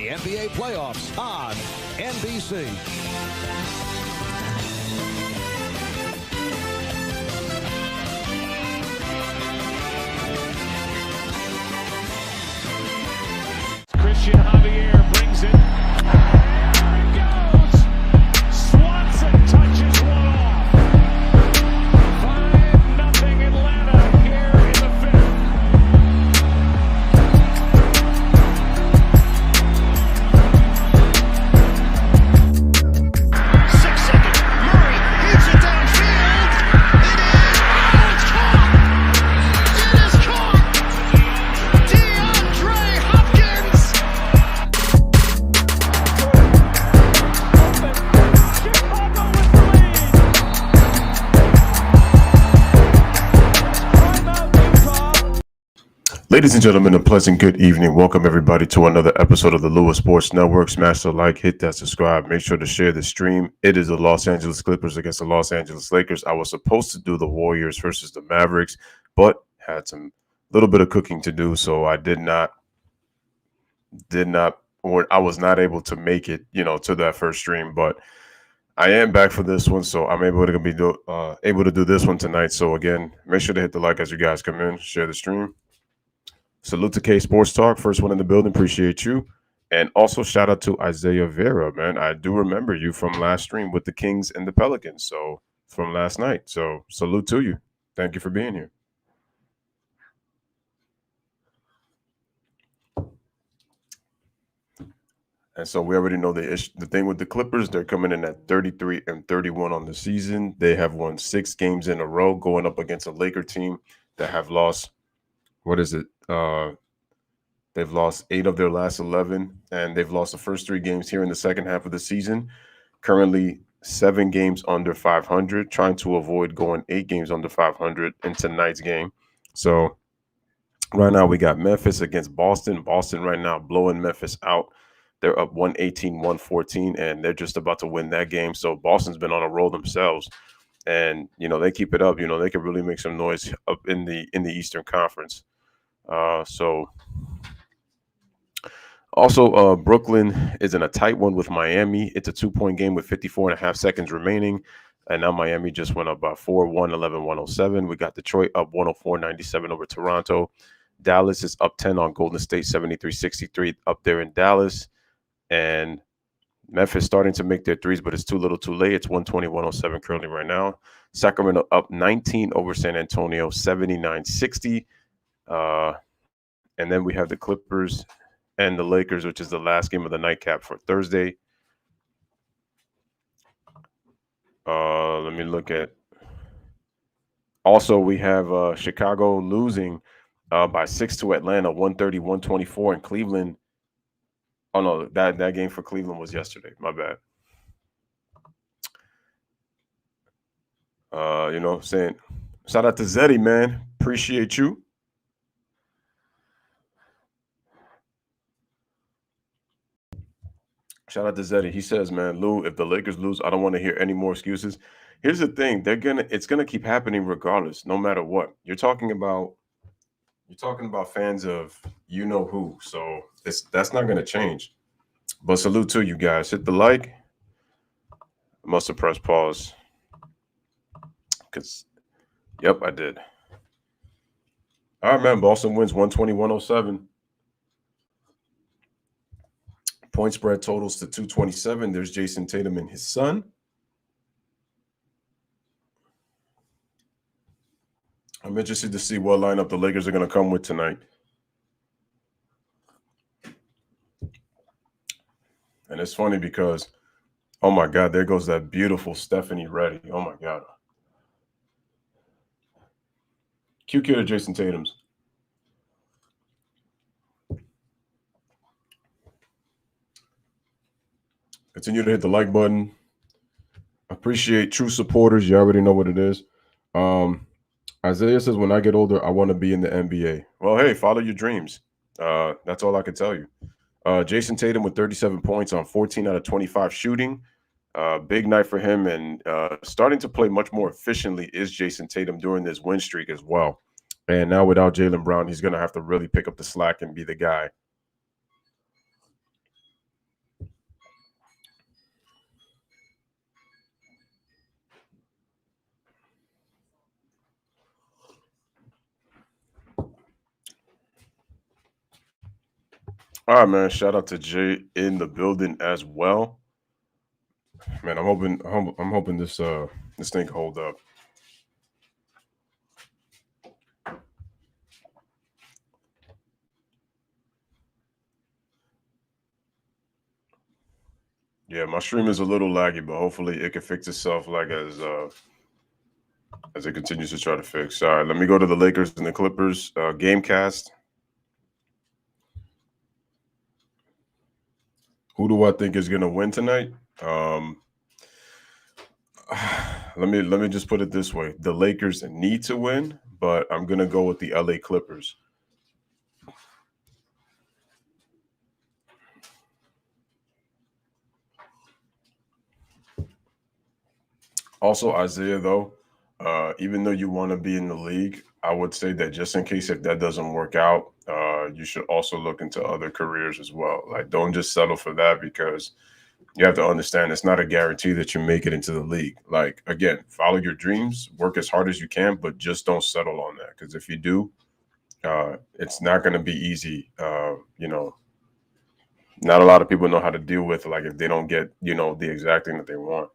the NBA playoffs on NBC. Christian Javier brings it. There it goes. Swanson touches one off. 5-0 Atlanta here in the fifth. 6 seconds. Murray hits it downfield. It is. Oh, it's caught. It is caught. DeAndre Hopkins. Chicago with the lead. Timeout, Utah. Ladies and gentlemen, a pleasant good evening. Welcome everybody to another episode of the Louis Sports Network. Smash the like, hit that subscribe. Make sure to share the stream. It is the Los Angeles Clippers against the Los Angeles Lakers. I was supposed to do the Warriors versus the Mavericks, but had some little bit of cooking to do, so I was not able to make it, to that first stream. But I am back for this one, so I'm able to do this one tonight. So again, make sure to hit the like as you guys come in, share the stream. Salute to K Sports Talk, first one in the building. Appreciate you. And also shout out to Isaiah Vera, man. I do remember you from last stream with the Kings and the Pelicans. So from last night. So salute to you. Thank you for being here. And so we already know the thing with the Clippers. They're coming in at 33-31 on the season. They have won 6 games in a row going up against a Laker team that have lost. What is it? They've lost 8 of their last 11, and they've lost the first 3 games here in the second half of the season. Currently 7 games under 500, trying to avoid going 8 games under 500 in tonight's game. So right now we got Memphis against Boston. Boston right now blowing Memphis out. They're up 118-114, and they're just about to win that game. So Boston's been on a roll themselves. And, they keep it up. They can really make some noise up in the Eastern Conference. Also, Brooklyn is in a tight one with Miami. It's a 2-point game with 54.5 seconds remaining. And now Miami just went up by 4, 111-107. We got Detroit up 104-97 over Toronto. Dallas is up 10 on Golden State, 73-63 up there in Dallas. And Memphis starting to make their threes, but it's too little too late. It's 120-107 currently right now. Sacramento up 19 over San Antonio, 79-60. And then we have the Clippers and the Lakers, which is the last game of the nightcap for Thursday. Let me look at. Also, we have Chicago losing by 6 to Atlanta, 130-124, and Cleveland. Oh no, that game for Cleveland was yesterday. My bad. Saying shout out to Zeddy, man. Appreciate you. Shout out to Zeddy. He says, man, Lou, if the Lakers lose, I don't want to hear any more excuses. Here's the thing. It's gonna keep happening regardless, no matter what. You're talking about fans of who. So that's not gonna change. But salute to you guys. Hit the like. I must have pressed pause. Yep, I did. All right, man. Boston wins 120-107. Point spread totals to 227. There's Jason Tatum and his son. I'm interested to see what lineup the Lakers are going to come with tonight. And it's funny because, oh my God, there goes that beautiful Stephanie Reddy. Oh my God. Cute kid of Jason Tatum's. Continue to hit the like button. Appreciate true supporters. You already know what it is. Isaiah says, when I get older, I want to be in the NBA. Well, hey, follow your dreams. That's all I can tell you. Jason Tatum with 37 points on 14 out of 25 shooting. Big night for him, and starting to play much more efficiently is Jason Tatum during this win streak as well. And now without Jaylen Brown, he's going to have to really pick up the slack and be the guy. All right, man. Shout out to Jay in the building as well. Man, I'm hoping this thing can hold up. Yeah, my stream is a little laggy, but hopefully it can fix itself like as it continues to try to fix. All right, let me go to the Lakers and the Clippers game cast. Who do I think is going to win tonight? Um, let me just put it this way: the Lakers need to win, but I'm going to go with the LA Clippers. Also, Isaiah, though, even though you want to be in the league, I would say that just in case if that doesn't work out, you should also look into other careers as well. Like, don't just settle for that because you have to understand it's not a guarantee that you make it into the league. Like, again, follow your dreams, work as hard as you can, but just don't settle on that because if you do, it's not going to be easy. Not a lot of people know how to deal with like if they don't get the exact thing that they want.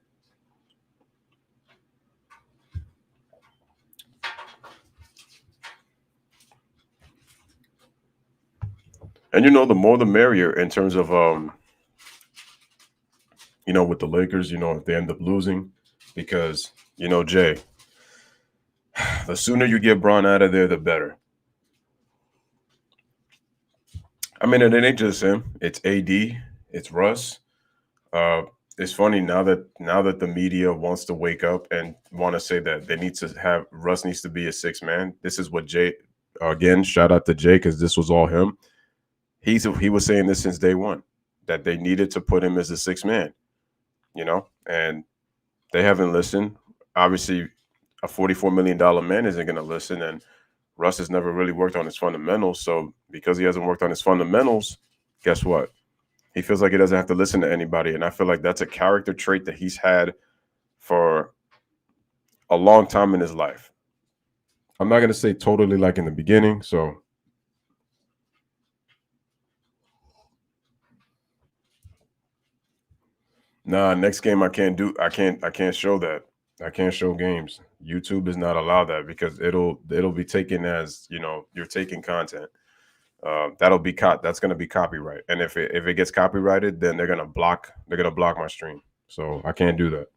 And the more the merrier in terms of with the Lakers, if they end up losing, because Jay, the sooner you get Braun out of there, the better. I mean, it ain't just him; it's AD, it's Russ. Uh, it's funny now that the media wants to wake up and want to say that they need to have Russ needs to be a six man. This is what Jay again. Shout out to Jay because this was all him. He was saying this since day one that they needed to put him as a six man. And they haven't listened. Obviously, a $44 million man isn't going to listen, and Russ has never really worked on his fundamentals. So because he hasn't worked on his fundamentals, guess what? He feels like he doesn't have to listen to anybody, and I feel like that's a character trait that he's had for a long time in his life. I'm not going to say totally like in the beginning. So nah, next game I can't show that. I can't show games. YouTube is not allowed that because it'll be taken as you're taking content. That'll be that's going to be copyright, and if it gets copyrighted, then they're gonna block my stream. So I can't do that.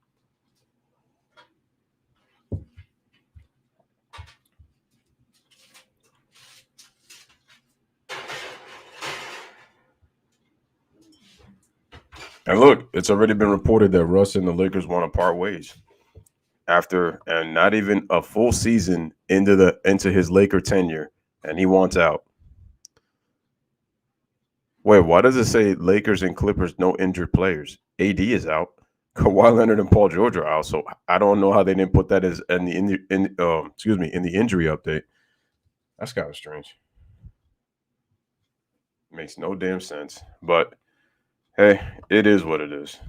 And look, it's already been reported that Russ and the Lakers want to part ways after and not even a full season into his Laker tenure, and he wants out. Wait, why does it say Lakers and Clippers no injured players? AD is out. Kawhi Leonard and Paul George are out. So I don't know how they didn't put that as in the injury update. That's kind of strange. Makes no damn sense. But hey, it is what it is.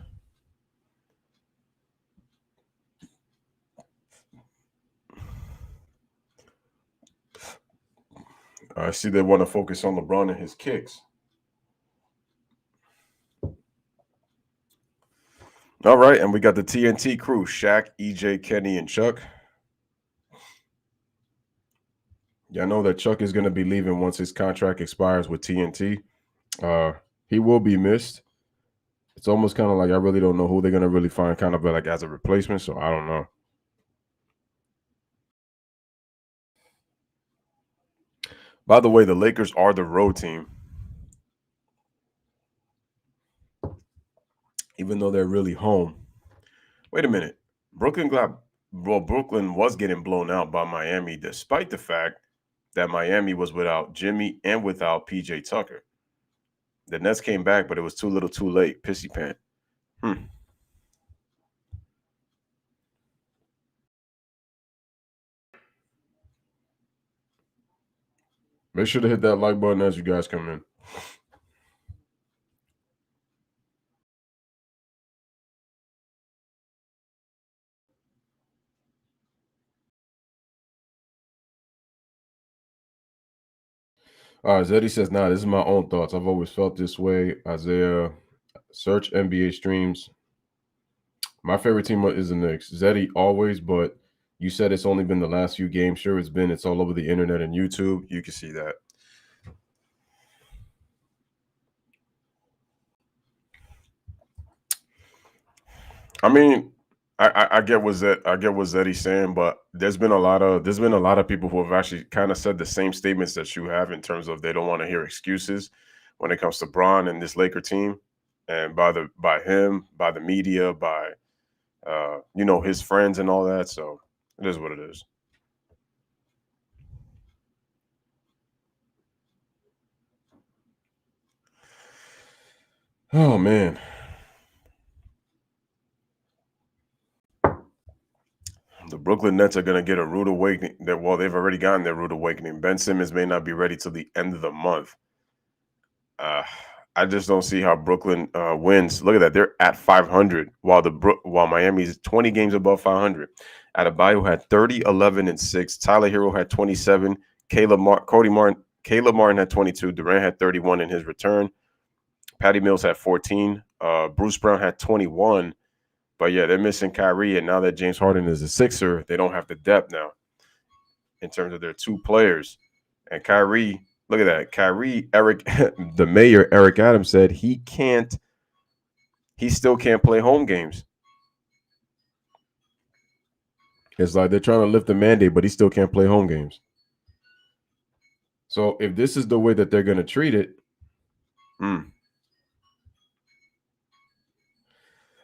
I see they want to focus on LeBron and his kicks. All right, and we got the TNT crew: Shaq, EJ, Kenny, and Chuck. Y'all know that Chuck is going to be leaving once his contract expires with TNT. He will be missed. It's almost kind of like I really don't know who they're going to really find kind of like as a replacement, so I don't know. By the way, the Lakers are the road team. Even though they're really home. Wait a minute. Brooklyn was getting blown out by Miami despite the fact that Miami was without Jimmy and without PJ Tucker. The Nets came back, but it was too little too late. Pissy pant. Make sure to hit that like button as you guys come in. Zeddy says, nah, this is my own thoughts. I've always felt this way. Isaiah, search NBA streams. My favorite team is the Knicks. Zeddy, always, but you said it's only been the last few games. Sure, it's been. It's all over the internet and YouTube. You can see that. I mean, I get what Zeddy's saying, but there's been a lot of people who have actually kind of said the same statements that you have in terms of they don't want to hear excuses when it comes to Bron and this Laker team, and by him, by the media, by his friends and all that. So it is what it is. Oh man. The Brooklyn Nets are going to get a rude awakening. They've already gotten their rude awakening. Ben Simmons may not be ready till the end of the month. I just don't see how Brooklyn wins. Look at that; they're at 500, while Miami's 20 games above 500. Adebayo had 30, 11, and 6. Tyler Hero had 27. Caleb Martin had 22. Durant had 31 in his return. Patty Mills had 14. Bruce Brown had 21. But yeah, they're missing Kyrie, and now that James Harden is a Sixer, they don't have the depth now in terms of their two players. And Kyrie, look at that. Kyrie, the mayor, Eric Adams, said he still can't play home games. It's like they're trying to lift the mandate, but he still can't play home games. So if this is the way that they're going to treat it,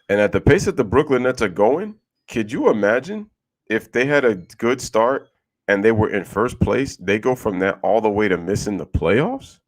and at the pace that the Brooklyn Nets are going, could you imagine if they had a good start and they were in first place, they go from that all the way to missing the playoffs?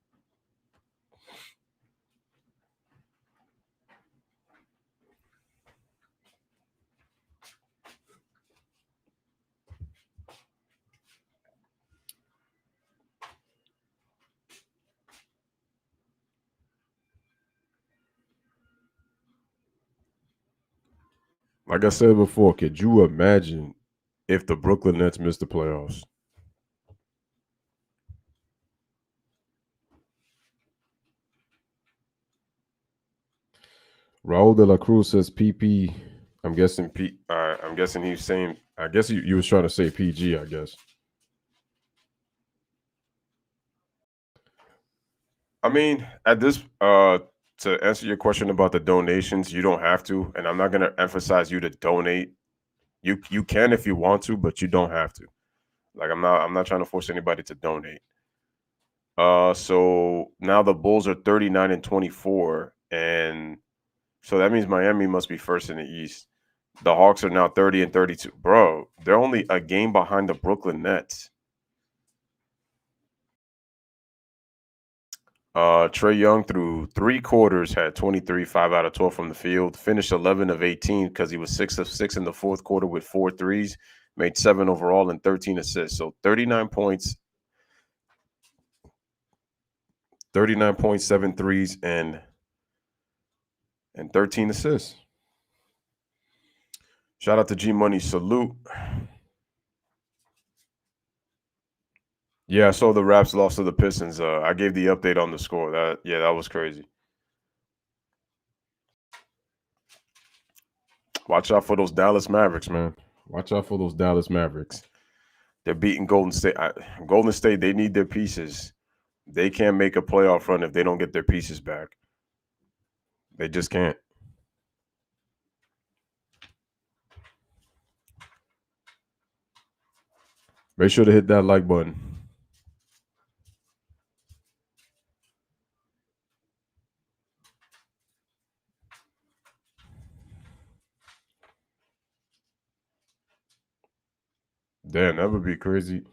Like I said before, could you imagine if the Brooklyn Nets missed the playoffs? Raul de la Cruz says PP. I'm guessing I'm guessing he's saying. I guess you was trying to say PG. I guess. I mean, at this to answer your question about the donations, you don't have to, and I'm not going to emphasize you to donate. You can if you want to, but you don't have to. Like I'm not trying to force anybody to donate. So now the Bulls are 39 and 24, and so that means Miami must be first in the East. The Hawks are now 30 and 32. Bro, they're only a game behind the Brooklyn Nets. Trae Young through 3 quarters had 23, 5 out of 12 from the field, finished 11 of 18 because he was 6 of 6 in the fourth quarter with 4 threes, made 7 overall and 13 assists. So 39 points, 7 threes, and 13 assists. Shout out to G Money. Salute. Yeah, I saw the Raps lost to the Pistons. I gave the update on the score. That was crazy. Watch out for those Dallas Mavericks, man. Watch out for those Dallas Mavericks. They're beating Golden State. Golden State, they need their pieces. They can't make a playoff run if they don't get their pieces back. They just can't. Make sure to hit that like button. Damn, that would be crazy.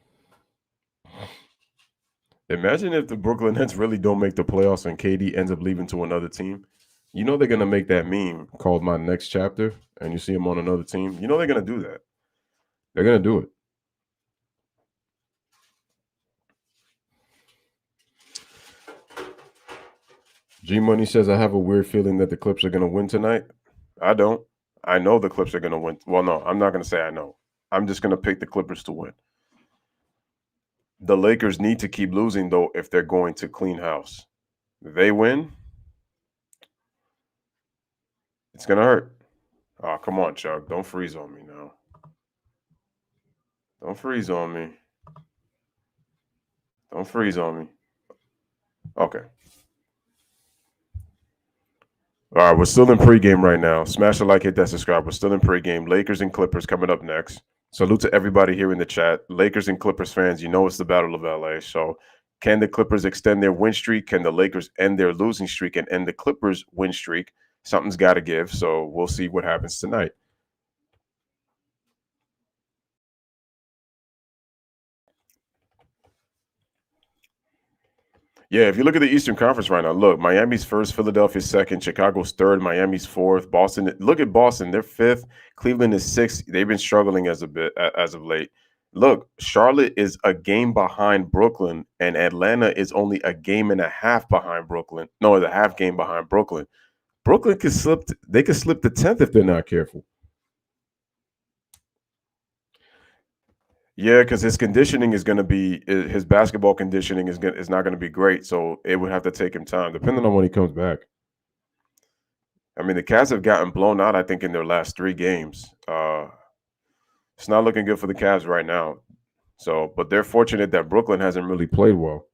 Imagine if the Brooklyn Nets really don't make the playoffs and KD ends up leaving to another team. You know they're going to make that meme called My Next Chapter, and you see him on another team. You know they're going to do that. They're going to do it. G Money says, I have a weird feeling that the Clips are going to win tonight. I don't. I know the Clips are going to win. Well, no, I'm not going to say I know. I'm just going to pick the Clippers to win. The Lakers need to keep losing, though, if they're going to clean house. If they win, it's going to hurt. Oh, come on, Chuck. Don't freeze on me now. Don't freeze on me. Don't freeze on me. Okay. All right, we're still in pregame right now. Smash the like, hit that subscribe. We're still in pregame. Lakers and Clippers coming up next. Salute to everybody here in the chat. Lakers and Clippers fans, you know it's the Battle of LA. So can the Clippers extend their win streak? Can the Lakers end their losing streak and end the Clippers win streak? Something's got to give. So we'll see what happens tonight. Yeah, if you look at the Eastern Conference right now, look, Miami's first, Philadelphia's second, Chicago's third, Miami's fourth, Boston. Look at Boston, they're fifth. Cleveland is sixth. They've been struggling as of late. Look, Charlotte is a game behind Brooklyn, and Atlanta is only a game and a half behind Brooklyn. No, the half game behind Brooklyn. Brooklyn could slip. They could slip the 10th if they're not careful. Yeah, because his conditioning is going to be his basketball conditioning is not going to be great. So it would have to take him time, depending on when he comes back. I mean, the Cavs have gotten blown out, I think, in their last 3 games. It's not looking good for the Cavs right now. So, but they're fortunate that Brooklyn hasn't really played well.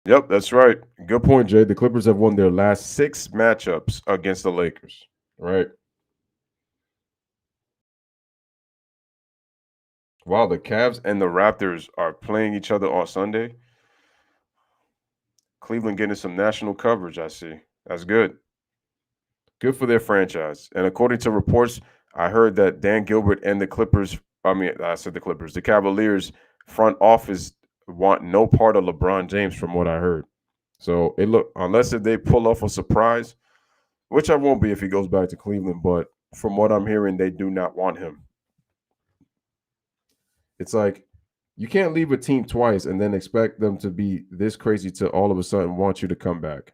Yep, that's right. Good point, Jay. The Clippers have won their last 6 matchups against the Lakers, right? Wow, the Cavs and the Raptors are playing each other on Sunday. Cleveland getting some national coverage, I see. That's good. Good for their franchise. And according to reports, I heard that Dan Gilbert and the Clippers, I said the Clippers, the Cavaliers front office want no part of LeBron James from what I heard. So unless if they pull off a surprise, which I won't be if he goes back to Cleveland, but from what I'm hearing, they do not want him. It's like you can't leave a team twice and then expect them to be this crazy to all of a sudden want you to come back.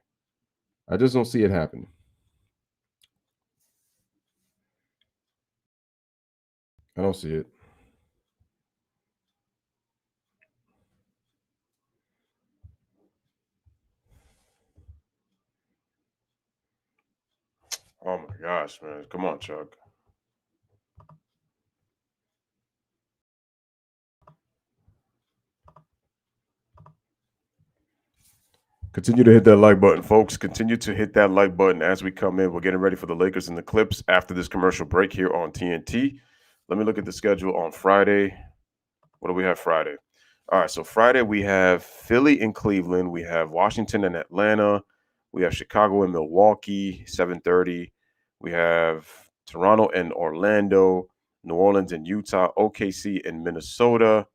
I just don't see it happening. I don't see it. Oh my gosh, man. Come on, Chuck. Continue to hit that like button, folks. Continue to hit that like button as we come in. We're getting ready for the Lakers and the Clips after this commercial break here on TNT. Let me look at the schedule on Friday. What do we have Friday? All right, so Friday we have Philly and Cleveland. We have Washington and Atlanta. We have Chicago and Milwaukee, 7:30. We have Toronto and Orlando, New Orleans and Utah, OKC and Minnesota.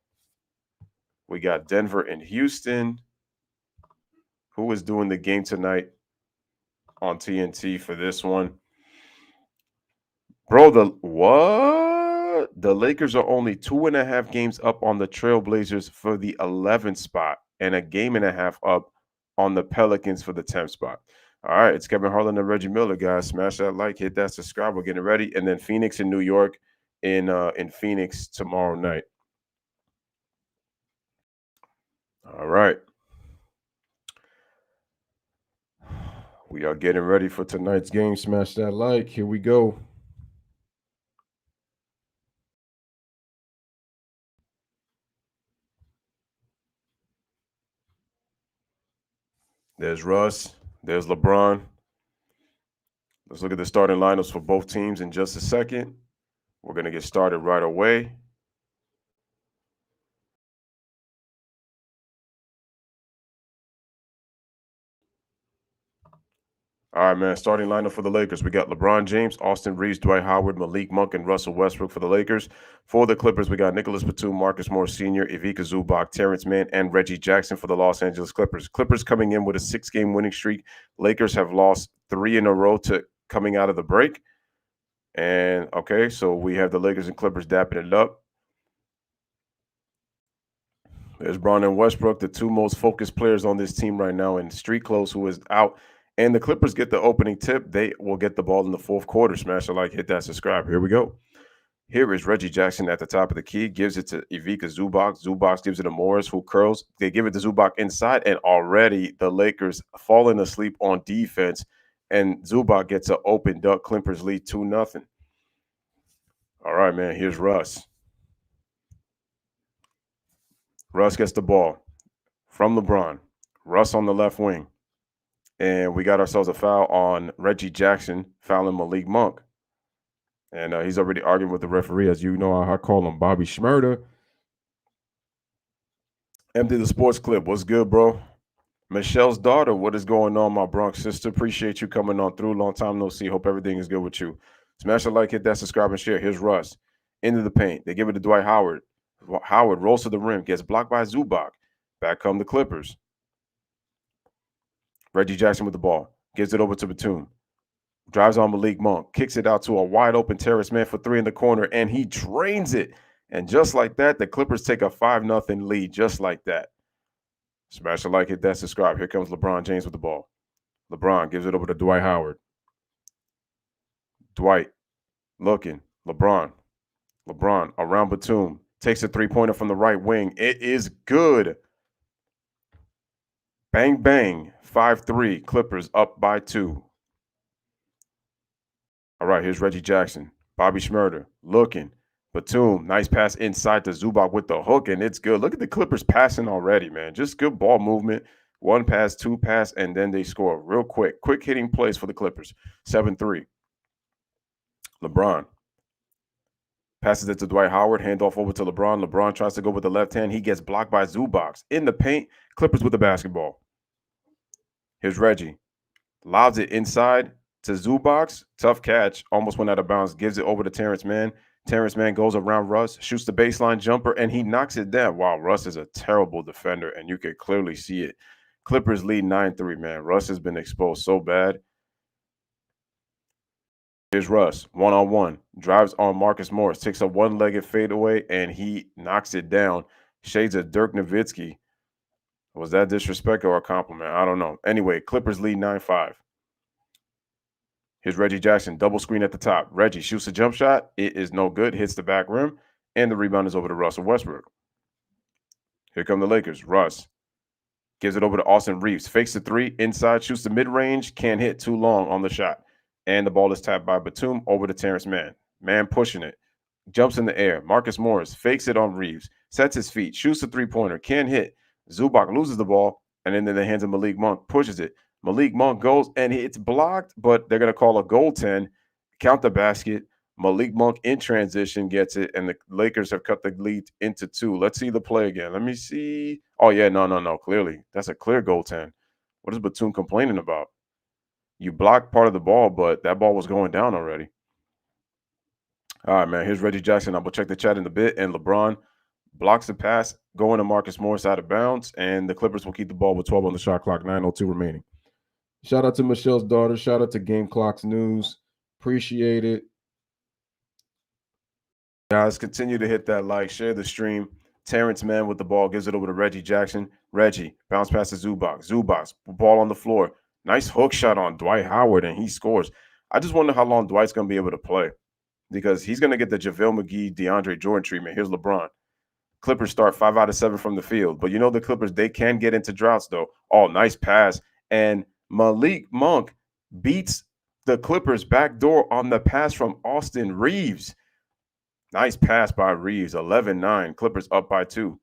We got Denver and Houston. Who is doing the game tonight on TNT for this one? Bro, the Lakers are only 2.5 games up on the Trailblazers for the 11th spot and a game and a half up on the Pelicans for the 10th spot. All right, it's Kevin Harlan and Reggie Miller, guys. Smash that like, hit that subscribe. We're getting ready. And then Phoenix and New York in Phoenix tomorrow night. All right. We are getting ready for tonight's game. Smash that like. Here we go. There's Russ. There's LeBron. Let's look at the starting lineups for both teams in just a second. We're going to get started right away. All right, man. Starting lineup for the Lakers. We got LeBron James, Austin Reeves, Dwight Howard, Malik Monk, and Russell Westbrook for the Lakers. For the Clippers, we got Nicholas Batum, Marcus Morris Sr., Ivica Zubac, Terrence Mann, and Reggie Jackson for the Los Angeles Clippers. Clippers coming in with a 6-game winning streak. Lakers have lost 3 in a row to coming out of the break. And, okay, so we have the Lakers and Clippers dapping it up. There's Braun and Westbrook, the two most focused players on this team right now, and Street Close, who is out. And the Clippers get the opening tip. They will get the ball in the fourth quarter. Smash a like, hit that subscribe. Here we go. Here is Reggie Jackson at the top of the key, gives it to Ivica Zubac. Zubac gives it to Morris, who curls. They give it to Zubac inside, and already the Lakers falling asleep on defense, and Zubac gets an open duck. Clippers lead 2-0. All right, man, here's Russ. Russ gets the ball from LeBron. Russ on the left wing. And we got ourselves a foul on Reggie Jackson, fouling Malik Monk. And he's already arguing with the referee. As you know, I call him Bobby Schmurder. Empty the sports clip. What's good, bro? Michelle's daughter, what is going on, my Bronx sister? Appreciate you coming on through. Long time no see. Hope everything is good with you. Smash a like, hit that subscribe, and share. Here's Russ. Into the paint. They give it to Dwight Howard. Howard rolls to the rim, gets blocked by Zubac. Back come the Clippers. Reggie Jackson with the ball. Gives it over to Batum. Drives on Malik Monk. Kicks it out to a wide open Terrace man for three in the corner, and he drains it. And just like that, the Clippers take a 5-0 lead, just like that. Smash a like, hit that subscribe. Here comes LeBron James with the ball. LeBron gives it over to Dwight Howard. Dwight looking. LeBron around Batum. Takes a three-pointer from the right wing. It is good. Bang, bang. 5-3. Clippers up by 2. All right, here's Reggie Jackson. Bobby Schmurder looking. Batum, nice pass inside to Zubac with the hook, and it's good. Look at the Clippers passing already, man. Just good ball movement. 1 pass, 2 pass, and then they score real quick. Quick hitting plays for the Clippers. 7-3. LeBron passes it to Dwight Howard. Handoff over to LeBron. LeBron tries to go with the left hand. He gets blocked by Zubac. In the paint, Clippers with the basketball. Here's Reggie. Lobs it inside to Zubac. Tough catch. Almost went out of bounds. Gives it over to Terrence Mann. Terrence Mann goes around Russ, shoots the baseline jumper, and he knocks it down. Wow, Russ is a terrible defender, and you can clearly see it. Clippers lead 9-3, man. Russ has been exposed so bad. Here's Russ, one-on-one. Drives on Marcus Morris. Takes a one-legged fadeaway, and he knocks it down. Shades of Dirk Nowitzki. Was that disrespect or a compliment? I don't know. Anyway, Clippers lead 9-5. Here's Reggie Jackson, double screen at the top. Reggie shoots a jump shot. It is no good. Hits the back rim, and the rebound is over to Russell Westbrook. Here come the Lakers. Russ gives it over to Austin Reeves. Fakes the three. Inside, shoots the mid-range. Can't hit, too long on the shot. And the ball is tapped by Batum over to Terrence Mann. Mann pushing it. Jumps in the air. Marcus Morris fakes it on Reeves. Sets his feet. Shoots a three-pointer. Can't hit. Zubac loses the ball, and then in the hands of Malik Monk. Pushes it. Malik Monk goes, and it's blocked, but they're going to call a goaltend. Count the basket. Malik Monk in transition gets it, and the Lakers have cut the lead into 2. Let's see the play again. Let me see. Oh, yeah, no. Clearly, that's a clear goaltend. What is Batum complaining about? You blocked part of the ball, but that ball was going down already. All right, man. Here's Reggie Jackson. I will check the chat in a bit, and LeBron blocks the pass, going to Marcus Morris out of bounds, and the Clippers will keep the ball with 12 on the shot clock, 9:02 remaining. Shout out to Michelle's daughter. Shout out to Game Clocks News. Appreciate it. Guys, continue to hit that like, share the stream. Terrence Mann with the ball gives it over to Reggie Jackson. Reggie, bounce pass to Zubac. Zubac, ball on the floor. Nice hook shot on Dwight Howard, and he scores. I just wonder how long Dwight's going to be able to play because he's going to get the JaVale McGee, DeAndre Jordan treatment. Here's LeBron. Clippers start 5 out of 7 from the field. But you know the Clippers, they can get into droughts, though. Oh, nice pass. And Malik Monk beats the Clippers backdoor on the pass from Austin Reeves. Nice pass by Reeves. 11-9. Clippers up by 2.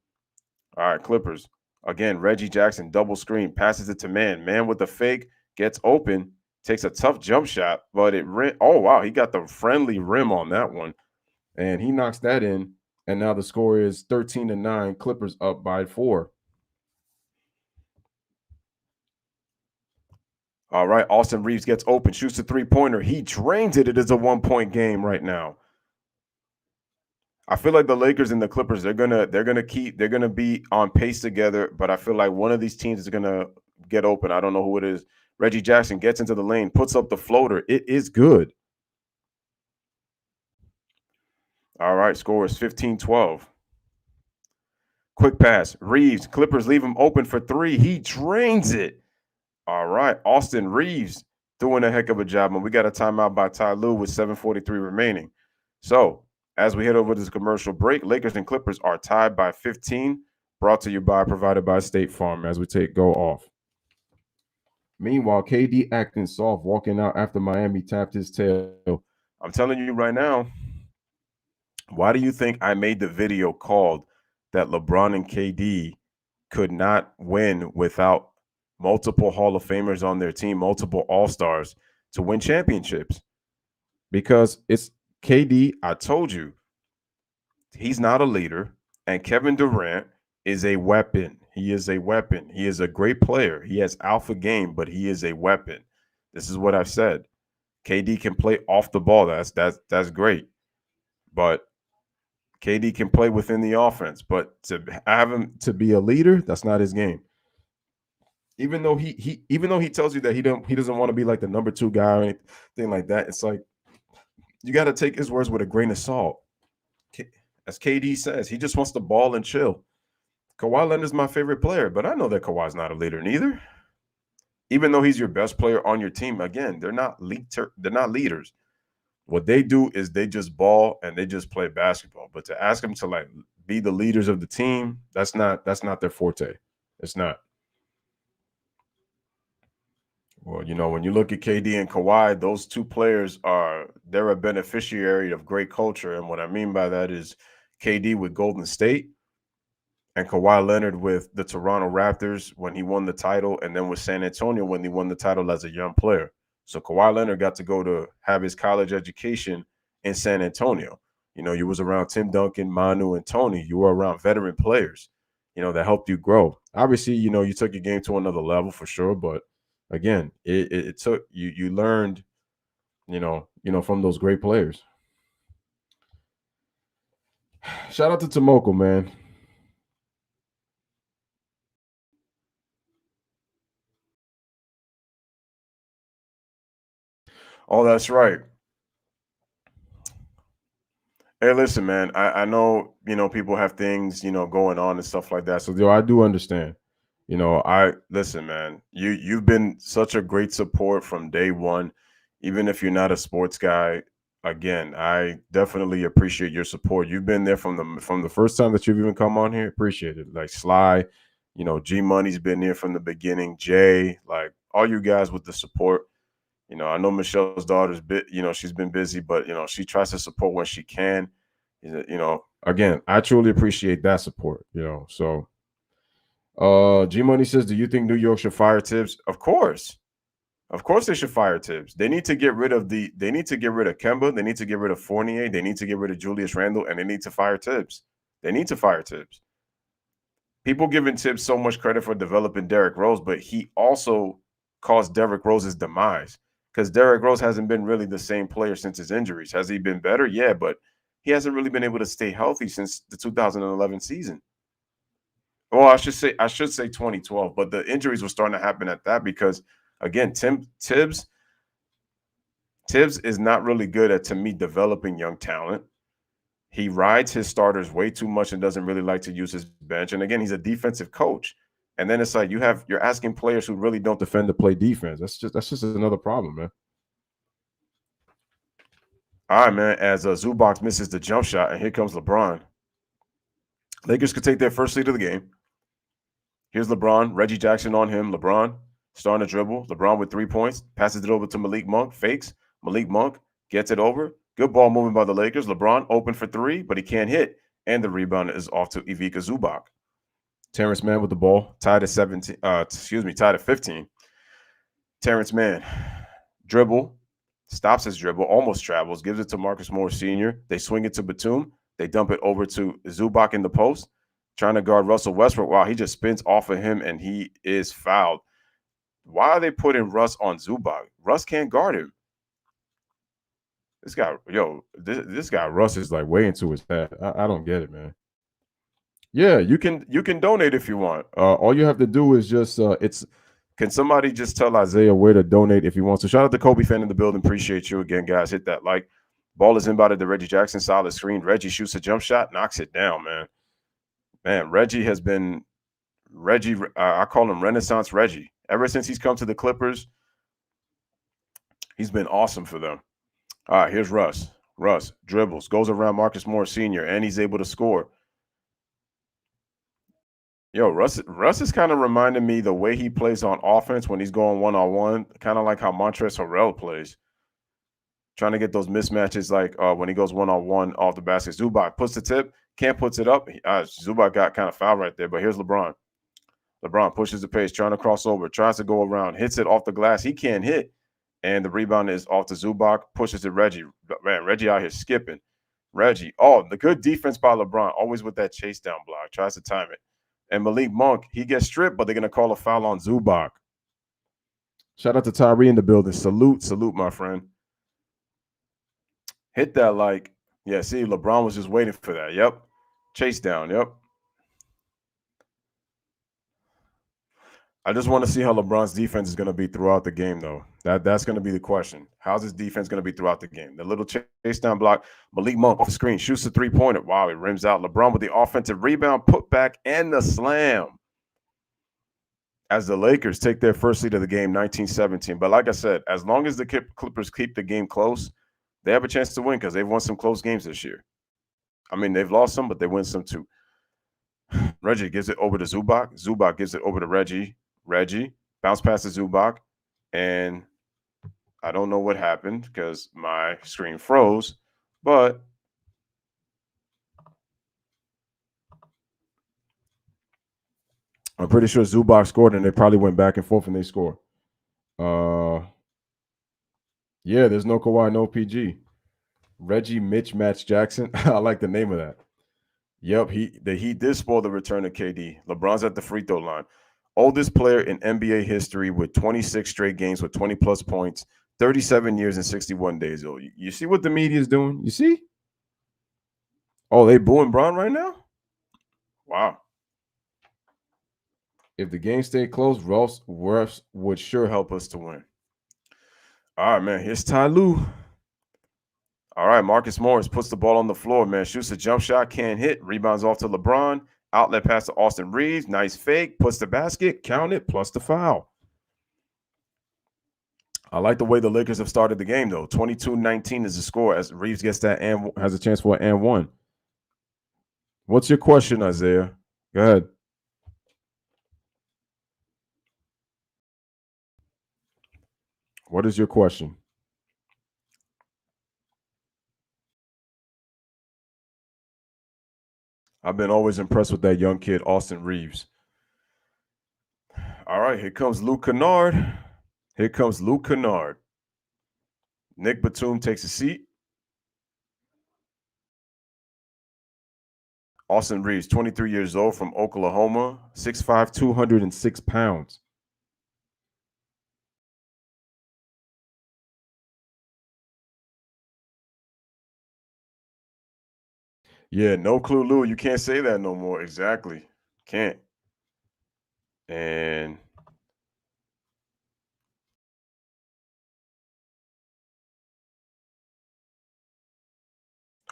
All right, Clippers. Again, Reggie Jackson, double screen, passes it to Mann. Mann with the fake, gets open, takes a tough jump shot, but oh, wow, he got the friendly rim on that one. And he knocks that in, and now the score is 13-9. Clippers up by 4. All right, Austin Reeves gets open, shoots a three-pointer. He drains it. It is a 1-point game right now. I feel like the Lakers and the Clippers, they're gonna be on pace together, but I feel like one of these teams is gonna get open. I don't know who it is. Reggie Jackson gets into the lane, puts up the floater. It is good. All right, score is 15-12. Quick pass. Reeves. Clippers leave him open for three. He drains it. All right. Austin Reeves doing a heck of a job. And we got a timeout by Ty Lue with 7:43 remaining. So as we head over this commercial break, Lakers and Clippers are tied by 15. Brought to you by, provided by State Farm as we go off. Meanwhile, KD acting soft, walking out after Miami tapped his tail. I'm telling you right now, why do you think I made the video called that LeBron and KD could not win without multiple Hall of Famers on their team, multiple All-Stars to win championships? Because it's KD, I told you, he's not a leader, and Kevin Durant is a weapon. He is a weapon. He is a great player. He has alpha game, but he is a weapon. This is what I've said. KD can play off the ball. That's great. But KD can play within the offense. But to have him to be a leader, that's not his game. Even though he tells you that he doesn't want to be like the number 2 guy or anything like that, it's like you got to take his words with a grain of salt. As KD says, he just wants to ball and chill. Kawhi Leonard's my favorite player, but I know that Kawhi's not a leader neither. Even though he's your best player on your team, again, they're not leaders. What they do is they just ball and they just play basketball. But to ask them to like be the leaders of the team, that's not their forte. It's not. Well, when you look at KD and Kawhi, those two players they're a beneficiary of great culture. And what I mean by that is KD with Golden State and Kawhi Leonard with the Toronto Raptors when he won the title, and then with San Antonio when he won the title as a young player. So Kawhi Leonard got to go to have his college education in San Antonio. You was around Tim Duncan, Manu, and Tony. You were around veteran players, that helped you grow. Obviously, you took your game to another level for sure, but again, it took you learned, from those great players. Shout out to Tomoko, man. Oh, that's right. Hey, listen, man. I know, people have things, going on and stuff like that. So, I do understand. Listen, man. You've been such a great support from day one, even if you're not a sports guy. Again, I definitely appreciate your support. You've been there from the first time that you've even come on here. Appreciate it. Like Sly, G Money's been here from the beginning. Jay, like all you guys with the support. I know Michelle's daughter's she's been busy, but she tries to support when she can. Again, I truly appreciate that support. So G Money says, do you think New York should fire Tibbs? Of course they should fire Tibbs. They need to get rid of Kemba. They need to get rid of Fournier. They need to get rid of Julius Randle, and they need to fire Tibbs. People giving Tibbs so much credit for developing Derrick Rose, but he also caused Derrick Rose's demise. Because Derrick Rose hasn't been really the same player since his injuries. Has he been better? Yeah, but he hasn't really been able to stay healthy since the 2011 season. Well, I should say 2012, but the injuries were starting to happen at that because, again, Tibbs is not really good at, to me, developing young talent. He rides his starters way too much and doesn't really like to use his bench. And again, he's a defensive coach. And then it's like you're asking players who really don't defend to play defense. That's just another problem, man. All right, man. As Zubac misses the jump shot, and here comes LeBron. Lakers could take their first lead of the game. Here's LeBron. Reggie Jackson on him. LeBron starting to dribble. LeBron with 3 points. Passes it over to Malik Monk. Fakes. Malik Monk gets it over. Good ball moving by the Lakers. LeBron open for 3, but he can't hit. And the rebound is off to Ivica Zubac. Terrence Mann with the ball, tied at 15. Terrence Mann, dribble, stops his dribble, almost travels, gives it to Marcus Morris Sr. They swing it to Batum. They dump it over to Zubac in the post, trying to guard Russell Westbrook. Wow, he just spins off of him, and he is fouled. Why are they putting Russ on Zubac? Russ can't guard him. This guy Russ is like way into his head. I don't get it, man. Yeah, you can donate if you want. All you have to do is just can somebody just tell Isaiah where to donate if you want? So shout out to Kobe fan in the building. Appreciate you again, guys. Hit that like. Ball is inbounded to Reggie Jackson. Solid screen. Reggie shoots a jump shot, knocks it down, man. Man, Reggie. I call him Renaissance Reggie. Ever since he's come to the Clippers, he's been awesome for them. All right, here's Russ. Russ dribbles, goes around Marcus Morris Sr., and he's able to score. Yo, Russ is kind of reminding me the way he plays on offense when he's going one-on-one, kind of like how Montrezl Harrell plays. Trying to get those mismatches like when he goes one-on-one off the basket. Zubac puts the tip, can't puts it up. Zubac got kind of fouled right there, but here's LeBron. LeBron pushes the pace, trying to cross over, tries to go around, hits it off the glass. He can't hit, and the rebound is off to Zubac, pushes to Reggie. Man, Reggie out here skipping. Reggie, the good defense by LeBron, always with that chase down block, tries to time it. And Malik Monk, he gets stripped, but they're going to call a foul on Zubac. Shout out to Tyree in the building. Salute, my friend. Hit that like, yeah, see, LeBron was just waiting for that. Yep. Chase down, yep. I just want to see how LeBron's defense is going to be throughout the game, though. That's going to be the question. How's his defense going to be throughout the game? The little chase down block, Malik Monk off the screen, shoots a three-pointer. Wow, he rims out. LeBron with the offensive rebound, put back, and the slam. As the Lakers take their first lead of the game, 19-17. But like I said, as long as the Clippers keep the game close, they have a chance to win because they've won some close games this year. I mean, they've lost some, but they win some too. Reggie gives it over to Zubac. Zubac gives it over to Reggie. Reggie bounce past the Zubac, and I don't know what happened because my screen froze, but I'm pretty sure Zubac scored, and they probably went back and forth and they score. Yeah, there's no Kawhi, no PG. Reggie, Mitch, Match Jackson. I like the name of that. Yep, he did spoil the return of KD. LeBron's at the free throw line. Oldest player in NBA history with 26 straight games with 20-plus points, 37 years and 61 days old. You see what the media is doing? You see? Oh, they booing Bron right now? Wow. If the game stayed close, refs would sure help us to win. All right, man. Here's Ty Lue. All right, Marcus Morris puts the ball on the floor, man. Shoots a jump shot, can't hit. Rebounds off to LeBron. Outlet pass to Austin Reeves. Nice fake. Puts the basket. Count it. Plus the foul. I like the way the Lakers have started the game, though. 22-19 is the score as Reeves gets that and has a chance for an and one. What's your question, Isaiah? Go ahead. What is your question? I've been always impressed with that young kid, Austin Reeves. All right, here comes Luke Kennard. Nick Batum takes a seat. Austin Reeves, 23 years old from Oklahoma, 6'5", 206 pounds. Yeah, no clue, Lou. You can't say that no more. Exactly. Can't. And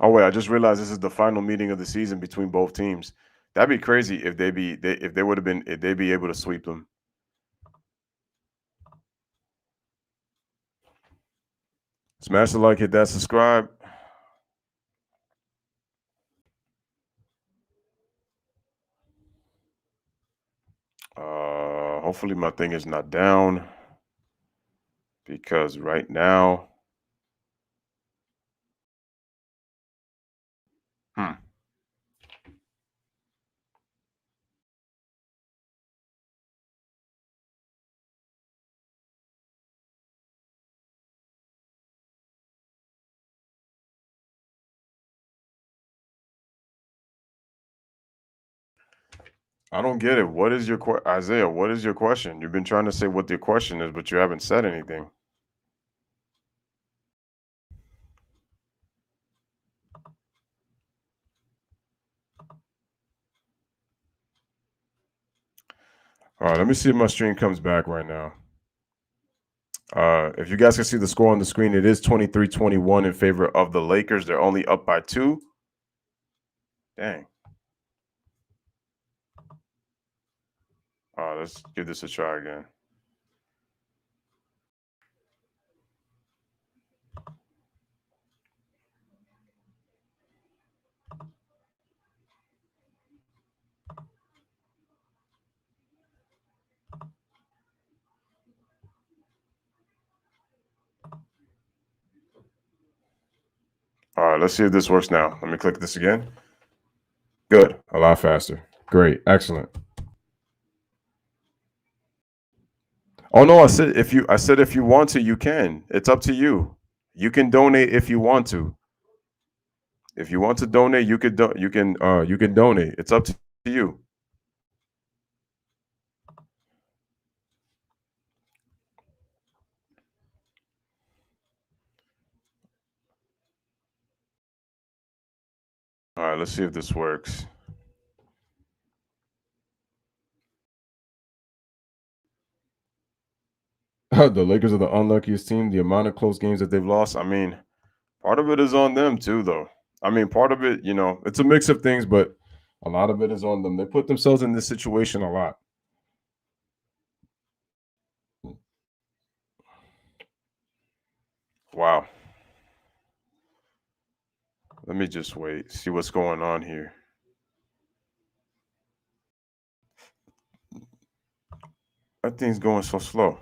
oh wait, I just realized this is the final meeting of the season between both teams. That'd be crazy if they'd be able to sweep them. Smash the like, hit that subscribe. Hopefully my thing is not down because right now. I don't get it. What is your Isaiah? What is your question? You've been trying to say what your question is, but you haven't said anything. All right, let me see if my stream comes back right now. If you guys can see the score on the screen, it is 23-21 in favor of the Lakers. They're only up by 2. Dang. Let's give this a try again. All right, let's see if this works now. Let me click this again. Good. A lot faster. Great. Excellent. Oh no, I said if you want to, you can. It's up to you. You can donate if you want to. If you want to donate, you can donate. It's up to you. All right, let's see if this works. The Lakers are the unluckiest team. The amount of close games that they've lost. I mean, part of it is on them too, though. I mean, part of it, it's a mix of things, but a lot of it is on them. They put themselves in this situation a lot. Wow. Let me just wait, see what's going on here. That thing's going so slow.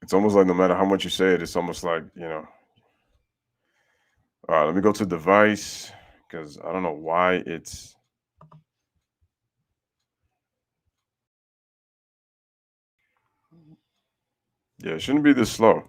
It's almost like no matter how much you say it, it's almost like, All right, let me go to device because I don't know why it's. Yeah, it shouldn't be this slow.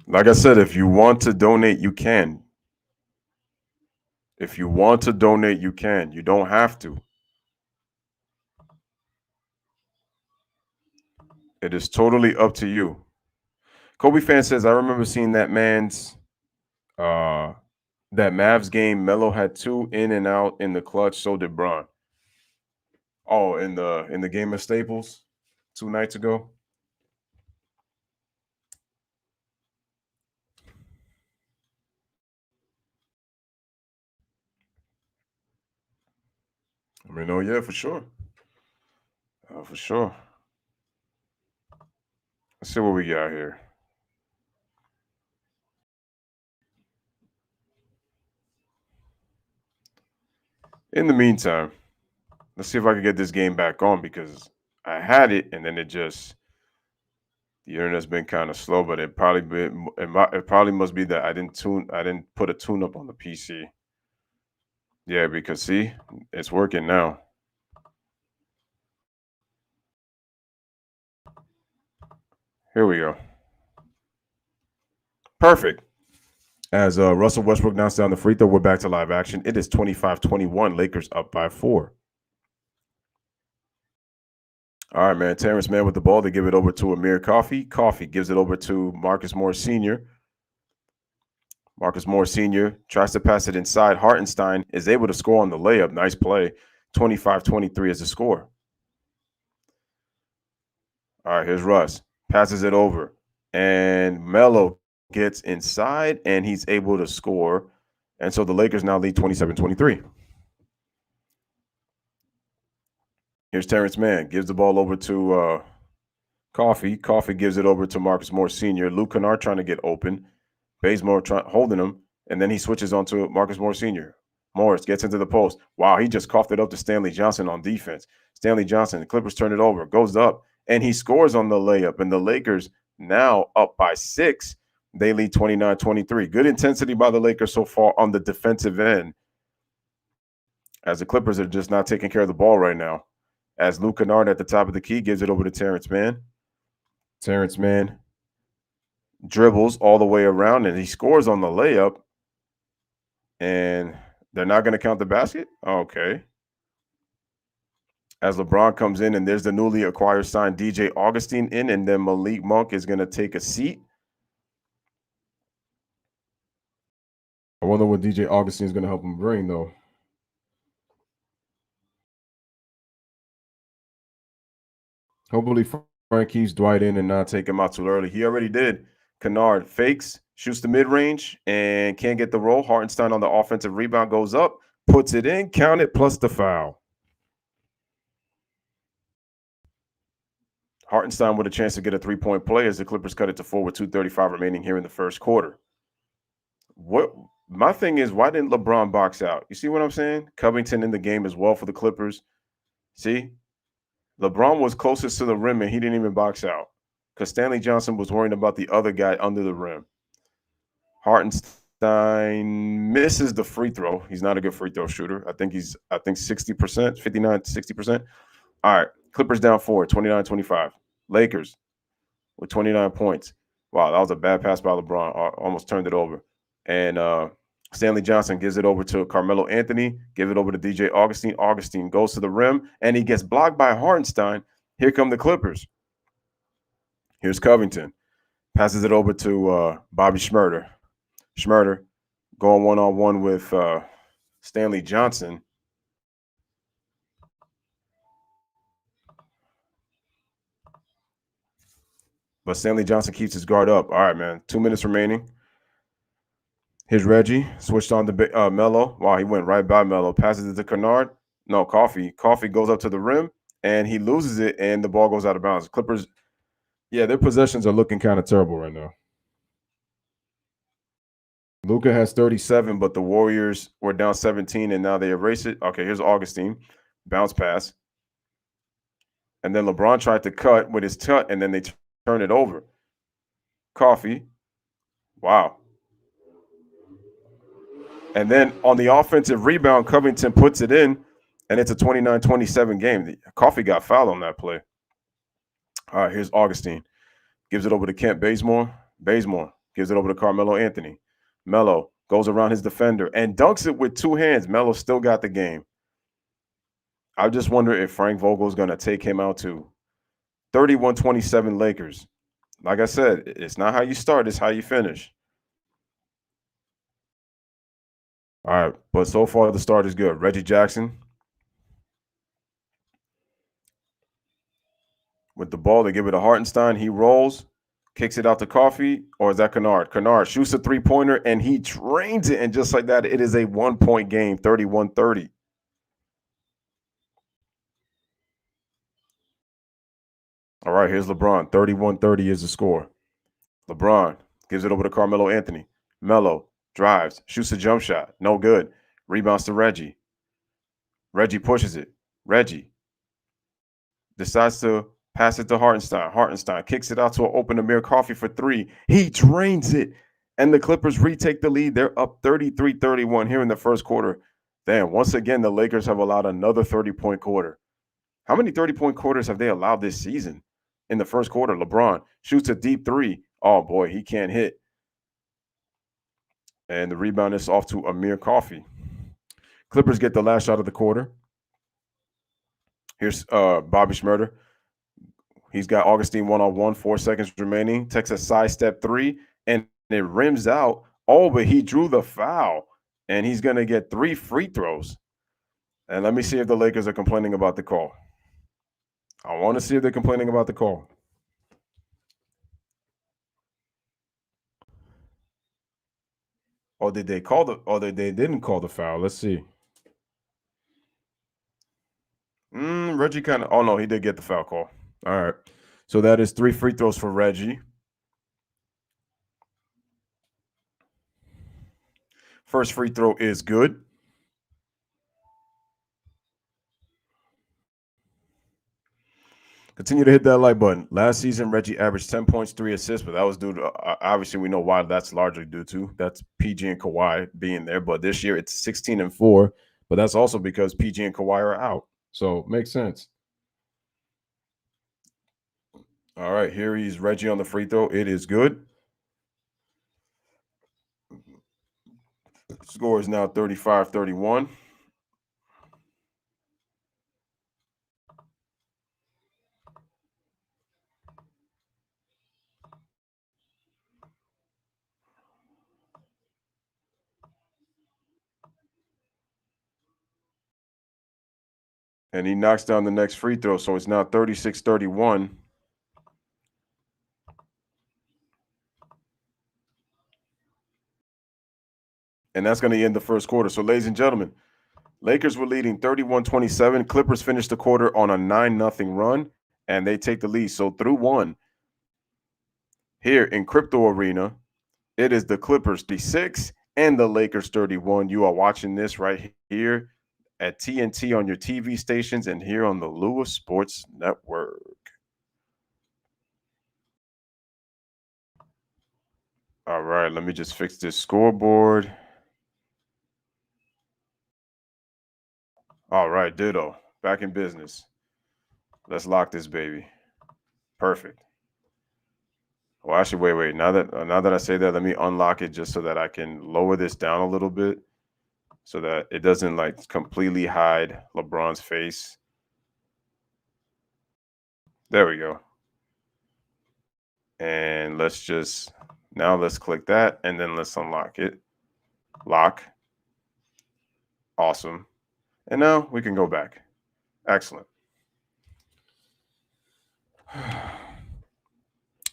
Like I said, if you want to donate, you can. If you want to donate, you can. You don't have to. It is totally up to you. Kobe fan says, I remember seeing that Mavs game. Melo had 2 in and out in the clutch. So did Bron. Oh, in the game of Staples 2 nights ago. I mean, oh yeah, for sure. For sure. Let's see what we got here. In the meantime, let's see if I can get this game back on because I had it and then the internet's been kind of slow, but it probably must be that I didn't put a tune up on the PC. Yeah, because see, it's working now. Here we go. Perfect. As Russell Westbrook knocks down the free throw, we're back to live action. It is 25-21. Lakers up by 4. All right, man. Terrence Mann with the ball. They give it over to Amir Coffey. Coffey gives it over to Marcus Morris Sr. Marcus Morris Sr. tries to pass it inside. Hartenstein is able to score on the layup. Nice play. 25-23 is the score. All right, here's Russ. Passes it over. And Melo gets inside, and he's able to score. And so the Lakers now lead 27-23. Here's Terrence Mann. Gives the ball over to Coffey. Coffey gives it over to Marcus Morris Sr. Luke Kennard trying to get open. Bazemore holding him. And then he switches on to Marcus Morris Sr. Morris gets into the post. Wow, he just coughed it up to Stanley Johnson on defense. Stanley Johnson, the Clippers turn it over, goes up, and he scores on the layup. And the Lakers now up by 6. They lead 29-23. Good intensity by the Lakers so far on the defensive end, as the Clippers are just not taking care of the ball right now. As Luke Kennard at the top of the key gives it over to Terrence Mann. Terrence Mann dribbles all the way around, and he scores on the layup. And they're not going to count the basket? Okay. As LeBron comes in, and there's the newly acquired sign DJ Augustine in, and then Malik Monk is going to take a seat. I wonder what DJ Augustine is going to help him bring, though. Hopefully, Frank keeps Dwight in and not take him out too early. He already did. Kennard fakes, shoots the mid-range, and can't get the roll. Hartenstein on the offensive rebound goes up, puts it in, count it, plus the foul. Hartenstein with a chance to get a three-point play as the Clippers cut it to 4 with 2:35 remaining here in the first quarter. What my thing is, why didn't LeBron box out? You see what I'm saying? Covington in the game as well for the Clippers. See? LeBron was closest to the rim and he didn't even box out because Stanley Johnson was worrying about the other guy under the rim. Hartenstein misses the free throw. He's not a good free throw shooter. I think 60%, 59, 60%. All right. Clippers down 4, 29-25. Lakers with 29 points. Wow, that was a bad pass by LeBron. Almost turned it over. And Stanley Johnson gives it over to Carmelo Anthony, give it over to DJ Augustine. Augustine goes to the rim, and he gets blocked by Hartenstein. Here come the Clippers. Here's Covington. Passes it over to Bobby Schmurder. Schmurder going one-on-one with Stanley Johnson. But Stanley Johnson keeps his guard up. All right, man. 2 minutes remaining. Here's Reggie. Switched on to Melo. Wow, he went right by Melo. Passes it to Kennard. No, Coffee. Coffee goes up to the rim, and he loses it, and the ball goes out of bounds. Clippers, yeah, their possessions are looking kind of terrible right now. Luka has 37, but the Warriors were down 17, and now they erase it. Okay, here's Augustine. Bounce pass. And then LeBron tried to cut with his cut, and then they turn it over. Coffee. Wow. And then on the offensive rebound, Covington puts it in, and it's a 29-27 game. Coffee got fouled on that play. All right, here's Augustine. Gives it over to Kent Bazemore. Bazemore gives it over to Carmelo Anthony. Melo goes around his defender and dunks it with 2 hands. Melo still got the game. I just wonder if Frank Vogel's going to take him out too. 31-27 Lakers. Like I said, it's not how you start, it's how you finish. All right, but so far the start is good. Reggie Jackson with the ball. They give it to Hartenstein. He rolls, kicks it out to Coffee, or is that Kennard? Kennard shoots a three-pointer, and he drains it. And just like that, it is a 1-point game, 31-30. All right, here's LeBron. 31-30 is the score. LeBron gives it over to Carmelo Anthony. Melo drives, shoots a jump shot. No good. Rebounds to Reggie. Reggie pushes it. Reggie decides to pass it to Hartenstein. Hartenstein kicks it out to an open Amir Coffee for 3. He drains it. And the Clippers retake the lead. They're up 33-31 here in the first quarter. Damn, once again, the Lakers have allowed another 30-point quarter. How many 30-point quarters have they allowed this season? In the first quarter, LeBron shoots a deep 3. Oh, boy, he can't hit. And the rebound is off to Amir Coffee. Clippers get the last shot of the quarter. Here's Bobby Schmurder. He's got Augustine one-on-one, 4 seconds remaining. Takes a sidestep 3, and it rims out. Oh, but he drew the foul, and he's going to get 3 free throws. And let me see if the Lakers are complaining about the call. I want to see if they're complaining about the call. Or did they call the? Or they didn't call the foul? Let's see. Reggie kind of. Oh no, he did get the foul call. All right, so that is 3 free throws for Reggie. First free throw is good. Continue to hit that like button. Last season, Reggie averaged 10 points, 3 assists, but that was due to, obviously, we know why that's largely due to. That's PG and Kawhi being there. But this year, it's 16-4. But that's also because PG and Kawhi are out. So, makes sense. All right, here he's Reggie on the free throw. It is good. Score is now 35-31. And he knocks down the next free throw. So it's now 36-31. And that's going to end the first quarter. So, ladies and gentlemen, Lakers were leading 31-27. Clippers finished the quarter on a 9-0 run, and they take the lead. So through one, here in Crypto Arena, it is the Clippers 36 and the Lakers 31. You are watching this right here at TNT on your TV stations and here on the Louis Sports Network. All right, let me just fix this scoreboard. All right, ditto. Back in business. Let's lock this baby. Perfect. Well, actually, wait. Now that I say that, let me unlock it just so that I can lower this down a little bit so that it doesn't like completely hide LeBron's face. There we go. And let's click that and then let's unlock it. Lock. Awesome. And now we can go back. Excellent.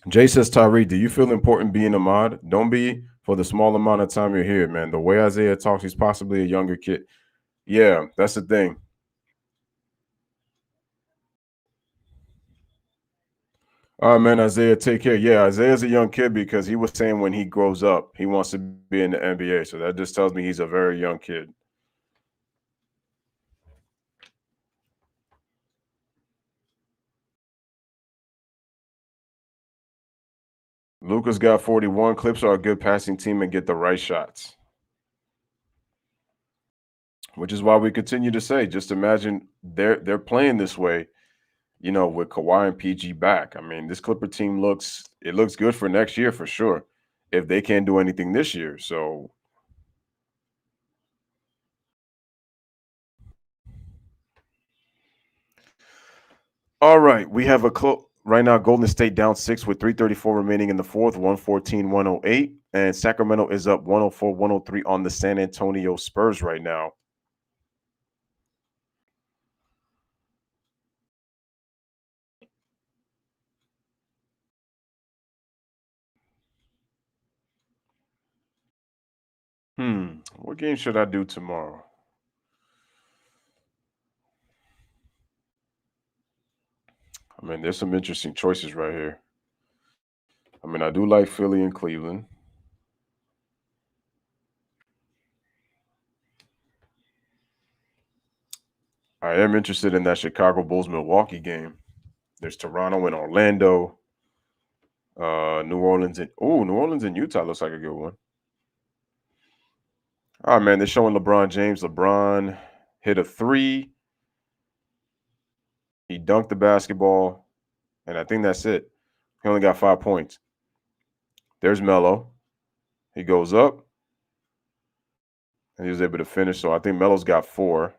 Jay says, Tyree, do you feel important being a mod? Don't be for the small amount of time you're here, man. The way Isaiah talks, he's possibly a younger kid. Yeah, that's the thing. All right, man, Isaiah, take care. Yeah, Isaiah's a young kid because he was saying when he grows up, he wants to be in the NBA. So that just tells me he's a very young kid. Luka's got 41. Clips are a good passing team and get the right shots. Which is why we continue to say, just imagine they're playing this way, you know, with Kawhi and PG back. I mean, this Clipper team looks good for next year for sure, if they can't do anything this year. So all right, we have right now. Golden State down 6 with 3:34 remaining in the fourth, 114-108, and Sacramento is up 104-103 on the San Antonio Spurs right now. What game should I do tomorrow? I mean, there's some interesting choices right here. I mean, I do like Philly and Cleveland. I am interested in that Chicago Bulls Milwaukee game. There's Toronto and Orlando. New Orleans and Utah looks like a good one. Oh man, they're showing LeBron James. LeBron hit a 3. He dunked the basketball, and I think that's it. He only got 5 points. There's Melo. He goes up, and he was able to finish. So I think Melo's got 4.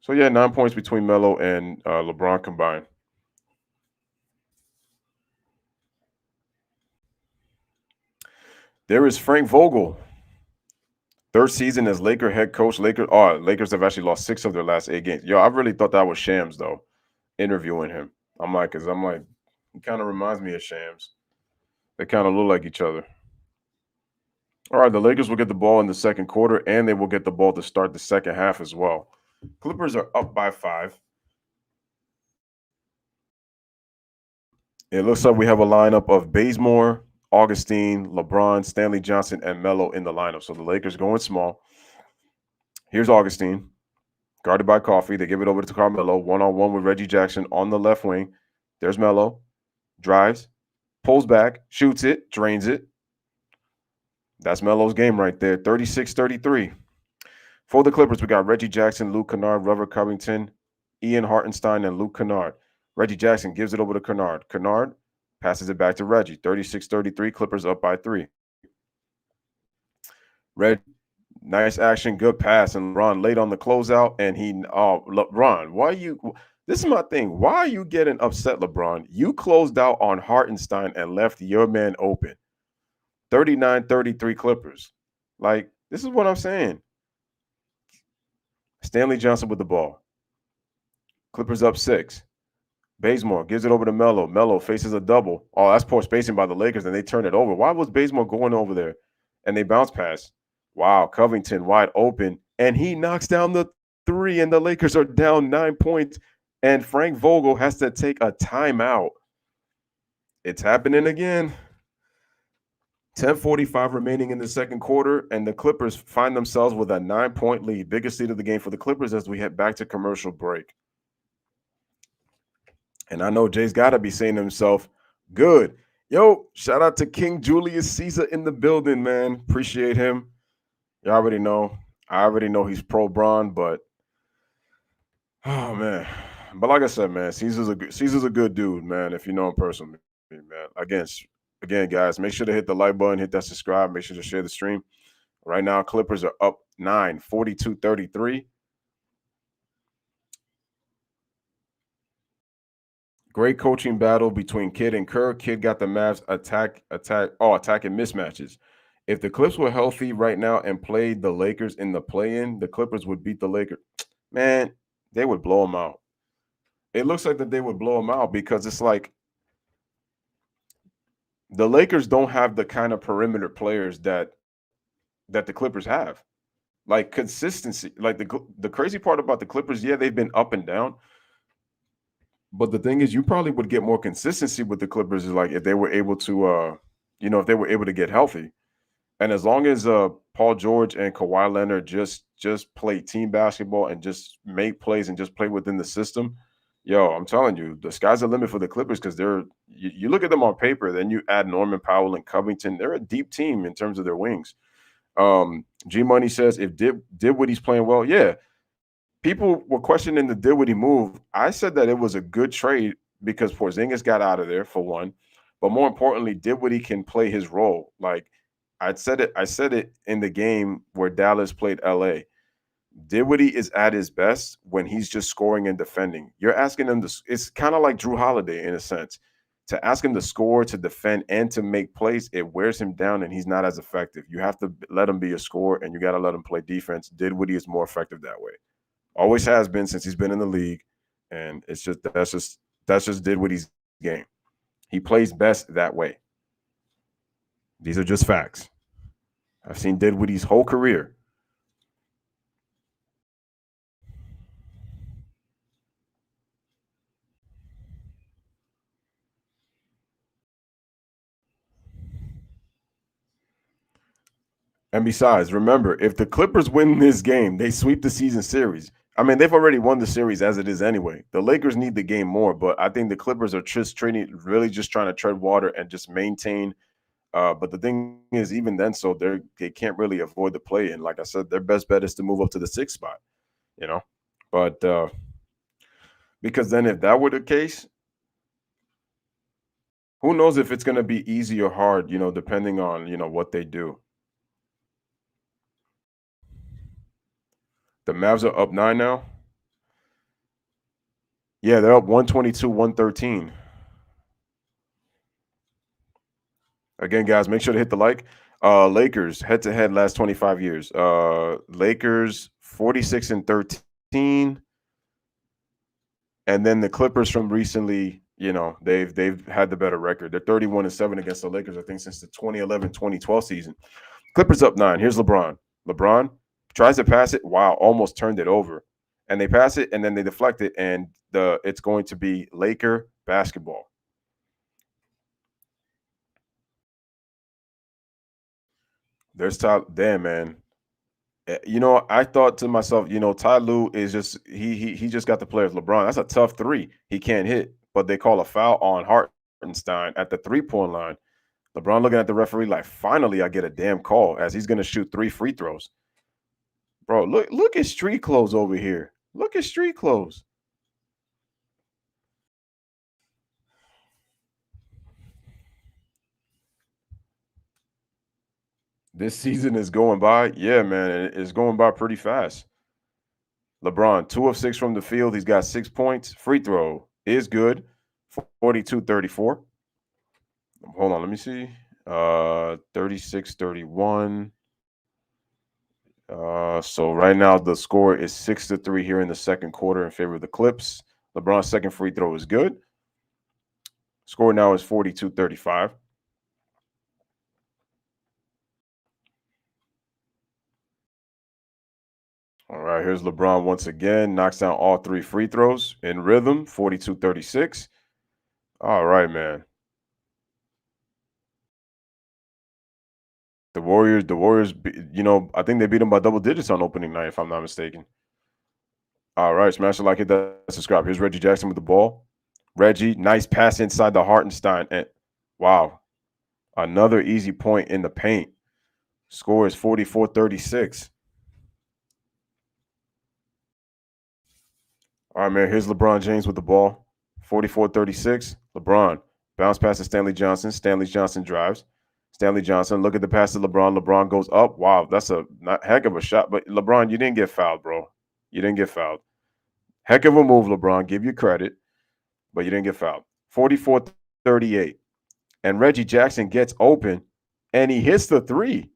So yeah, 9 points between Melo and LeBron combined. There is Frank Vogel. 3rd season as Laker head coach. Lakers have actually lost 6 of their last 8 games. Yo, I really thought that was Shams, though, interviewing him. I'm like, he kind of reminds me of Shams. They kind of look like each other. All right, the Lakers will get the ball in the second quarter, and they will get the ball to start the second half as well. Clippers are up by 5. It looks like we have a lineup of Bazemore, Augustine, LeBron, Stanley Johnson, and Melo in the lineup. So the Lakers going small. Here's Augustine, guarded by Coffey. They give it over to Carmelo, one-on-one with Reggie Jackson on the left wing. There's Melo, drives, pulls back, shoots it, drains it. That's Melo's game right there, 36-33. For the Clippers, we got Reggie Jackson, Luke Kennard, Robert Covington, Ian Hartenstein, and Luke Kennard. Reggie Jackson gives it over to Kennard. Kennard passes it back to Reggie. 36-33, Clippers up by 3. Reggie, nice action, good pass, and LeBron late on the closeout. And LeBron, this is my thing. Why are you getting upset, LeBron? You closed out on Hartenstein and left your man open. 39-33 Clippers. Like, this is what I'm saying. Stanley Johnson with the ball. Clippers up 6. Bazemore gives it over to Melo. Melo faces a double. Oh, that's poor spacing by the Lakers, and they turn it over. Why was Bazemore going over there? And they bounce pass. Wow, Covington wide open, and he knocks down the three, and the Lakers are down 9 points, and Frank Vogel has to take a timeout. It's happening again. 10:45 remaining in the second quarter, and the Clippers find themselves with a 9-point lead. Biggest lead of the game for the Clippers as we head back to commercial break. And I know Jay's got to be saying to himself, good. Yo, shout out to King Julius Caesar in the building, man. Appreciate him. You already know. I already know he's pro Bron, but oh man. But like I said, man, Caesar's a good dude, man. If you know him personally, man. Again, guys, make sure to hit the like button, hit that subscribe, make sure to share the stream. Right now, Clippers are up 9, 42-33. Great coaching battle between Kidd and Kerr. Kidd got the Mavs attacking mismatches. If the Clips were healthy right now and played the Lakers in the play-in, the Clippers would beat the Lakers. Man, they would blow them out. It looks like that they would blow them out because it's like the Lakers don't have the kind of perimeter players that the Clippers have. Like consistency. Like the crazy part about the Clippers, yeah, they've been up and down. But the thing is, you probably would get more consistency with the Clippers is like if they were able to, if they were able to get healthy. And as long as Paul George and Kawhi Leonard just play team basketball and just make plays and just play within the system, yo, I'm telling you, the sky's the limit for the Clippers because you look at them on paper, then you add Norman Powell and Covington, they're a deep team in terms of their wings. G Money says if Dinwiddie's playing well, yeah. People were questioning the Dinwiddie move. I said that it was a good trade because Porzingis got out of there for one, but more importantly, Dinwiddie can play his role. Like I said it in the game where Dallas played LA. Dinwiddie is at his best when he's just scoring and defending. You're asking him to. It's kind of like Drew Holiday in a sense. To ask him to score, to defend, and to make plays, it wears him down, and he's not as effective. You have to let him be a scorer, and you got to let him play defense. Dinwiddie is more effective that way. Always has been since he's been in the league, and that's just Dinwiddie's game. He plays best that way. These are just facts. I've seen Dinwiddie's whole career. And besides, remember, if the Clippers win this game, they sweep the season series. I mean, they've already won the series as it is anyway. The Lakers need the game more, but I think the Clippers are just really just trying to tread water and just maintain. But the thing is, even then, so they can't really avoid the play. And like I said, their best bet is to move up to the 6th spot, you know. But because then if that were the case, who knows if it's going to be easy or hard, depending on, what they do. The Mavs are up 9 now. Yeah, they're up 122-113. Again, guys, make sure to hit the like. Lakers head-to-head last 25 years. Lakers 46-13. And then the Clippers from recently, they've had the better record. They're 31-7 against the Lakers, I think, since the 2011-2012 season. Clippers up 9. Here's LeBron. LeBron tries to pass it. Wow, almost turned it over. And they pass it, and then they deflect it, and it's going to be Laker basketball. There's damn, man. I thought to myself, Ty Lue is just he just got the play of LeBron. That's a tough three. He can't hit, but they call a foul on Hartenstein at the 3-point line. LeBron looking at the referee like, finally, I get a damn call as he's going to shoot 3 free throws. Bro, look at street clothes over here. Look at street clothes. This season is going by. Yeah, man, it's going by pretty fast. LeBron, 2 of 6 from the field. He's got 6 points. Free throw is good. 42-34. Hold on, let me see. 36-31. So right now the score is 6-3 here in the second quarter in favor of the Clips. LeBron's second free throw is good. Score now is 42-35. All right, here's LeBron once again. Knocks down all 3 free throws in rhythm, 42-36. All right, man. The Warriors, I think they beat them by double digits on opening night, if I'm not mistaken. All right, smash the like, hit that subscribe. Here's Reggie Jackson with the ball. Reggie, nice pass inside the Hartenstein. And wow, another easy point in the paint. Score is 44-36. All right, man. Here's LeBron James with the ball. 44-36. LeBron. Bounce pass to Stanley Johnson. Stanley Johnson drives. Stanley Johnson. Look at the pass to LeBron. LeBron goes up. Wow, that's a heck of a shot. But LeBron, you didn't get fouled, bro. You didn't get fouled. Heck of a move, LeBron. Give you credit. But you didn't get fouled. 44-38. And Reggie Jackson gets open, and he hits the 3.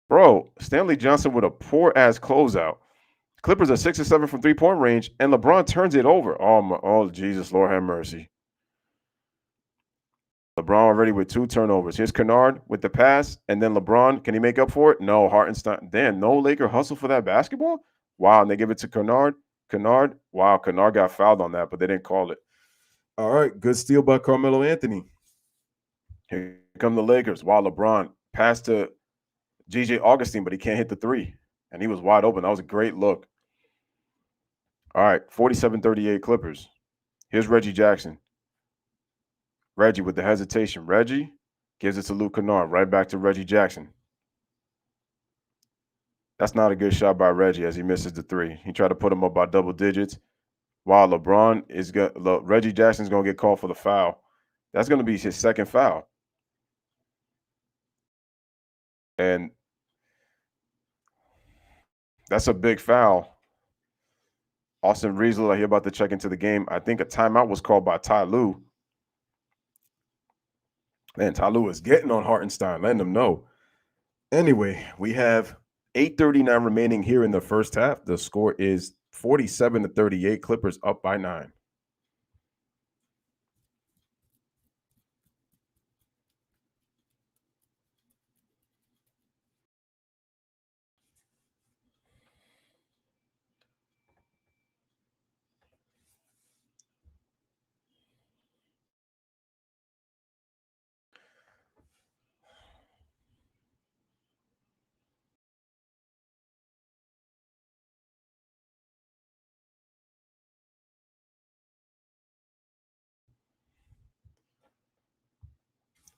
Bro, Stanley Johnson with a poor-ass closeout. Clippers are 6 or 7 from three-point range, and LeBron turns it over. Oh, Jesus, Lord have mercy. LeBron already with 2 turnovers. Here's Kennard with the pass, and then LeBron, can he make up for it? No, Hartenstein. Damn, no Laker hustle for that basketball? Wow, and they give it to Kennard. Wow, Kennard got fouled on that, but they didn't call it. All right, good steal by Carmelo Anthony. Here come the Lakers. Wow, LeBron passed to G.J. Augustine, but he can't hit the 3, and he was wide open. That was a great look. All right, 47-38 Clippers. Here's Reggie Jackson. Reggie with the hesitation. Reggie gives it to Luke Kennard. Right back to Reggie Jackson. That's not a good shot by Reggie as he misses the 3. He tried to put him up by double digits. While Reggie Jackson's going to get called for the foul. That's going to be his second foul. And that's a big foul. Austin Reeves looked like he's about to check into the game. I think a timeout was called by Ty Lue. Man, Ty Lue is getting on Hartenstein, letting him know. Anyway, we have 8:39 remaining here in the first half. The score is 47-38. Clippers up by 9.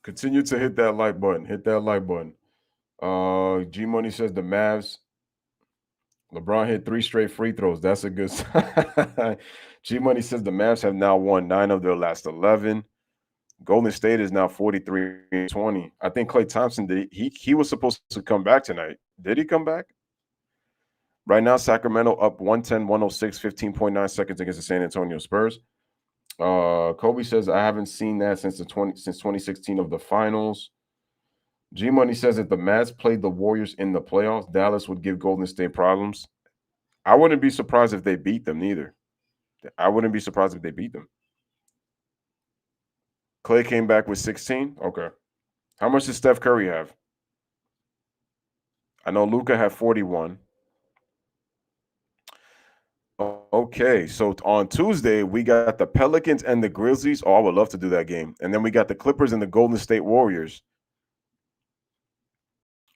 Continue to hit that like button. Hit that like button. G Money says the Mavs. LeBron hit 3 straight free throws. That's a good sign. G Money says the Mavs have now won 9 of their last 11. Golden State is now 43-20. I think Klay Thompson he was supposed to come back tonight. Did he come back? Right now, Sacramento up 110-106, 15.9 seconds against the San Antonio Spurs. Kobe says I haven't seen that since 2016 of the finals. G Money says if the Mavs played the Warriors in the playoffs, Dallas would give Golden State problems. I wouldn't be surprised if they beat them neither. I wouldn't be surprised if they beat them. Klay came back with 16. Okay. How much does Steph Curry have? I know Luka had 41. Okay, so on Tuesday, we got the Pelicans and the Grizzlies. Oh, I would love to do that game. And then we got the Clippers and the Golden State Warriors.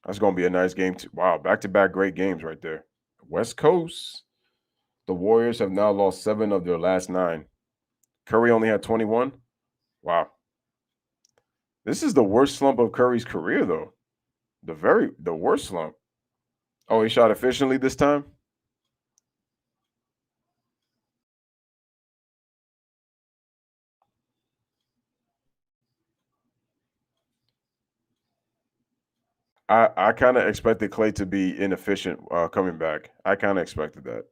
That's going to be a nice game, too. Wow, back-to-back great games right there. West Coast. The Warriors have now lost 7 of their last 9. Curry only had 21. Wow. This is the worst slump of Curry's career, though. The worst slump. Oh, he shot efficiently this time? I kind of expected Klay to be inefficient coming back. I kind of expected that.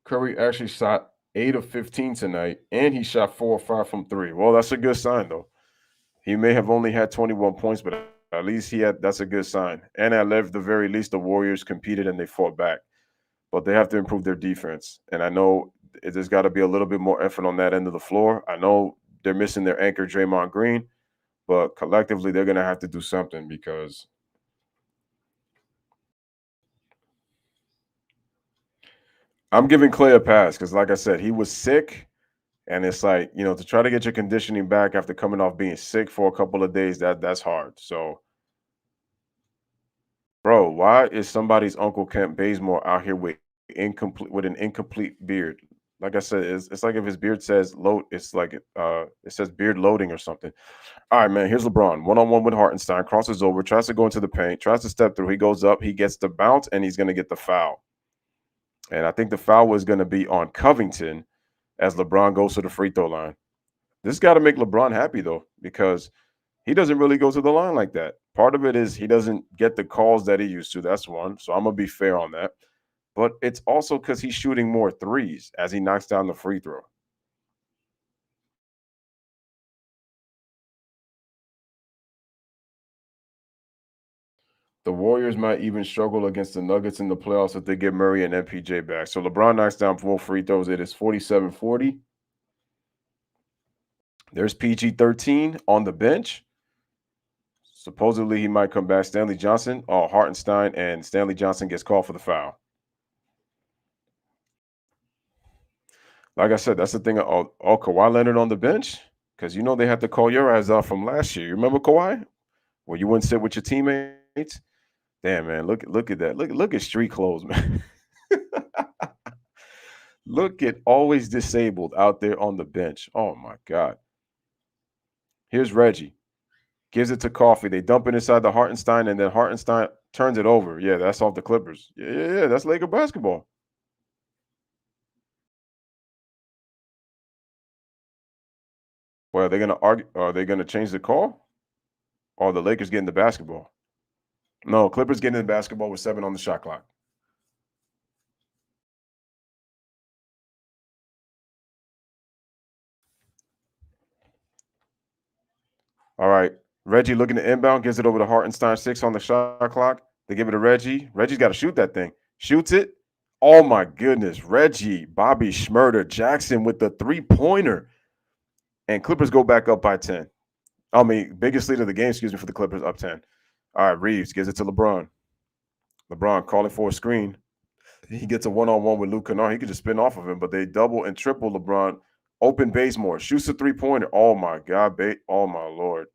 Curry actually shot 8 of 15 tonight, and he shot 4 or 5 from 3. Well, that's a good sign, though. He may have only had 21 points, but at least that's a good sign. And at the very least, the Warriors competed and they fought back. But they have to improve their defense. And I know there's got to be a little bit more effort on that end of the floor. I know they're missing their anchor, Draymond Green, but collectively, they're going to have to do something because I'm giving Clay a pass because, like I said, he was sick. And it's like, to try to get your conditioning back after coming off being sick for a couple of days, that's hard. So, bro, why is somebody's Uncle Kent Bazemore out here with an incomplete beard? Like I said, it's like if his beard says load, it's like it says beard loading or something. All right, man. Here's LeBron, one-on-one with Hartenstein, crosses over, tries to go into the paint, tries to step through. He goes up, he gets the bounce, and he's going to get the foul. And I think the foul was going to be on Covington as LeBron goes to the free throw line. This got to make LeBron happy, though, because he doesn't really go to the line like that. Part of it is he doesn't get the calls that he used to. That's one. So I'm going to be fair on that. But it's also because he's shooting more threes as he knocks down the free throw. The Warriors might even struggle against the Nuggets in the playoffs if they get Murray and MPJ back. So LeBron knocks down 4 free throws. It is 47-40. There's PG-13 on the bench. Supposedly he might come back. Stanley Johnson, Hartenstein, and Stanley Johnson gets called for the foul. Like I said, that's the thing. Kawhi Leonard on the bench because they had to call your ass out from last year. You remember Kawhi? Where you wouldn't sit with your teammates? Damn, man, look at that. Look at street clothes, man. Look at always disabled out there on the bench. Oh my God. Here's Reggie. Gives it to Coffee. They dump it inside the Hartenstein, and then Hartenstein turns it over. Yeah, that's off the Clippers. Yeah, that's Laker basketball. Well, are they gonna argue? Are they gonna change the call? Or the Lakers getting the basketball? No, Clippers getting the basketball with 7 on the shot clock. All right. Reggie looking to inbound, gives it over to Hartenstein, 6 on the shot clock. They give it to Reggie. Reggie's got to shoot that thing. Shoots it. Oh my goodness. Reggie, Bobby Schmurder, Jackson with the 3-pointer. And Clippers go back up by 10. Biggest lead of the game, for the Clippers, up 10. All right, Reeves gives it to LeBron. LeBron calling for a screen. He gets a one-on-one with Luke Kennard. He could just spin off of him, but they double and triple LeBron. Open Bazemore. Shoots a 3-pointer. Oh, my God. Oh, my Lord.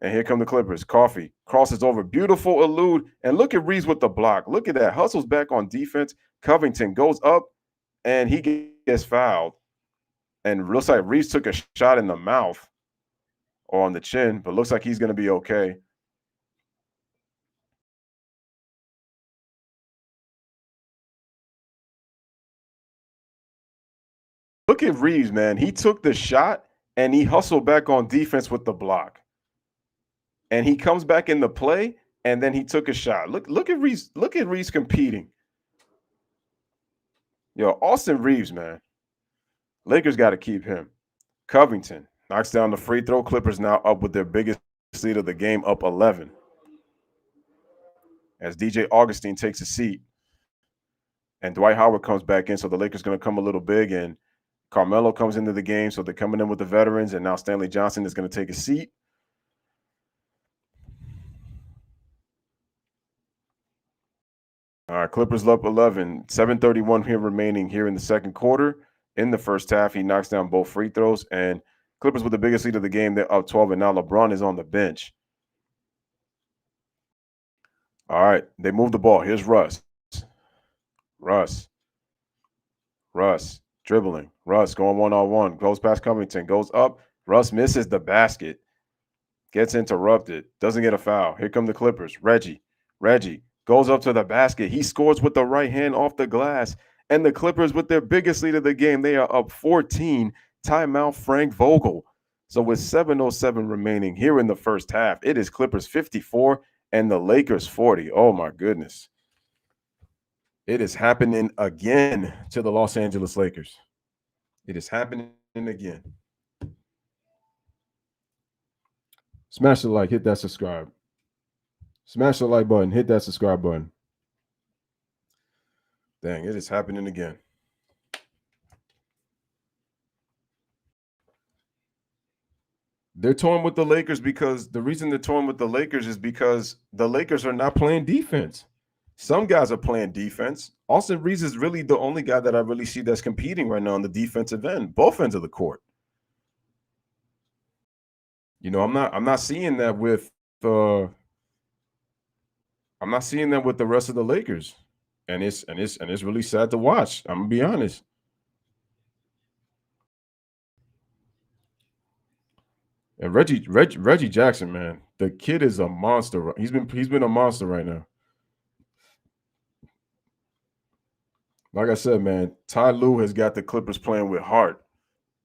And here come the Clippers. Coffee crosses over. Beautiful elude. And look at Reeves with the block. Look at that. Hustles back on defense. Covington goes up, and he gets fouled. And looks like Reeves took a shot in the mouth or on the chin, but looks like he's going to be okay. Look at Reeves, man. He took the shot, and he hustled back on defense with the block. And he comes back in the play, and then he took a shot. Look at Reeves. Look at Reeves competing. Yo, Austin Reeves, man. Lakers got to keep him. Covington knocks down the free throw. Clippers now up with their biggest lead of the game, up 11. As DJ Augustine takes a seat. And Dwight Howard comes back in, so the Lakers going to come a little big. And Carmelo comes into the game, so they're coming in with the veterans. And now Stanley Johnson is going to take a seat. All right, Clippers up 11. 7:31 here remaining here in the second quarter. In the first half, he knocks down both free throws. And Clippers with the biggest lead of the game, they're up 12. And now LeBron is on the bench. All right, they move the ball. Here's Russ. Russ dribbling. Russ going one-on-one. Goes past Covington. Goes up. Russ misses the basket. Gets interrupted. Doesn't get a foul. Here come the Clippers. Reggie goes up to the basket. He scores with the right hand off the glass. And the Clippers with their biggest lead of the game, they are up 14. Timeout Frank Vogel. So with 7:07 remaining here in the first half, it is Clippers 54 and the Lakers 40. Oh, my goodness. It is happening again to the Los Angeles Lakers. It is happening again. Smash the like, hit that subscribe. Smash the like button, hit that subscribe button. Dang, it is happening again. They're torn with the Lakers because the reason they're torn with the Lakers is because the Lakers are not playing defense. Some guys are playing defense. Austin Reeves is really the only guy that I really see that's competing right now on the defensive end, both ends of the court. You know, I'm not seeing that with I'm not seeing that with the rest of the Lakers. And it's really sad to watch. I'm gonna be honest. And Reggie Jackson, man, the kid is a monster. He's been a monster right now. Like I said, man, Ty Lue has got the Clippers playing with heart.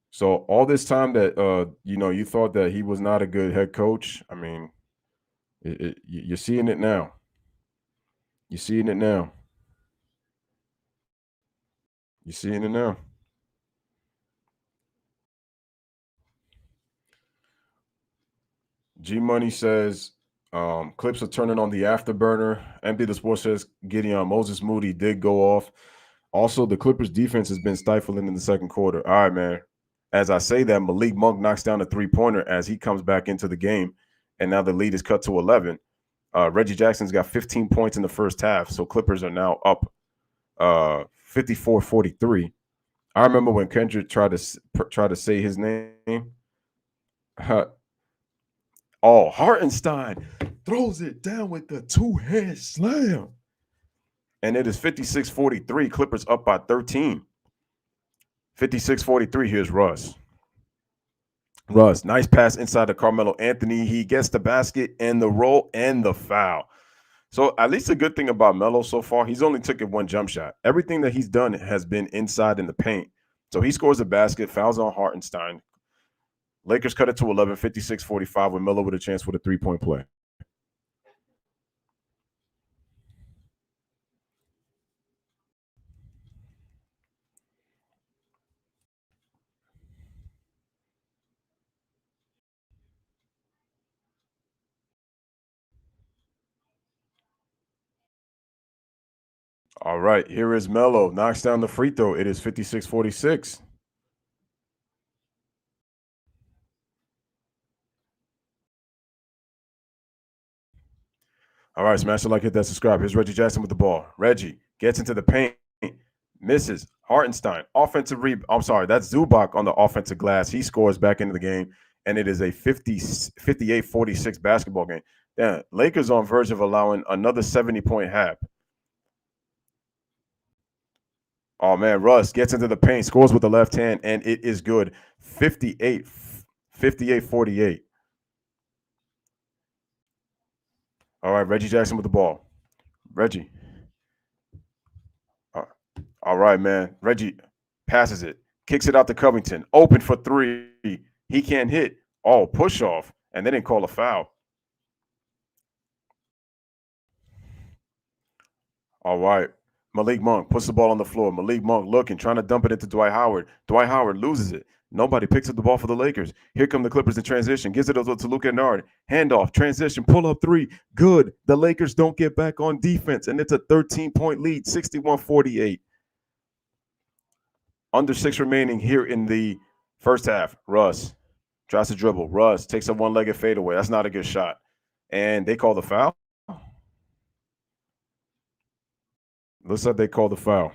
So all this time that you thought that he was not a good head coach, I mean, you're seeing it now. You're seeing it now. You're seeing it now. G Money says Clips are turning on the afterburner. Empty the Sports says Gideon Moses Moody did go off. Also, the Clippers defense has been stifling in the second quarter. All right, man. As I say that, Malik Monk knocks down a three-pointer as he comes back into the game, and now the lead is cut to 11. Reggie Jackson's got 15 points in the first half, so Clippers are now up 54-43. I remember when Kendrick tried to say his name. Hartenstein throws it down with the two-hand slam. And it is 56-43. Clippers up by 13. 56-43. Here's Russ. Russ, nice pass inside to Carmelo Anthony. He gets the basket and the roll and the foul. So at least a good thing about Melo so far, he's only taken one jump shot. Everything that he's done has been inside in the paint. So he scores a basket, fouls on Hartenstein. Lakers cut it to 11, 56-45 with Melo with a chance for the three-point play. All right, here is Melo. Knocks down the free throw. It is 56-46. All right, smash the like, hit that subscribe. Here's Reggie Jackson with the ball. Reggie gets into the paint, misses. Hartenstein, offensive rebound. I'm sorry, that's Zubac on the offensive glass. He scores back into the game, and it is a 58-46 basketball game. Yeah, Lakers on verge of allowing another 70-point half. Oh, man, Russ gets into the paint, scores with the left hand, and it is good. 58-48. All right, Reggie Jackson with the ball. Reggie. All right, man. Reggie passes it, kicks it out to Covington. Open for three. He can't hit. Oh, push off. And they didn't call a foul. All right. Malik Monk puts the ball on the floor. Malik Monk looking, trying to dump it into Dwight Howard. Dwight Howard loses it. Nobody picks up the ball for the Lakers. Here come the Clippers in transition. Gives it to Luka Kennard. Handoff, transition, pull up three. Good. The Lakers don't get back on defense, and it's a 13-point lead, 61-48. Under 6 remaining here in the first half. Russ tries to dribble. Russ takes a one-legged fadeaway. That's not a good shot. And they call the foul. Looks like they called the foul.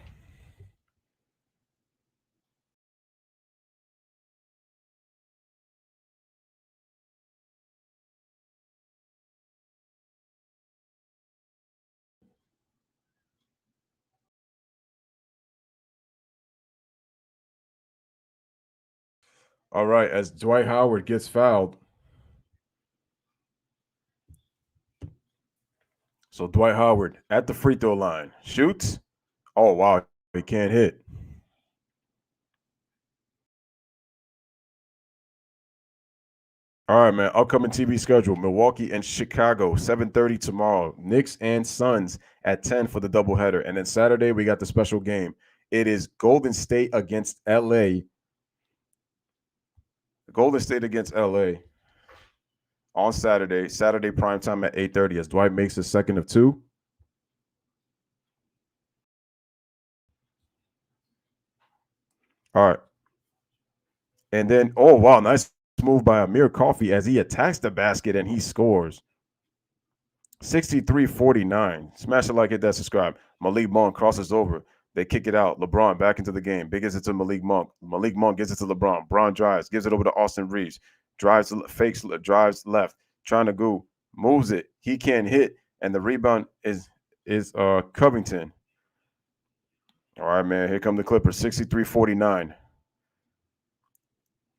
All right, as Dwight Howard gets fouled. So Dwight Howard at the free throw line. Shoots. Oh, wow. He can't hit. All right, man. Upcoming TV schedule: Milwaukee and Chicago, 7:30 tomorrow. Knicks and Suns at 10 for the doubleheader. And then Saturday, we got the special game. It is Golden State against LA. Golden State against LA on Saturday. Saturday primetime at 8:30 as Dwight makes his second of two. All right. And then, oh, wow, nice move by Amir Coffey as he attacks the basket and he scores. 63-49. Smash it, like it, that, subscribe. Malik Monk crosses over. They kick it out. LeBron back into the game. Big gives it to Malik Monk. Malik Monk gives it to LeBron. Bron drives, gives it over to Austin Reeves. Drives, fakes, drives left, trying to go, moves it. He can't hit, and the rebound is Covington. All right, man. Here come the Clippers. 63-49.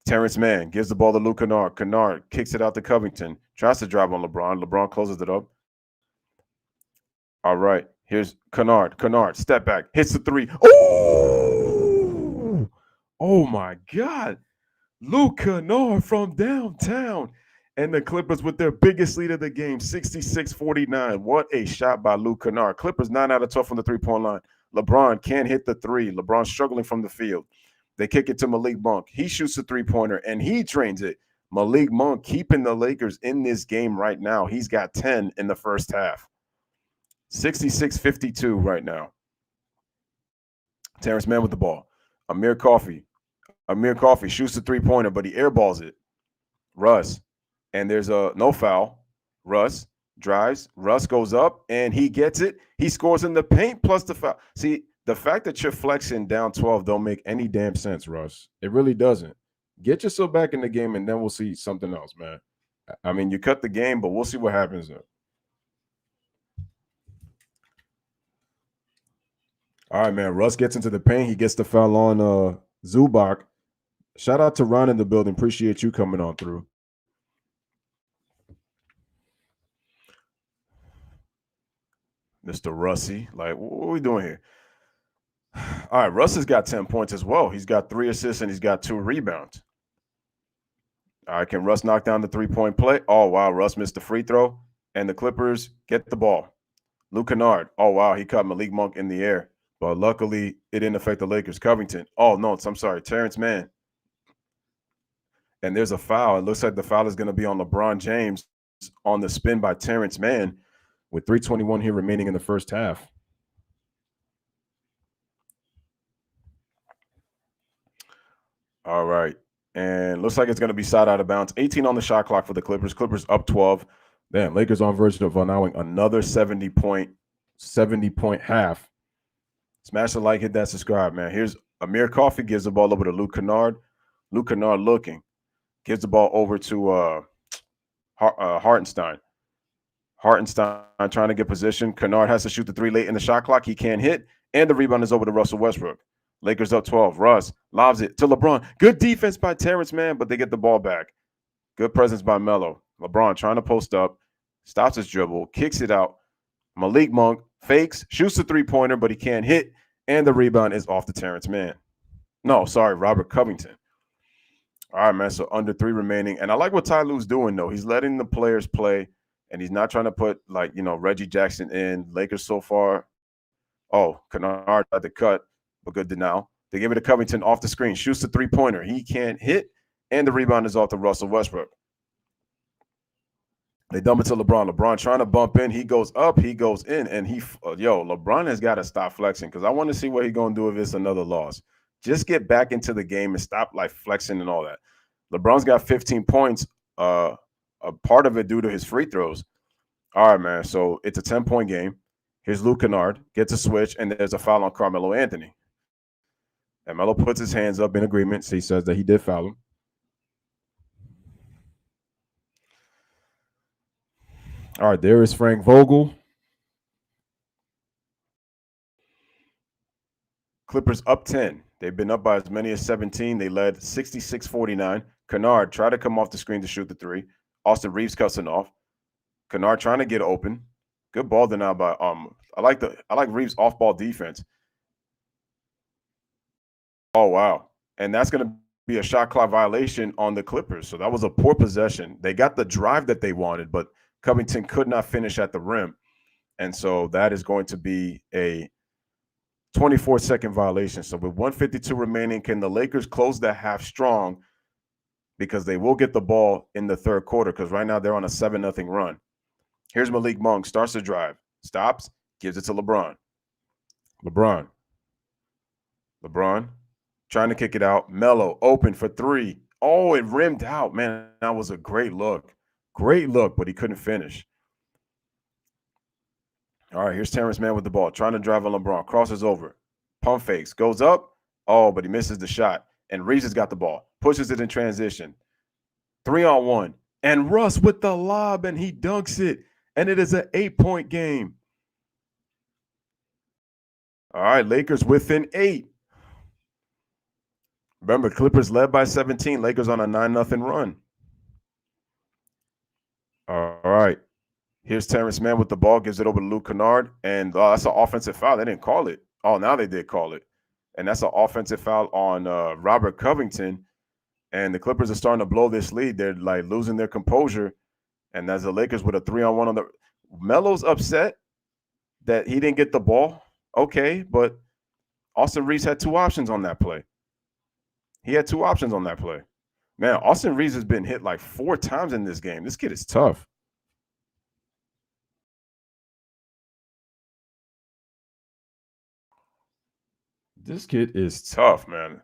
Terrence Mann gives the ball to Luke Kennard. Kennard kicks it out to Covington. Tries to drive on LeBron. LeBron closes it up. All right. Here's Kennard. Kennard, step back. Hits the three. Oh! Oh, my God. Luke Kennard from downtown. And the Clippers with their biggest lead of the game, 66-49. What a shot by Luke Kennard. Clippers 9 out of 12 from the three-point line. LeBron can't hit the three. LeBron struggling from the field. They kick it to Malik Monk. He shoots the three-pointer, and he drains it. Malik Monk keeping the Lakers in this game right now. He's got 10 in the first half. 66-52 right now. Terrence Mann with the ball. Amir Coffey shoots the three-pointer, but he airballs it. Russ. And there's a no foul. Russ drives. Russ goes up, and he gets it. He scores in the paint plus the foul. See, the fact that you're flexing down 12 don't make any damn sense, Russ. It really doesn't. Get yourself back in the game, and then we'll see something else, man. I mean, you cut the game, but we'll see what happens there. All right, man. Russ gets into the paint. He gets the foul on Zubac. Shout out to Ron in the building. Appreciate you coming on through. Mr. Russie. Like, what are we doing here? All right, Russ has got 10 points as well. He's got 3 assists and he's got 2 rebounds. All right, can Russ knock down the three-point play? Oh, wow, Russ missed the free throw. And the Clippers get the ball. Luke Kennard. Oh, wow, he caught Malik Monk in the air. But luckily, it didn't affect the Lakers. Covington. Oh, no, I'm sorry, Terrence Mann. And there's a foul. It looks like the foul is going to be on LeBron James on the spin by Terrence Mann with 3:21 here remaining in the first half. All right. And looks like it's going to be side out of bounds. 18 on the shot clock for the Clippers. Clippers up 12. Damn, Lakers on verge of allowing another 70-point half. Smash the like, hit that subscribe, man. Here's Amir Coffey gives the ball over to Luke Kennard. Luke Kennard looking. Gives the ball over to Hartenstein. Hartenstein trying to get position. Kennard has to shoot the three late in the shot clock. He can't hit. And the rebound is over to Russell Westbrook. Lakers up 12. Russ lobs it to LeBron. Good defense by Terrence Mann, but they get the ball back. Good presence by Melo. LeBron trying to post up. Stops his dribble. Kicks it out. Malik Monk fakes. Shoots the three-pointer, but he can't hit. And the rebound is off to Terrence Mann. No, sorry, Robert Covington. All right, man. So under 3 remaining. And I like what Ty Lue's doing, though. He's letting the players play, and he's not trying to put, like, Reggie Jackson in. Lakers so far. Oh, Kennard had the cut, but good denial. They give it to Covington off the screen. Shoots the three-pointer. He can't hit, and the rebound is off to Russell Westbrook. They dump it to LeBron. LeBron trying to bump in. He goes up. He goes in, and LeBron has got to stop flexing because I want to see what he's going to do if it's another loss. Just get back into the game and stop like flexing and all that. LeBron's got 15 points, a part of it due to his free throws. All right, man. So it's a 10-point game. Here's Luke Kennard, gets a switch, and there's a foul on Carmelo Anthony. And Melo puts his hands up in agreement. So he says that he did foul him. All right, there is Frank Vogel. Clippers up 10. They've been up by as many as 17. They led 66-49. Kennard tried to come off the screen to shoot the three. Austin Reeves cuts it off. Kennard trying to get open. Good ball denied by I like Reeves off-ball defense. Oh, wow. And that's going to be a shot clock violation on the Clippers. So that was a poor possession. They got the drive that they wanted, but Covington could not finish at the rim. And so that is going to be a 24-second violation. So with 152 remaining, can the Lakers close the half strong? Because they will get the ball in the third quarter, because right now they're on a 7-0 run. Here's Malik Monk, starts the drive, stops, gives it to LeBron. LeBron trying to kick it out. Melo open for three. Oh, it rimmed out. Man, that was a great look. Great look, but he couldn't finish. All right, here's Terrence Mann with the ball, trying to drive on LeBron. Crosses over. Pump fakes. Goes up. Oh, but he misses the shot. And Reeves has got the ball. Pushes it in transition. 3-on-1. And Russ with the lob, and he dunks it. And it is an 8-point game. All right, Lakers within 8. Remember, Clippers led by 17. Lakers on a 9-0 run. All right. Here's Terrence Mann with the ball, gives it over to Luke Kennard, and that's an offensive foul. They didn't call it. Oh, now they did call it. And that's an offensive foul on Robert Covington. And the Clippers are starting to blow this lead. They're like losing their composure. And as the Lakers with a 3-on-1 on the – Melo's upset that he didn't get the ball. Okay, but Austin Reeves had 2 options on that play. He had 2 options on that play. Man, Austin Reeves has been hit like 4 times in this game. This kid is tough. This kid is tough, man.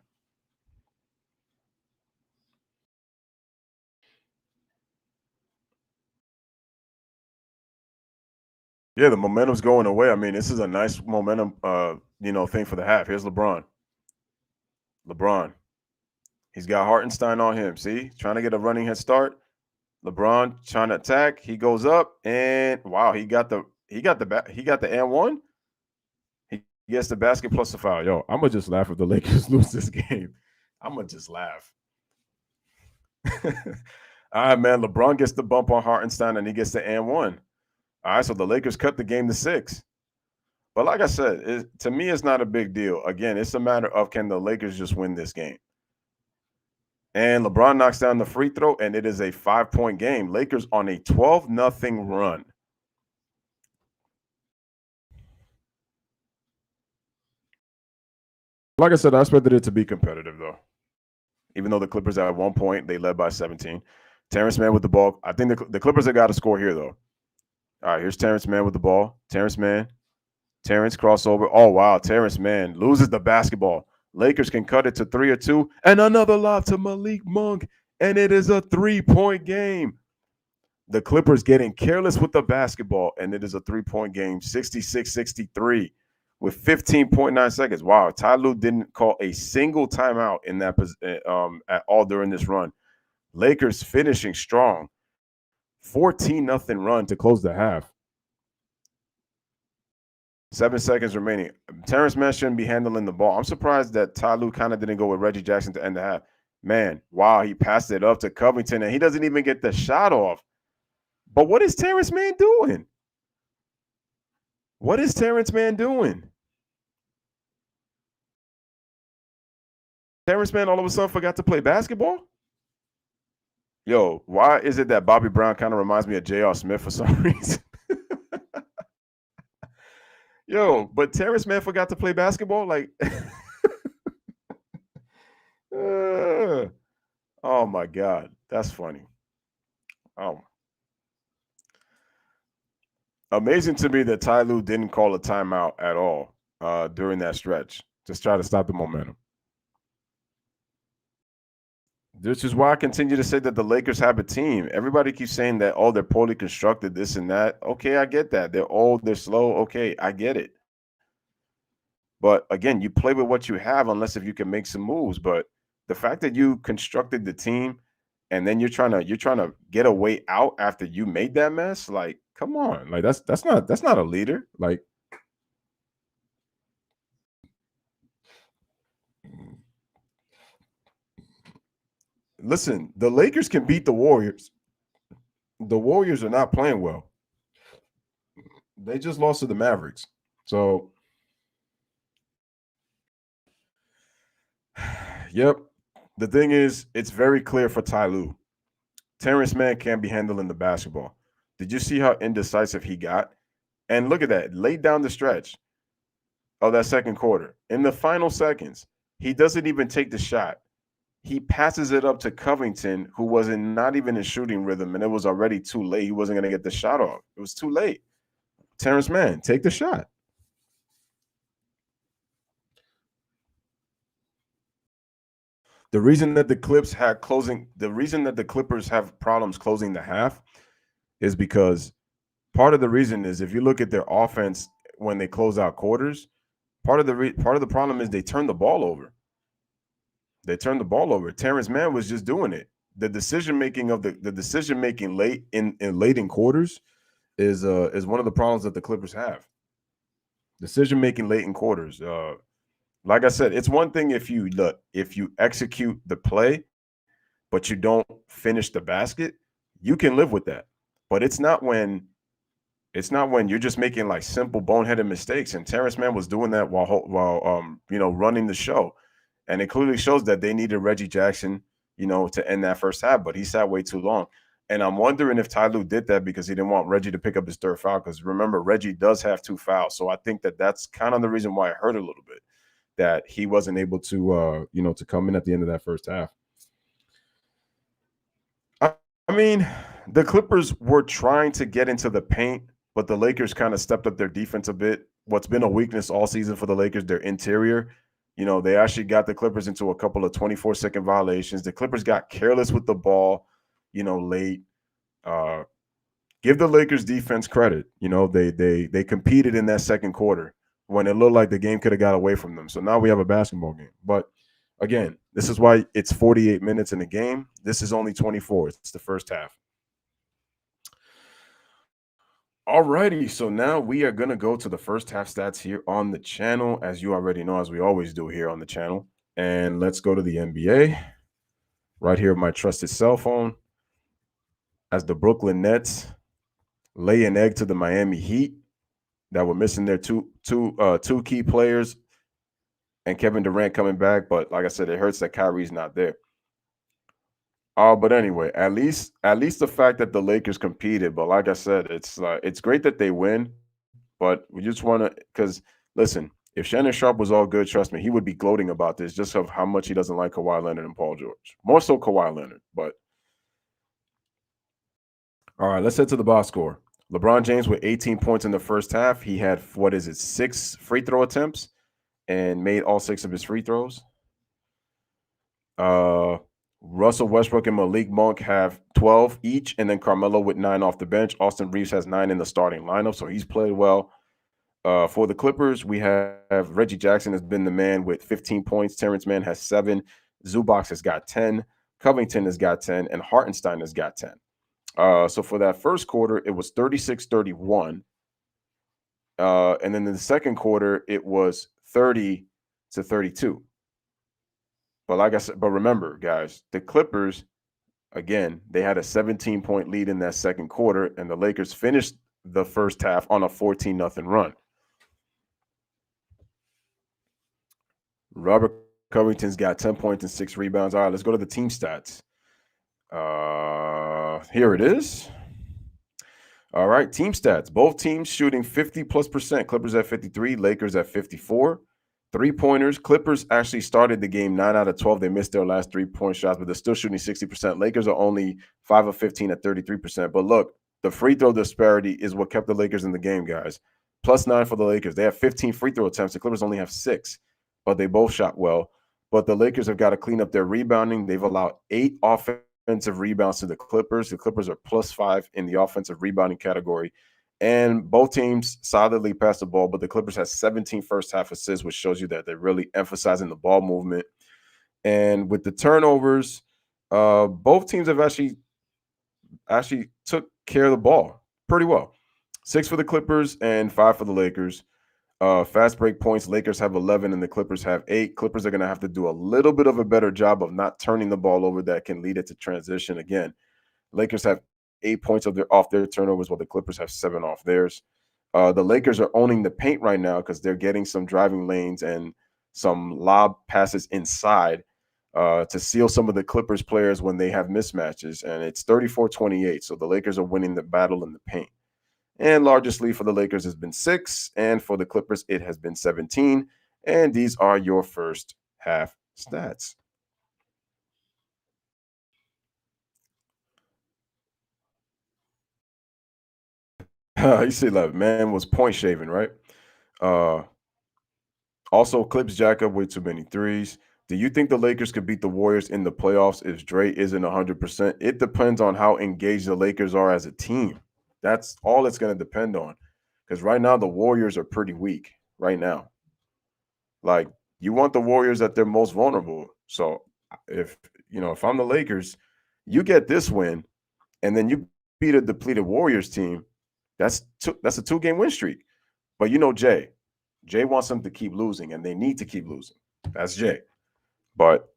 Yeah, the momentum's going away. I mean, this is a nice momentum, thing for the half. Here's LeBron. He's got Hartenstein on him. See, trying to get a running head start. LeBron trying to attack. He goes up, and wow, he got the and one. He gets the basket plus the foul. Yo, I'm gonna just laugh if the Lakers lose this game. I'm gonna just laugh. All right, man. LeBron gets the bump on Hartenstein, and he gets the and one. All right, so the Lakers cut the game to 6. But like I said, to me, it's not a big deal. Again, it's a matter of, can the Lakers just win this game? And LeBron knocks down the free throw, and it is a 5-point game. Lakers on a 12-0 run. Like I said, I expected it to be competitive, though. Even though the Clippers at one point, they led by 17. Terrence Mann with the ball. I think the Clippers have got to score here, though. All right, here's Terrence Mann with the ball. Terrence crossover. Oh, wow. Terrence Mann loses the basketball. Lakers can cut it to 3 or 2. And another lob to Malik Monk. And it is a 3-point game. The Clippers getting careless with the basketball. And it is a 3-point game. 66-63 with 15.9 seconds. Wow. Ty Lue didn't call a single timeout in that at all during this run. Lakers finishing strong. 14-0 run to close the half. 7 seconds remaining. Terrence Mann shouldn't be handling the ball. I'm surprised that Ty Lue kind of didn't go with Reggie Jackson to end the half. Man, wow, he passed it up to Covington, and he doesn't even get the shot off. But what is Terrence Mann doing? Terrence Mann all of a sudden forgot to play basketball? Yo, why is it that Bobby Brown kind of reminds me of J.R. Smith for some reason? Yo, but Terrence Mann forgot to play basketball? Like, oh, my God. That's funny. Oh. Amazing to me that Ty Lue didn't call a timeout at all during that stretch. Just try to stop the momentum. This is why I continue to say that the Lakers have a team. Everybody keeps saying that, oh, they're poorly constructed, this and that. Okay, I get that. They're old, they're slow. Okay, I get it. But again, you play with what you have unless if you can make some moves. But the fact that you constructed the team and then you're trying to get a way out after you made that mess, like, come on. Like that's not a leader. Like, listen, the Lakers can beat the Warriors. The Warriors are not playing well. They just lost to the Mavericks. So, yep. The thing is, it's very clear for Ty Lue. Terrence Mann can't be handling the basketball. Did you see how indecisive he got? And look at that, late down the stretch of that second quarter, in the final seconds, he doesn't even take the shot. He passes it up to Covington, who was not even in shooting rhythm, and it was already too late. He wasn't going to get the shot off. It was too late. Terrence Mann, take the shot. The reason that the Clippers have problems closing the half is because part of the reason is if you look at their offense when they close out quarters, part of the problem is they turn the ball over. Terrence Mann was just doing it. The decision making late in quarters is one of the problems that the Clippers have. Decision making late in quarters. Like I said, it's one thing if you execute the play, but you don't finish the basket, you can live with that. But it's not when you're just making like simple boneheaded mistakes. And Terrence Mann was doing that while running the show. And it clearly shows that they needed Reggie Jackson, to end that first half, but he sat way too long. And I'm wondering if Ty Lue did that because he didn't want Reggie to pick up his third foul. Because remember, Reggie does have 2 fouls. So I think that's kind of the reason why it hurt a little bit, that he wasn't able to, to come in at the end of that first half. I mean, the Clippers were trying to get into the paint, but the Lakers kind of stepped up their defense a bit. What's been a weakness all season for the Lakers, their interior. They actually got the Clippers into a couple of 24-second violations. The Clippers got careless with the ball, late. Give the Lakers defense credit. They competed in that second quarter when it looked like the game could have got away from them. So now we have a basketball game. But again, this is why it's 48 minutes in the game. This is only 24. It's the first half. All righty, so now we are going to go to the first half stats here on the channel, as you already know, as we always do here on the channel. And let's go to the NBA. Right here, my trusted cell phone. As the Brooklyn Nets lay an egg to the Miami Heat that were missing their two key players and Kevin Durant coming back. But like I said, it hurts that Kyrie's not there. But anyway, at least the fact that the Lakers competed. But like I said, it's great that they win. But we just want to, because listen, if Shannon Sharp was all good, trust me, he would be gloating about this just of how much he doesn't like Kawhi Leonard and Paul George. More so Kawhi Leonard. But all right, let's head to the box score. LeBron James with 18 points in the first half. He had 6 free throw attempts and made all 6 of his free throws. Russell Westbrook and Malik Monk have 12 each, and then Carmelo with 9 off the bench. Austin Reeves has 9 in the starting lineup, so he's played well. For the Clippers, we have Reggie Jackson has been the man with 15 points. Terrence Mann has 7. Zubac has got 10. Covington has got 10, and Hartenstein has got 10. So for that first quarter, it was 36-31. And then in the second quarter, it was 30-32. But like I said, but remember, guys, the Clippers, again, they had a 17-point lead in that second quarter, and the Lakers finished the first half on a 14-0 run. Robert Covington's got 10 points and 6 rebounds. All right, let's go to the team stats. Here it is. All right, team stats. Both teams shooting 50+%. Clippers at 53, Lakers at 54. 3-pointers. Clippers actually started the game 9 out of 12. They missed their last 3-point shots, but they're still shooting 60%. Lakers are only 5 of 15 at 33%. But look, the free throw disparity is what kept the Lakers in the game, guys. +9 for the Lakers. They have 15 free throw attempts. The Clippers only have 6, but they both shot well. But the Lakers have got to clean up their rebounding. They've allowed 8 offensive rebounds to the Clippers. The Clippers are +5 in the offensive rebounding category. And both teams solidly pass the ball, but the Clippers has 17 first-half assists, which shows you that they're really emphasizing the ball movement. And with the turnovers, both teams have actually took care of the ball pretty well. 6 for the Clippers and 5 for the Lakers. Fast break points, Lakers have 11 and the Clippers have 8. Clippers are going to have to do a little bit of a better job of not turning the ball over that can lead it to transition again. Lakers have 8 points off their turnovers, while the Clippers have 7 off theirs. The Lakers are owning the paint right now because they're getting some driving lanes and some lob passes inside. to seal some of the Clippers players when they have mismatches. And it's 34-28. So the Lakers are winning the battle in the paint. And largest lead for the Lakers has been 6. And for the Clippers, it has been 17. And these are your first half stats. You see, like, man was point shaving, right? Uh, Also, Clips jack up way too many threes. Do you think the Lakers could beat the Warriors in the playoffs if Dre isn't 100%? It depends on how engaged the Lakers are as a team. That's all it's going to depend on. Because right now, the Warriors are pretty weak right now. Like, you want the Warriors at their most vulnerable. So, if if I'm the Lakers, you get this win, and then you beat a depleted Warriors team. That's a 2-game win streak. But Jay wants them to keep losing, and they need to keep losing. That's Jay. But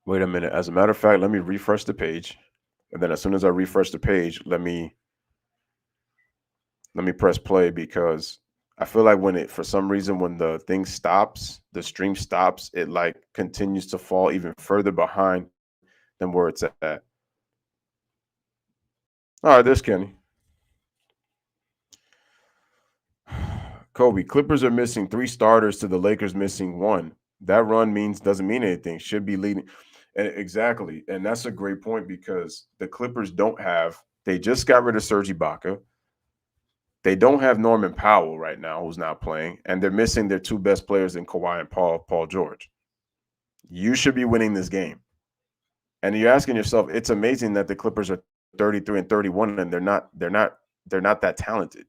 wait a minute. As a matter of fact, let me refresh the page. And then as soon as I refresh the page, let me press play because I feel like for some reason when the thing stops, the stream stops, it like continues to fall even further behind than where it's at. All right, there's Kenny. Kobe, Clippers are missing 3 starters to the Lakers missing 1. That run doesn't mean anything. Should be leading. And exactly. And that's a great point because the Clippers they just got rid of Serge Ibaka. They don't have Norman Powell right now, who's not playing, and they're missing their 2 best players in Kawhi and Paul George. You should be winning this game. And you're asking yourself, it's amazing that the Clippers are 33-31 and they're not that talented.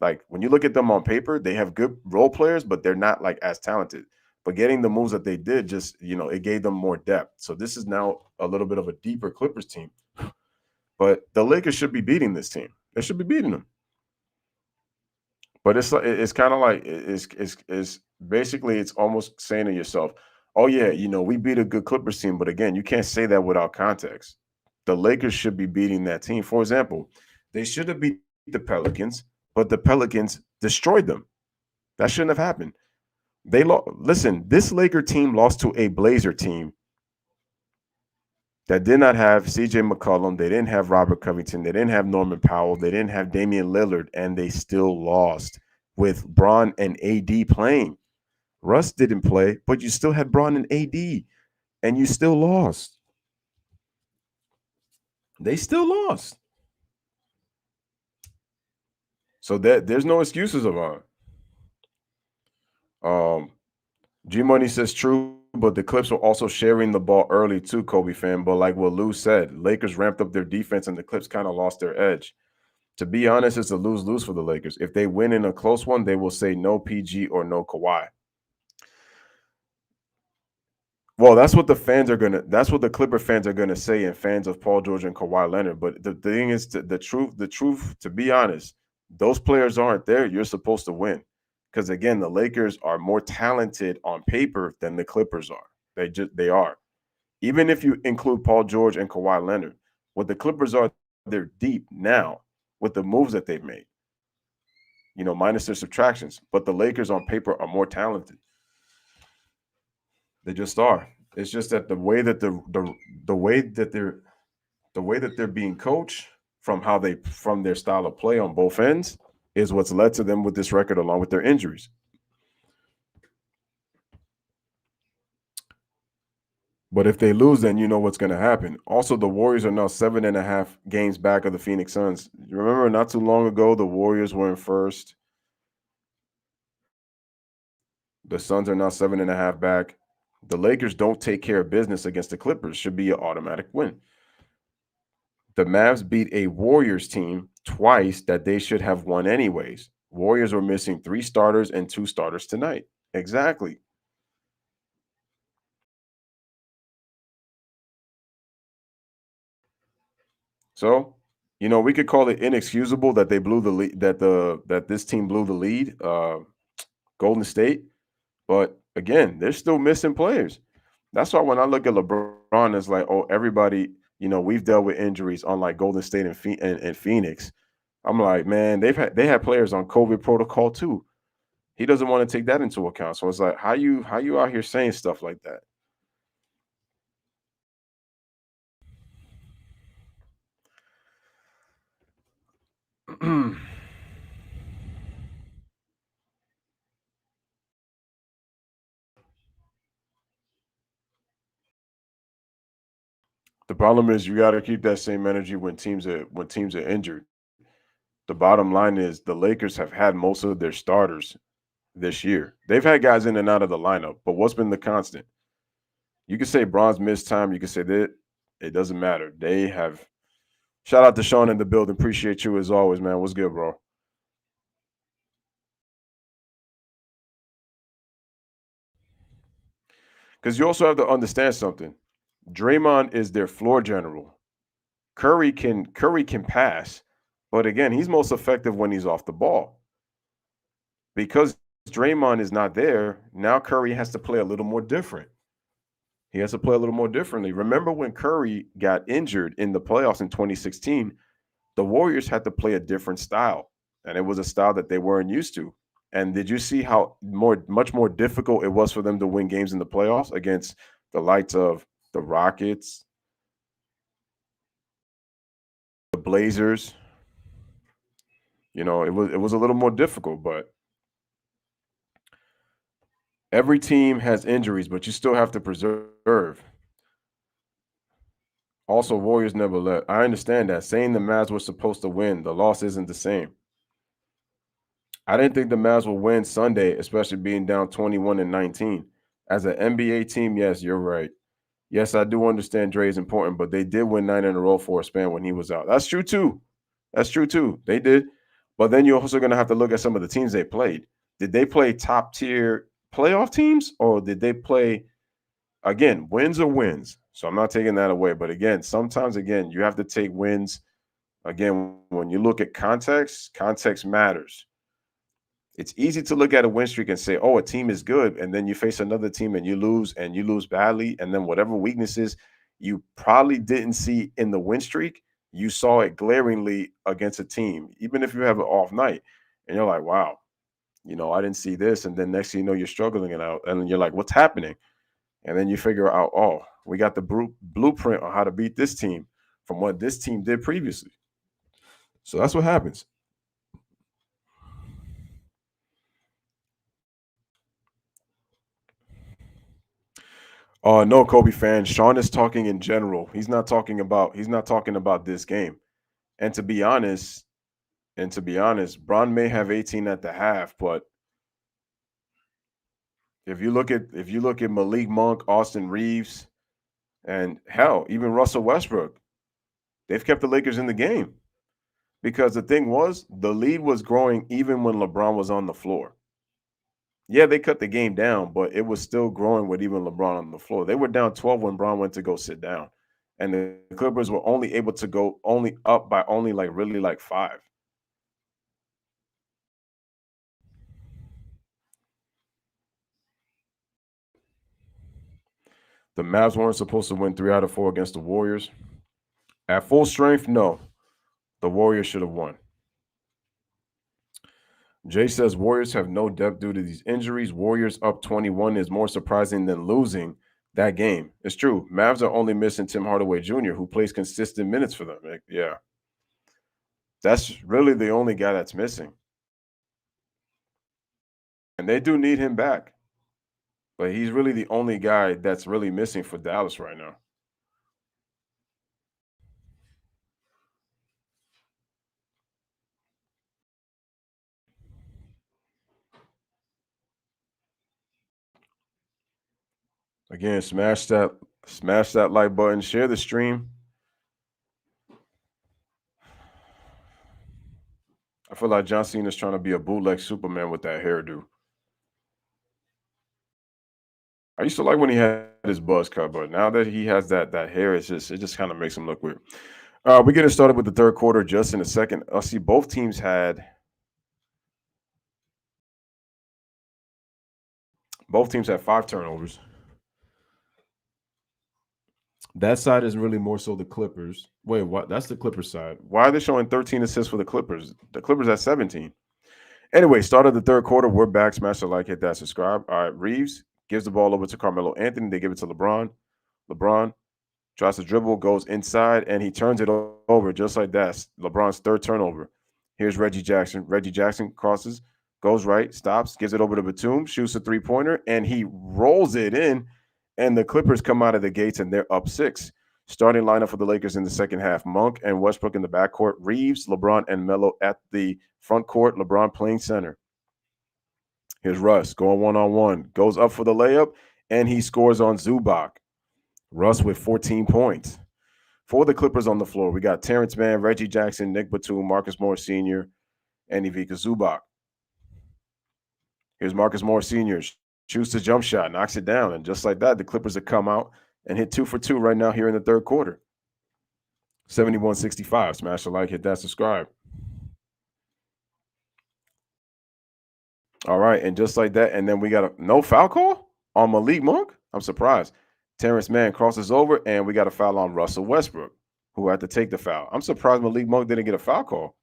Like when you look at them on paper, they have good role players, but they're not like as talented. But getting the moves that they did just, it gave them more depth. So this is now a little bit of a deeper Clippers team. But the Lakers should be beating this team. They should be beating them. But it's kind of like it's basically it's almost saying to yourself, oh yeah, we beat a good Clippers team, but again, you can't say that without context. The Lakers should be beating that team. For example, they should have beat the Pelicans, but the Pelicans destroyed them. That shouldn't have happened. Listen, this Laker team lost to a Blazer team that did not have CJ McCollum. They didn't have Robert Covington. They didn't have Norman Powell. They didn't have Damian Lillard, and they still lost with Bron and AD playing. Russ didn't play, but you still had Bron and AD, and you still lost. They still lost. So there's no excuses about it. G Money says true, but the Clips were also sharing the ball early too, Kobe fan. But like what Lou said, Lakers ramped up their defense and the Clips kind of lost their edge. To be honest, it's a lose-lose for the Lakers. If they win in a close one, they will say no PG or no Kawhi. Well, that's what the Clipper fans are gonna say, and fans of Paul George and Kawhi Leonard. But the thing is, the truth, to be honest, those players aren't there. You're supposed to win. Because again, the Lakers are more talented on paper than the Clippers are. They are. Even if you include Paul George and Kawhi Leonard, what the Clippers are, they're deep now with the moves that they've made. Minus their subtractions. But the Lakers on paper are more talented. They just are. It's just that the way that they're being coached from their style of play on both ends is what's led to them with this record along with their injuries. But if they lose, then you know what's going to happen. Also, the Warriors are now 7.5 games back of the Phoenix Suns. You remember not too long ago, the Warriors were in first. The Suns are now 7.5 back. The Lakers don't take care of business against the Clippers. Should be an automatic win. The Mavs beat a Warriors team twice that they should have won anyways. Warriors were missing 3 starters and 2 starters tonight. Exactly. So, we could call it inexcusable that they blew the lead, that this team blew the lead, Golden State. But again, they're still missing players. That's why when I look at LeBron, it's like, oh, everybody, we've dealt with injuries unlike Golden State and Phoenix. I'm like, man, they had players on COVID protocol too. He doesn't want to take that into account. So it's like, how you out here saying stuff like that? The problem is you got to keep that same energy when teams are injured. The bottom line is the Lakers have had most of their starters this year. They've had guys in and out of the lineup, but what's been the constant? You can say Bron's missed time. You can say that it doesn't matter. They have. Shout out to Sean in the building. Appreciate you as always, man. What's good, bro? Because you also have to understand something. Draymond is their floor general. Curry can pass, but again, he's most effective when he's off the ball. Because Draymond is not there, now Curry has to play a little more different. He has to play a little more differently. Remember when Curry got injured in the playoffs in 2016, the Warriors had to play a different style, and it was a style that they weren't used to. And did you see how much more difficult it was for them to win games in the playoffs against the likes of the Rockets, the Blazers? It was a little more difficult, but every team has injuries, but you still have to preserve. Also, Warriors never let. I understand that. Saying the Mavs were supposed to win, the loss isn't the same. I didn't think the Mavs will win Sunday, especially being down 21 and 19. As an NBA team, yes, you're right. Yes, I do understand Dre is important, but they did win 9 in a row for a span when he was out. That's true too. That's true too. They did. But then you're also going to have to look at some of the teams they played. Did they play top tier playoff teams or did they play, again, wins or wins? So I'm not taking that away. But again, sometimes, again, you have to take wins. Again, when you look at context, context matters. It's easy to look at a win streak and say, "Oh, a team is good," and then you face another team and you lose badly, and then whatever weaknesses you probably didn't see in the win streak, you saw it glaringly against a team, even if you have an off night, and you're like, "Wow, I didn't see this," and then next thing you know, you're struggling and out, and you're like, "What's happening?" And then you figure out, "Oh, we got the blueprint on how to beat this team from what this team did previously." So that's what happens. No, Kobe fan. Sean is talking in general. He's not talking about this game. And to be honest, Bron may have 18 at the half, but if you look at Malik Monk, Austin Reeves, and hell, even Russell Westbrook, they've kept the Lakers in the game. Because the thing was, the lead was growing even when LeBron was on the floor. Yeah, they cut the game down, but it was still growing with even LeBron on the floor. They were down 12 when Bron went to go sit down. And the Clippers were only able to go only up by only like really like five. The Mavs weren't supposed to win 3 out of 4 against the Warriors. At full strength, no. The Warriors should have won. Jay says Warriors have no depth due to these injuries. Warriors up 21 is more surprising than losing that game. It's true. Mavs are only missing Tim Hardaway Jr., who plays consistent minutes for them. Yeah. That's really the only guy that's missing. And they do need him back. But he's really the only guy that's really missing for Dallas right now. Again, smash that like button, share the stream. I feel like John Cena's trying to be a bootleg Superman with that hairdo. I used to like when he had his buzz cut, but now that he has that hair, it just kind of makes him look weird. We're getting started with the third quarter just in a second. I see both teams had 5 turnovers. That side is really more so the Clippers. Wait, what? That's the Clippers side. Why are they showing 13 assists for the Clippers? The Clippers at 17. Anyway, start of the third quarter. We're back. Smash the like, hit that subscribe. All right, Reeves gives the ball over to Carmelo Anthony. They give it to LeBron. LeBron tries to dribble, goes inside, and he turns it over just like that. LeBron's third turnover. Here's Reggie Jackson. Reggie Jackson crosses, goes right, stops, gives it over to Batum, shoots a three-pointer, and he rolls it in. And the Clippers come out of the gates, and they're up 6. Starting lineup for the Lakers in the second half: Monk and Westbrook in the backcourt, Reeves, LeBron, and Melo at the front court, LeBron playing center. Here's Russ going one-on-one, goes up for the layup, and he scores on Zubac. Russ with 14 points. For the Clippers on the floor, we got Terrence Mann, Reggie Jackson, Nick Batum, Marcus Morris Sr., and Ivica Zubac. Here's Marcus Morris Sr. Shoots the jump shot, knocks it down, and just like that, the Clippers have come out and hit 2 for 2 right now here in the third quarter. 71-65. Smash the like, hit that subscribe. All right, and just like that, and then we got a no foul call on Malik Monk. I'm surprised. Terrence Mann crosses over, and we got a foul on Russell Westbrook, who had to take the foul. I'm surprised Malik Monk didn't get a foul call.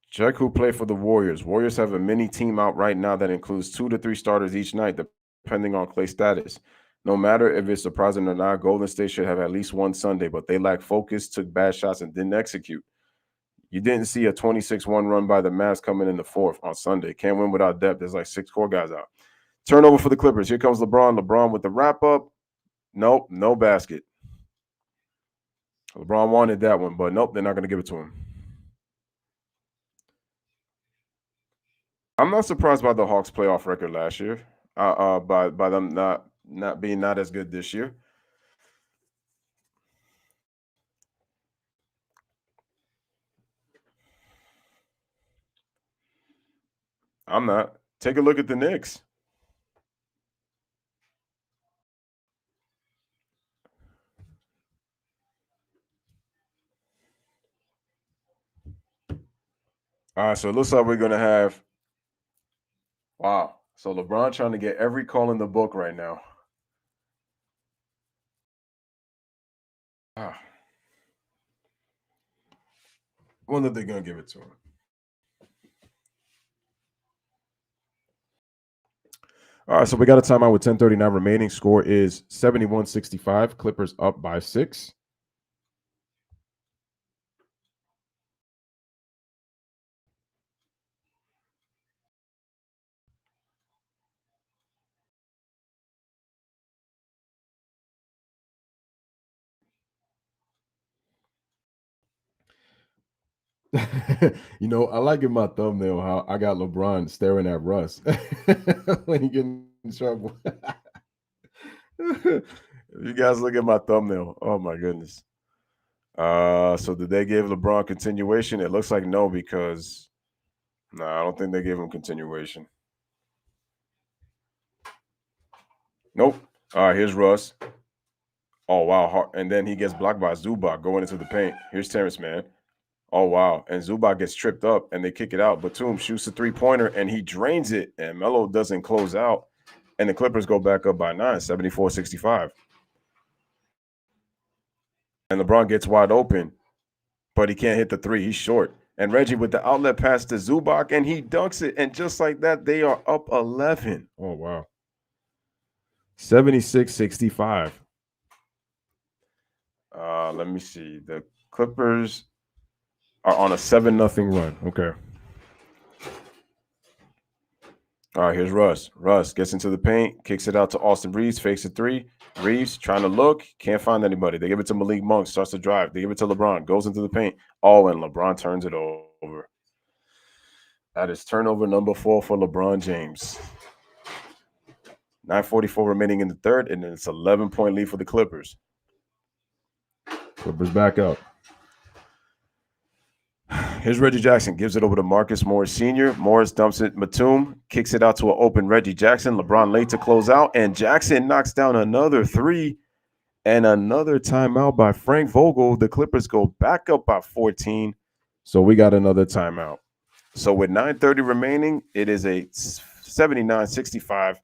Check who played for the Warriors. Warriors have a mini team out right now that includes 2 to 3 starters each night, depending on Klay status. No matter if it's surprising or not, Golden State should have at least one Sunday, but they lack focus, took bad shots, and didn't execute. You didn't see a 26-1 run by the Mavs coming in the fourth on Sunday. Can't win without depth. There's like 6 core guys out. Turnover for the Clippers. Here comes LeBron. LeBron with the wrap-up. Nope, no basket. LeBron wanted that one, but nope, they're not going to give it to him. I'm not surprised by the Hawks' playoff record last year. By them not being not as good this year. I'm not. Take a look at the Knicks. All right, so it looks like we're going to have – wow. So LeBron trying to get every call in the book right now. Ah. Wonder if they're going to give it to him. All right, so we got a timeout with 10:39 remaining. Score is 71-65. Clippers up by 6. You know, I like in my thumbnail how I got LeBron staring at Russ when he gets in trouble. You guys look at my thumbnail. Oh my goodness. So did they give LeBron continuation? It looks like no, because I don't think they gave him continuation. Nope. All right, here's Russ. Oh wow. And then he gets blocked by Zubac going into the paint. Here's Terrence Mann. Oh, wow. And Zubac gets tripped up, and they kick it out. Batum shoots a three-pointer, and he drains it, and Melo doesn't close out. And the Clippers go back up by 9, 74-65. And LeBron gets wide open, but he can't hit the 3. He's short. And Reggie with the outlet pass to Zubac, and he dunks it. And just like that, they are up 11. Oh, wow. 76-65. Let me see. The Clippers are on a 7-0 run. Okay. All right, here's Russ. Russ gets into the paint, kicks it out to Austin Reeves, fakes a 3. Reeves trying to look, can't find anybody. They give it to Malik Monk, starts to drive. They give it to LeBron, goes into the paint. Oh, and LeBron turns it over. That is turnover number 4 for LeBron James. 9:44 remaining in the third, and it's 11-point lead for the Clippers. Clippers back up. Here's Reggie Jackson, gives it over to Marcus Morris Sr. Morris dumps it. Batum kicks it out to an open Reggie Jackson. LeBron late to close out, and Jackson knocks down another 3 and another timeout by Frank Vogel. The Clippers go back up by 14, so we got another timeout. So with 9:30 remaining, it is a 79-65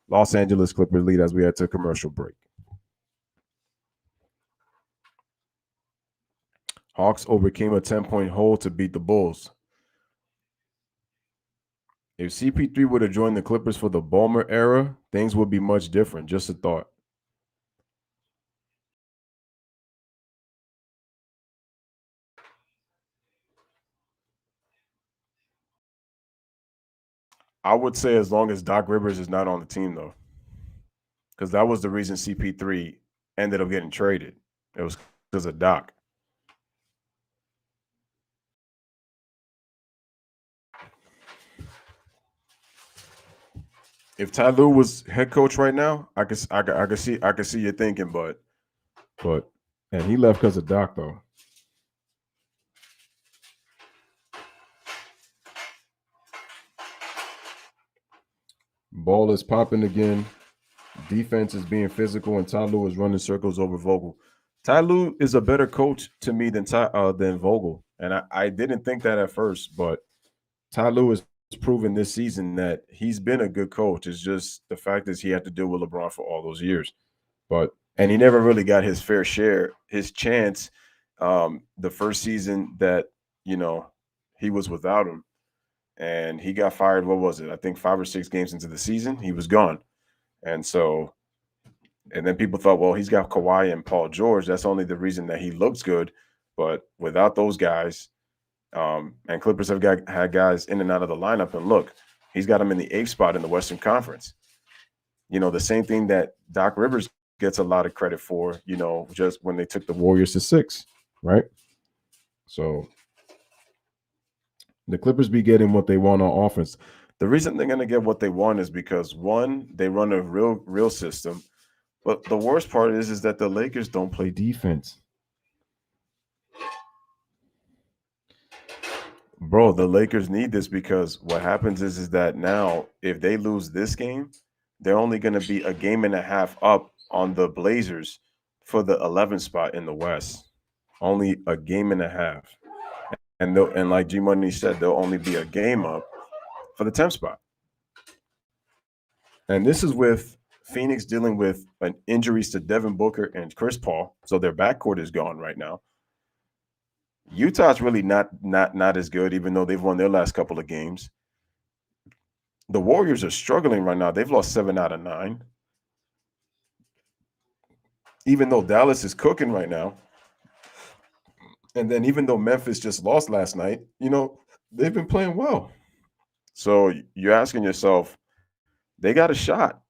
Los Angeles Clippers lead as we head to a commercial break. Hawks overcame a 10-point hold to beat the Bulls. If CP3 would have joined the Clippers for the Ballmer era, things would be much different. Just a thought. I would say as long as Doc Rivers is not on the team, though, because that was the reason CP3 ended up getting traded. It was because of Doc. If Ty Lue was head coach right now, I could see you thinking, but and he left because of Doc, though. Ball is popping again. Defense is being physical, and Ty Lue is running circles over Vogel. Ty Lue is a better coach to me than Vogel, and I didn't think that at first, but Ty Lue has proven this season that he's been a good coach. It's just the fact is he had to deal with LeBron for all those years, and he never really got his fair share, his chance. The first season that he was without him, and he got fired. What was it? I think 5 or 6 games into the season, he was gone. And then people thought, well, he's got Kawhi and Paul George. That's only the reason that he looks good. But without those guys, and Clippers have had guys in and out of the lineup. And look, he's got them in the 8th spot in the Western Conference. The same thing that Doc Rivers gets a lot of credit for, just when they took the Warriors to 6, right? So the Clippers be getting what they want on offense. The reason they're going to get what they want is because, one, they run a real system. But the worst part is that the Lakers don't play defense. Bro, the Lakers need this because what happens is that now if they lose this game, they're only going to be a game and a half up on the Blazers for the 11th spot in the West. Only a game and a half. And like G Money said, they'll only be a game up for the 10th spot. And this is with Phoenix dealing with injuries to Devin Booker and Chris Paul. So their backcourt is gone right now. Utah's really not as good, even though they've won their last couple of games. The Warriors are struggling right now. They've lost 7 out of 9. Even though Dallas is cooking right now. And then even though Memphis just lost last night, they've been playing well. So you're asking yourself, they got a shot.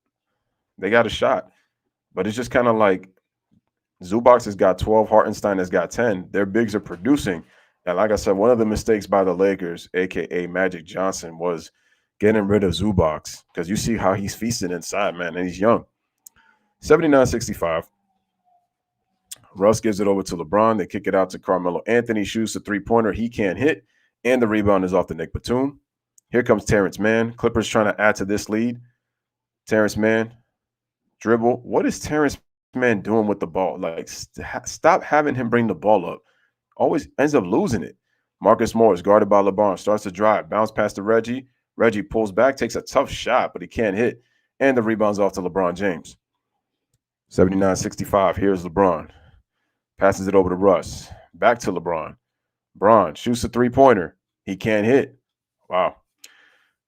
But it's just kind of like Zubac has got 12, Hartenstein has got 10. Their bigs are producing. And like I said, one of the mistakes by the Lakers, a.k.a. Magic Johnson, was getting rid of Zubac because you see how he's feasting inside, man, and he's young. 79-65. Russ gives it over to LeBron. They kick it out to Carmelo Anthony. Shoots a three-pointer. He can't hit. And the rebound is off to Nick Batum. Here comes Terrence Mann. Clippers trying to add to this lead. Terrence Mann, dribble. What is Terrence Mann doing with the ball? Like, stop having him bring the ball up. Always ends up losing it. Marcus Morris, guarded by LeBron, starts to drive. Bounce past to Reggie. Reggie pulls back, takes a tough shot, but he can't hit. And the rebound's off to LeBron James. 79-65. Here's LeBron. Passes it over to Russ. Back to LeBron. Bron shoots a three-pointer. He can't hit. Wow.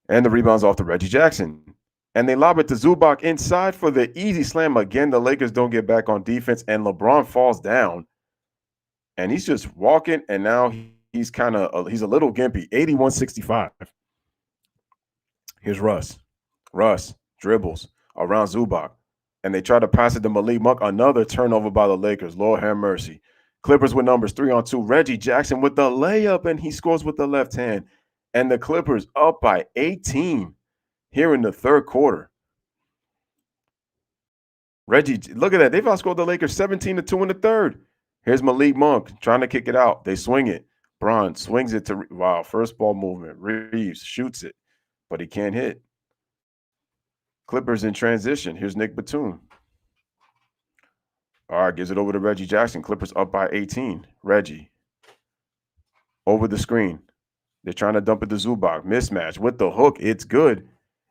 And the rebound's off to Reggie Jackson. And they lob it to Zubac inside for the easy slam. Again, the Lakers don't get back on defense, and LeBron falls down. And he's just walking, and now he's a little gimpy. 81-65. Here's Russ. Russ dribbles around Zubac. And they try to pass it to Malik Monk. Another turnover by the Lakers. Lord have mercy. Clippers with numbers 3-on-2. Reggie Jackson with the layup, and he scores with the left hand. And the Clippers up by 18 here in the third quarter. Reggie, look at that. They've outscored the Lakers 17-2 in the third. Here's Malik Monk trying to kick it out. They swing it. Bron swings it to, wow, first ball movement. Reeves shoots it, but he can't hit. Clippers in transition. Here's Nick Batum. All right, gives it over to Reggie Jackson. Clippers up by 18. Reggie. Over the screen. They're trying to dump it to Zubac. Mismatch with the hook. It's good.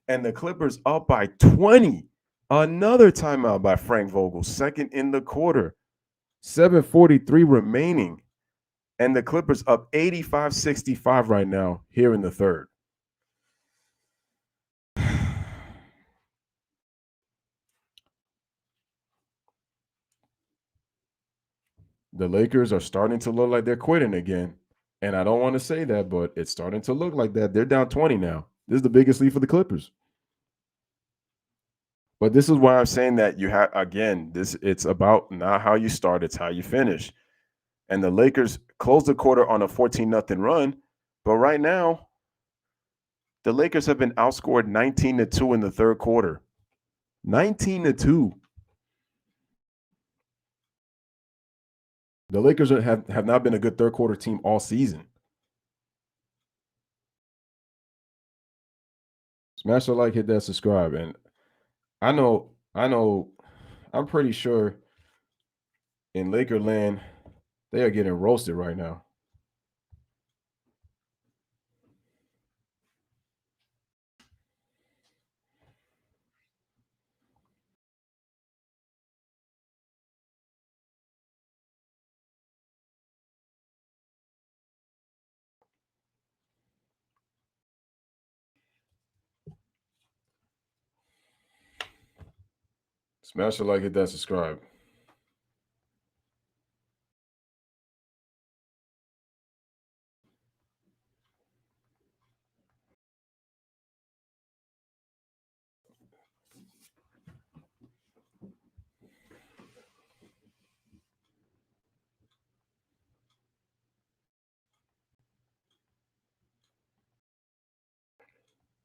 And the Clippers up by 20 Another timeout by Frank Vogel, second in the quarter. 7:43 remaining. And the Clippers up 85-65 right now here in the third. The Lakers are starting to look like they're quitting again. And I don't want to say that, but it's starting to look like that. They're down 20 now. This is the biggest lead for the Clippers. But this is why I'm saying that you have, again, it's about not how you start, it's how you finish. And the Lakers closed the quarter on a 14-0 run. But right now, the Lakers have been outscored 19-2 in the third quarter. 19-2. The Lakers have not been a good third quarter team all season. Smash the like, hit that subscribe. And I know, I'm pretty sure in Lakerland, they are getting roasted right now. Smash the like, hit that subscribe.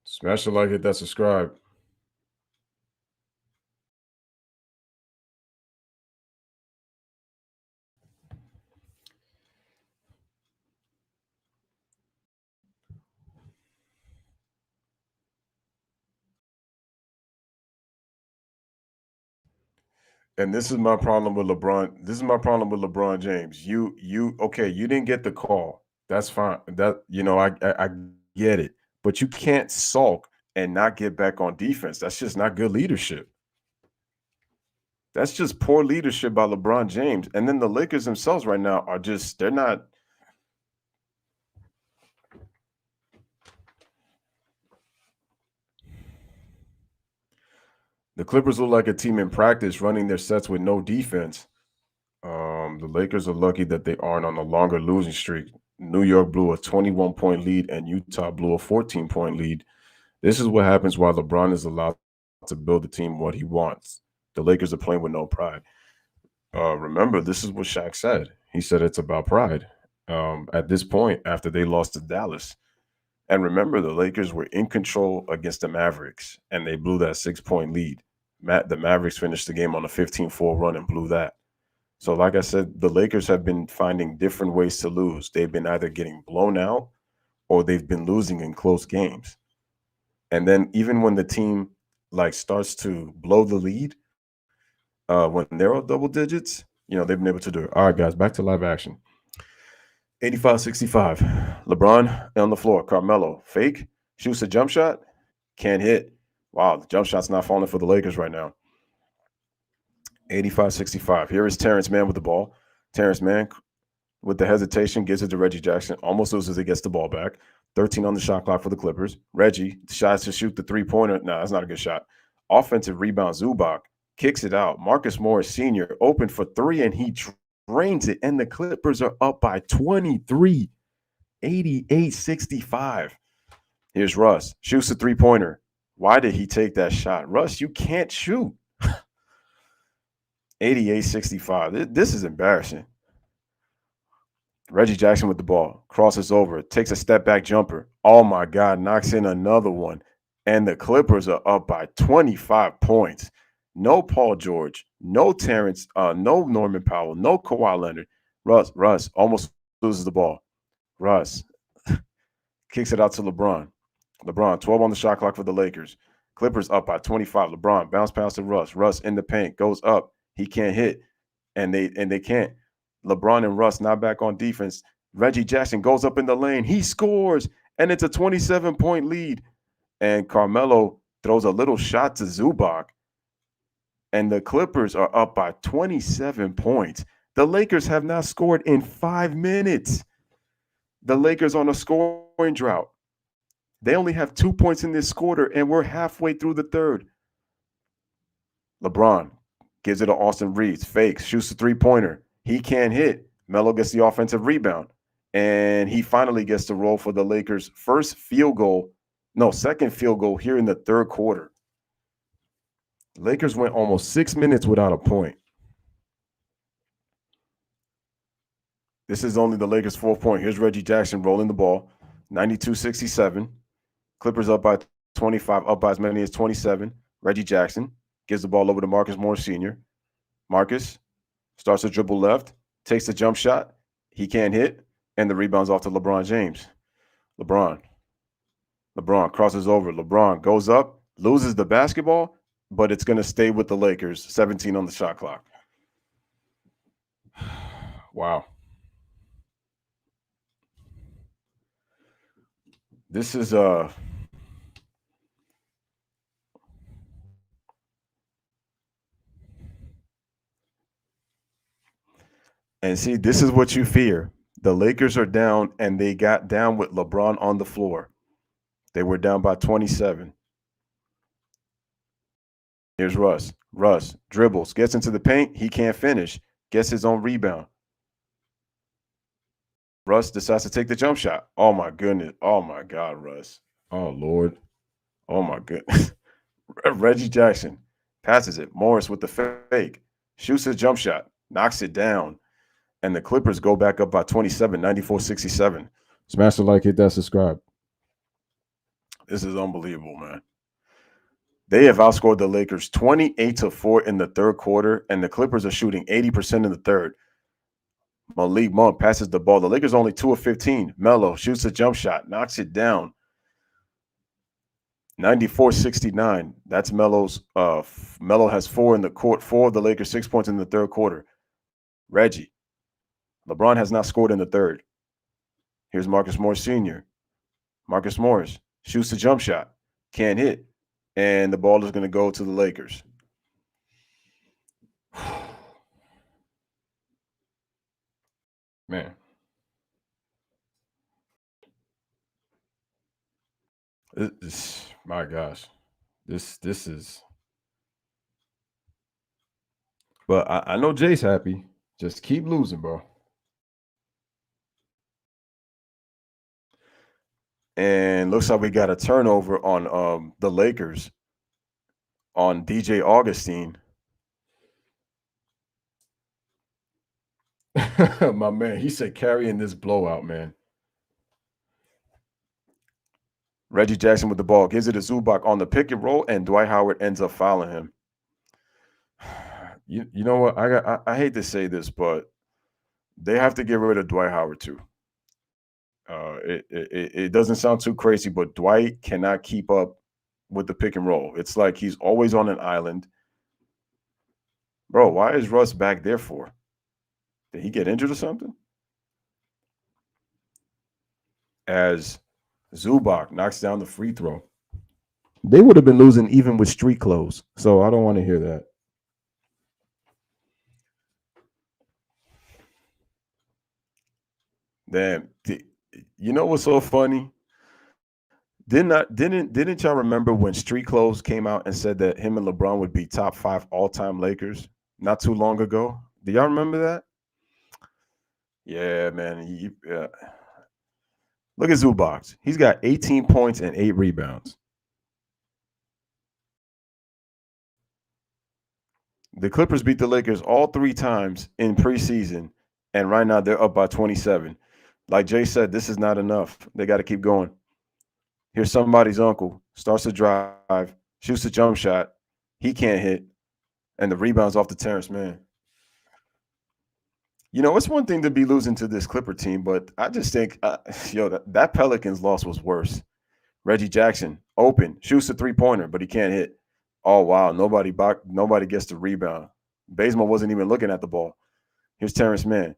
Smash the like, hit that subscribe. And this is my problem with LeBron. This is my problem with LeBron James. Okay, you didn't get the call. That's fine. I get it. But you can't sulk and not get back on defense. That's just not good leadership. That's just poor leadership by LeBron James. And then the Lakers themselves right now are just, they're not. The Clippers look like a team in practice running their sets with no defense. The Lakers are lucky that they aren't on a longer losing streak. New York blew a 21-point lead and Utah blew a 14-point lead. This is what happens while LeBron is allowed to build the team what he wants. The Lakers are playing with no pride. Remember, this is what Shaq said. He said it's about pride at this point after they lost to Dallas. And remember, the Lakers were in control against the Mavericks, and they blew that 6-point lead. The Mavericks finished the game on a 15-4 run and blew that. So like I said, the Lakers have been finding different ways to lose. They've been either getting blown out or they've been losing in close games. And then even when the team starts to blow the lead, when they're all double digits, they've been able to do it. All right, guys, back to live action. 85-65. LeBron on the floor. Carmelo, fake, shoots a jump shot, can't hit. Wow, the jump shot's not falling for the Lakers right now. 85-65. Here is Terrence Mann with the ball. Terrence Mann, with the hesitation, gives it to Reggie Jackson. Almost loses it, gets the ball back. 13 on the shot clock for the Clippers. Reggie tries to shoot the three-pointer. No, that's not a good shot. Offensive rebound, Zubac kicks it out. Marcus Morris Sr. open for three, and he drains it. And the Clippers are up by 23, 88-65. Here's Russ. Shoots the three-pointer. Why did he take that shot? Russ, you can't shoot. 88-65. This is embarrassing. Reggie Jackson with the ball. Crosses over. Takes a step-back jumper. Oh, my God. Knocks in another one. And the Clippers are up by 25 points. No Paul George. No Terrence. No Norman Powell. No Kawhi Leonard. Russ almost loses the ball. Russ kicks it out to LeBron. LeBron, 12 on the shot clock for the Lakers. Clippers up by 25. LeBron bounce pass to Russ. Russ in the paint. Goes up. He can't hit. And they can't. LeBron and Russ not back on defense. Reggie Jackson goes up in the lane. He scores. And it's a 27-point lead. And Carmelo throws a little shot to Zubac. and the Clippers are up by 27 points. The Lakers have not scored in 5 minutes. The Lakers on a scoring drought. They only have 2 points in this quarter, and we're halfway through the third. LeBron gives it to Austin Reeves, fakes, shoots a three-pointer. He can't hit. Melo gets the offensive rebound, and he finally gets the roll for the Lakers' second field goal here in the third quarter. Lakers went almost 6 minutes without a point. This is only the Lakers' fourth point. Here's Reggie Jackson rolling the ball, 92-67. Clippers up by 25, up by as many as 27. Reggie Jackson gives the ball over to Marcus Morris Sr. Marcus starts to dribble left, takes the jump shot. He can't hit, and the rebound's off to LeBron James. LeBron crosses over. LeBron goes up, loses the basketball, but it's going to stay with the Lakers. 17 on the shot clock. Wow. This is and see, this is what you fear. The Lakers are down, and they got down with LeBron on the floor. They were down by 27. Here's Russ. Russ dribbles, gets into the paint. He can't finish. Gets his own rebound. Russ decides to take the jump shot. Oh, my goodness. Oh, my God, Russ. Oh, Lord. Oh, my goodness. Reggie Jackson passes it. Morris with the fake. Shoots his jump shot. Knocks it down. And the Clippers go back up by 27, 94-67. Smash the like, hit that subscribe. This is unbelievable, man. They have outscored the Lakers 28-4 in the third quarter, and the Clippers are shooting 80% in the third. Malik Monk passes the ball. The Lakers only 2 of 15. Melo shoots a jump shot, knocks it down. 94-69. That's Melo's. Melo has 4 in the court. 4 of the Lakers, 6 points in the third quarter. Reggie. LeBron has not scored in the third. Here's Marcus Morris Sr. Marcus Morris shoots a jump shot, can't hit, and the ball is going to go to the Lakers. Man. My gosh. This is. But I know Jay's happy. Just keep losing, bro. And looks like we got a turnover on the Lakers on DJ Augustine. My man, he said carrying this blowout, man. Reggie Jackson with the ball, gives it to Zubac on the pick and roll, and Dwight Howard ends up fouling him. You know what? I hate to say this, but they have to get rid of Dwight Howard too. It doesn't sound too crazy, but Dwight cannot keep up with the pick and roll. It's like he's always on an island. Bro, why is Russ back there for? Did he get injured or something? As Zubac knocks down the free throw. They would have been losing even with street clothes, so I don't want to hear that. Damn. You know what's so funny? Didn't y'all remember when Street Clothes came out and said that him and LeBron would be top 5 all-time Lakers not too long ago? Do y'all remember that? Yeah, man. Look at Zubac. He's got 18 points and 8 rebounds. The Clippers beat the Lakers all 3 times in preseason, and right now they're up by 27. Like Jay said, this is not enough. They got to keep going. Here's somebody's uncle, starts to drive, shoots a jump shot. He can't hit, and the rebound's off the Terrence Mann. You know, it's one thing to be losing to this Clipper team, but I just think, that Pelicans loss was worse. Reggie Jackson, open, shoots a three-pointer, but he can't hit. Oh, wow, nobody gets the rebound. Bazemore wasn't even looking at the ball. Here's Terrence Mann.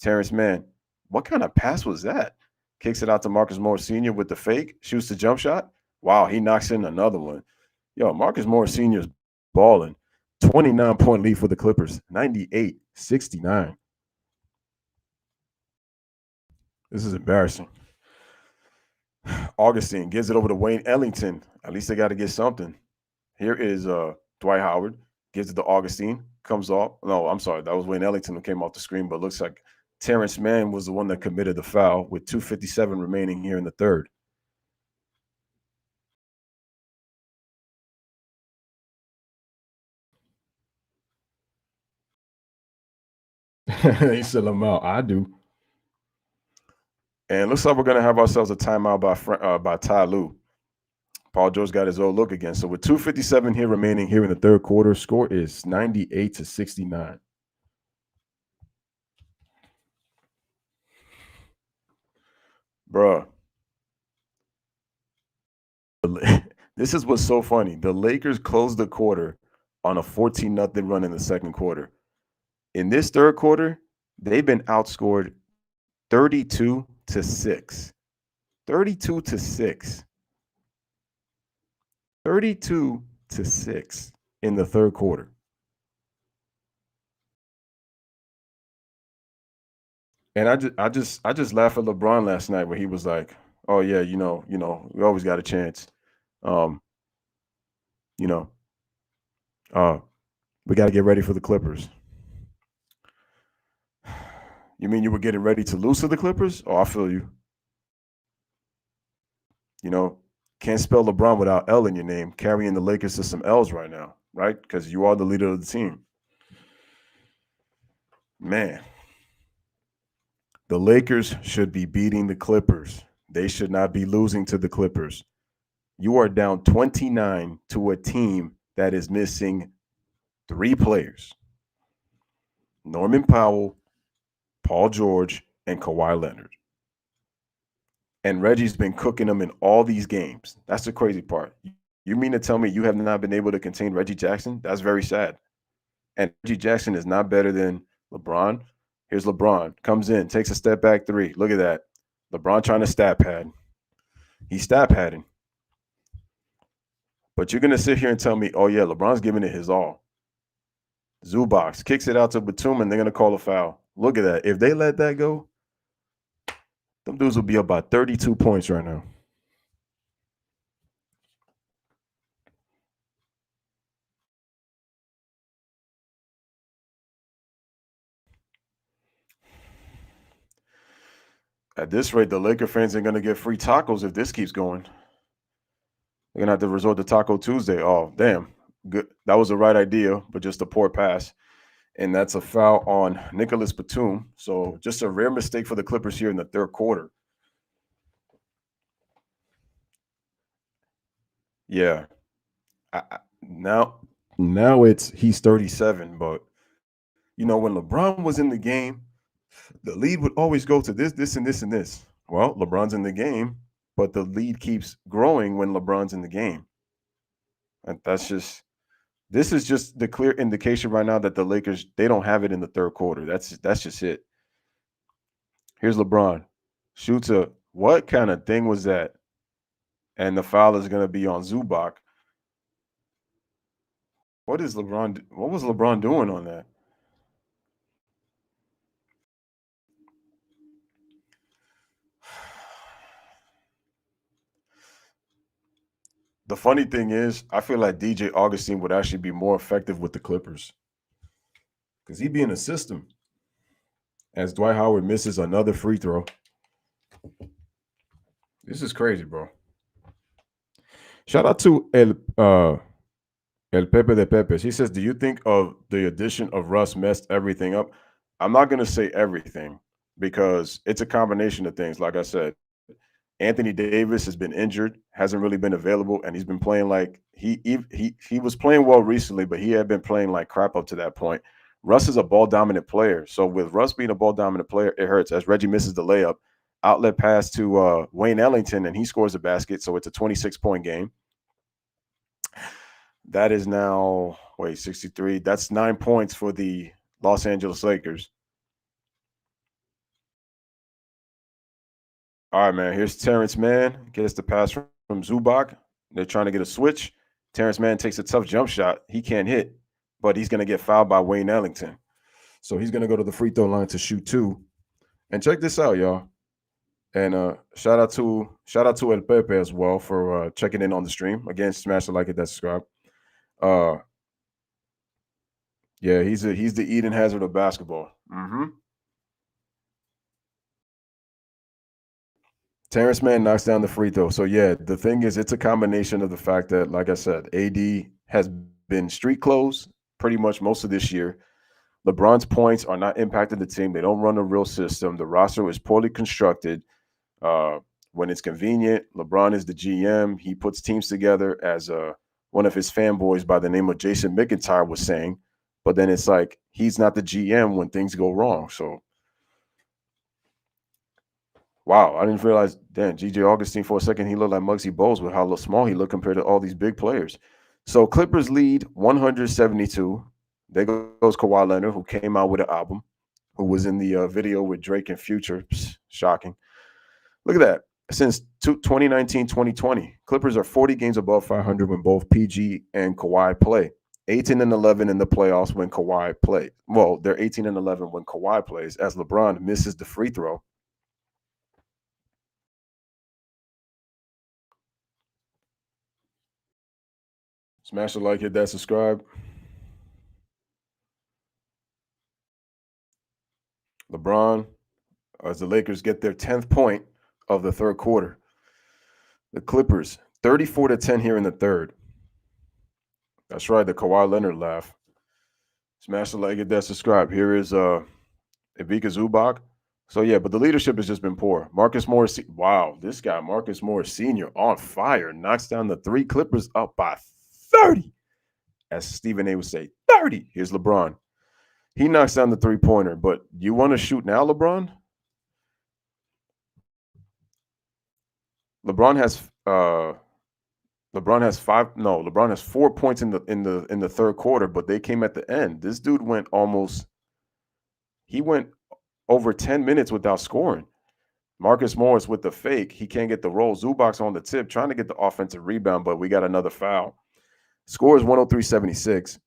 Terrence Mann. What kind of pass was that? Kicks it out to Marcus Morris Sr. with the fake, shoots the jump shot. Wow, he knocks in another one. Marcus Morris Sr. is balling. 29-point lead for the Clippers, 98-69. This is embarrassing. Augustine gives it over to Wayne Ellington. At least they got to get something. Here is Dwight Howard. Gives it to Augustine. Comes off. No, I'm sorry. That was Wayne Ellington who came off the screen, but looks like Terrence Mann was the one that committed the foul with 2:57 remaining here in the third. He said, "Lamau, I do." And looks like we're going to have ourselves a timeout by Ty Lue. Paul George got his old look again. So with 2:57 here remaining here in the third quarter, score is 98-69. Bruh. This is what's so funny. The Lakers closed the quarter on a 14-0 run in the second quarter. In this third quarter, they've been outscored 32-6. 32-6. 32-6 in the third quarter. And I just laughed at LeBron last night when he was like, "Oh yeah, you know, we always got a chance. You know, we got to get ready for the Clippers." You mean you were getting ready to lose to the Clippers? Oh, I feel you. You know, can't spell LeBron without L in your name, carrying the Lakers to some L's right now, right? Because you are the leader of the team. Man, the Lakers should be beating the Clippers. They should not be losing to the Clippers. You are down 29 to a team that is missing 3 players: Norman Powell, Paul George, and Kawhi Leonard. And Reggie's been cooking them in all these games. That's the crazy part. You mean to tell me you have not been able to contain Reggie Jackson? That's very sad. And Reggie Jackson is not better than LeBron. Here's LeBron. Comes in, takes a step back three. Look at that. LeBron trying to stat pad. He's stat padding. But you're going to sit here and tell me, oh, yeah, LeBron's giving it his all. Zubac kicks it out to Batum, and they're going to call a foul. Look at that. If they let that go, them dudes will be up by 32 points right now. At this rate, the Laker fans are going to get free tacos if this keeps going. They're going to have to resort to Taco Tuesday. Oh, damn. Good. That was the right idea, but just a poor pass. And that's a foul on Nicholas Batum. So just a rare mistake for the Clippers here in the third quarter. Yeah. Now he's 37, but when LeBron was in the game, the lead would always go to this, and this, and this. Well, LeBron's in the game, but the lead keeps growing when LeBron's in the game. And this is just the clear indication right now that the Lakers, they don't have it in the third quarter. That's just it. Here's LeBron. Shoots a, what kind of thing was that? And the foul is going to be on Zubac. What was LeBron doing on that? The funny thing is, I feel like DJ Augustine would actually be more effective with the Clippers because he'd be in the system. As Dwight Howard misses another free throw. This is crazy, bro. Shout out to El Pepe de Pepes. He says, do you think of the addition of Russ messed everything up? I'm not going to say everything because it's a combination of things. Like I said, Anthony Davis has been injured, hasn't really been available, and he's been playing like he was playing well recently, but he had been playing like crap up to that point. Russ is a ball-dominant player. So with Russ being a ball-dominant player, it hurts. As Reggie misses the layup, outlet pass to Wayne Ellington, and he scores a basket. So it's a 26-point game. That is now, 63. That's 9 points for the Los Angeles Lakers. All right, man. Here's Terrence Mann. Gets the pass from Zubac. They're trying to get a switch. Terrence Mann takes a tough jump shot. He can't hit. but he's going to get fouled by Wayne Ellington. So he's going to go to the free throw line to shoot 2. And check this out, y'all. And shout out to El Pepe as well for checking in on the stream. Again, smash the like, hit that subscribe. Yeah, he's the Eden Hazard of basketball. Terrence Mann knocks down the free throw. So yeah, the thing is, it's a combination of the fact that, like I said, AD has been street clothes pretty much most of this year. LeBron's points are not impacting the team. They don't run a real system. The roster is poorly constructed. When it's convenient, LeBron is the GM. He puts teams together, as one of his fanboys by the name of Jason McIntyre was saying. But then it's like he's not the GM when things go wrong. So, wow, I didn't realize, damn, G.J. Augustine for a second, he looked like Muggsy Bogues with how small he looked compared to all these big players. So Clippers lead 172. There goes Kawhi Leonard, who came out with an album, who was in the video with Drake and Future. Psst, shocking. Look at that. Since 2019-2020, Clippers are 40 games above 500 when both PG and Kawhi play. 18-11 in the playoffs when Kawhi plays. Well, they're 18-11 when Kawhi plays, as LeBron misses the free throw. Smash the like, hit that subscribe. LeBron, as the Lakers get their 10th point of the third quarter. The Clippers, 34-10 here in the third. That's right, the Kawhi Leonard laugh. Smash the like, hit that subscribe. Here is Ivica Zubac. So, yeah, but the leadership has just been poor. Marcus Morris, wow, this guy, Marcus Morris Sr., on fire, knocks down the 3. Clippers up by 30. As Stephen A would say, 30. Here's LeBron. He knocks down the 3-pointer, but you want to shoot now, LeBron? LeBron has 4 points in the third quarter, but they came at the end. This dude went over 10 minutes without scoring. Marcus Morris with the fake. He can't get the roll. Zubac's on the tip, trying to get the offensive rebound, but we got another foul. Score is 103-76.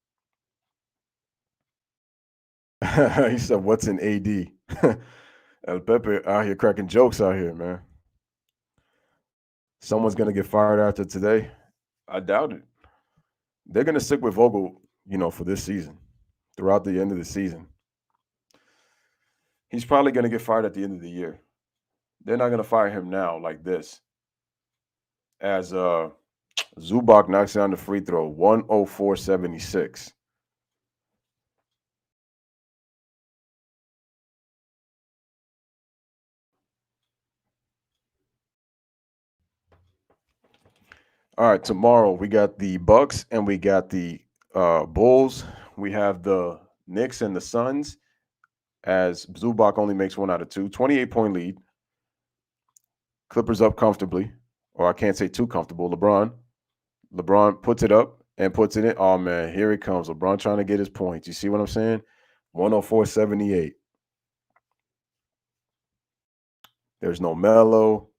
He said, what's an AD? El Pepe out here cracking jokes out here, man. Someone's going to get fired after today. I doubt it. They're going to stick with Vogel, for this season, throughout the end of the season. He's probably going to get fired at the end of the year. They're not going to fire him now like this. As Zubac knocks down the free throw, 104-76. All right, tomorrow we got the Bucks and we got the Bulls. We have the Knicks and the Suns, as Zubac only makes 1 out of 2. 28-point lead. Clippers up comfortably, or I can't say too comfortable. LeBron puts it up and puts it in. Oh, man, here it comes. LeBron trying to get his points. You see what I'm saying? 104-78. There's no Melo.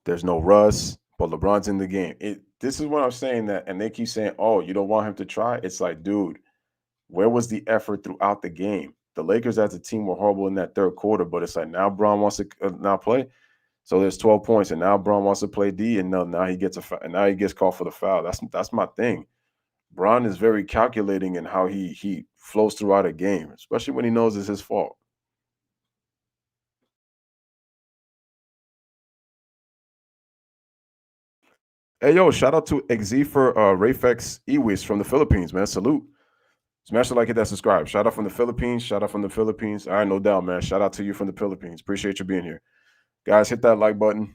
There's no Russ. But LeBron's in the game. This is what I'm saying, that, and they keep saying, oh, you don't want him to try? It's like, dude, where was the effort throughout the game? The Lakers as a team were horrible in that third quarter, but it's like now Bron wants to now play. So there's 12 points, and now Bron wants to play D, and now he gets now he gets called for the foul. That's my thing. Bron is very calculating in how he flows throughout a game, especially when he knows it's his fault. Hey, yo, shout out to Xefer Rafex Iwis from the Philippines, man. Salute. Smash the like, hit that subscribe. Shout out from the Philippines. Shout out from the Philippines. All right, no doubt, man. Shout out to you from the Philippines. Appreciate you being here. Guys, hit that like button.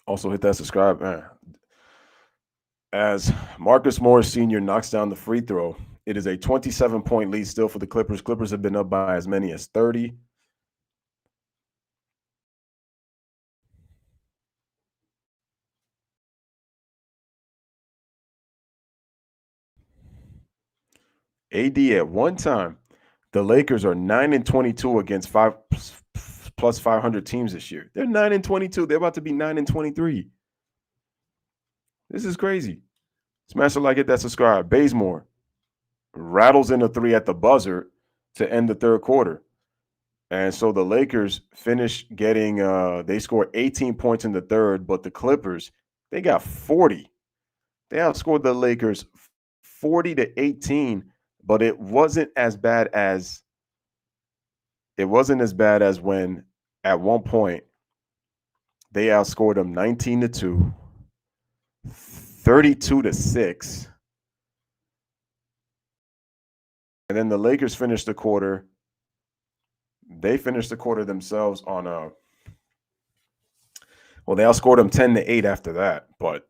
Also hit that subscribe, man. As Marcus Morris Sr. knocks down the free throw, it is a 27-point lead still for the Clippers. Clippers have been up by as many as 30. AD at one time, the Lakers are 9-22 against plus 500 teams this year. They're 9-22. They're about to be 9-23. This is crazy. Smash the like, hit that subscribe. Bazemore rattles in a 3 at the buzzer to end the third quarter. And so the Lakers finished getting they scored 18 points in the third, but the Clippers, they got 40. They outscored the Lakers 40-18, but it wasn't as bad as when at one point they outscored them 19-2, 32-6. And then the Lakers finished the quarter. They finished the quarter themselves on they outscored them 10-8 after that. But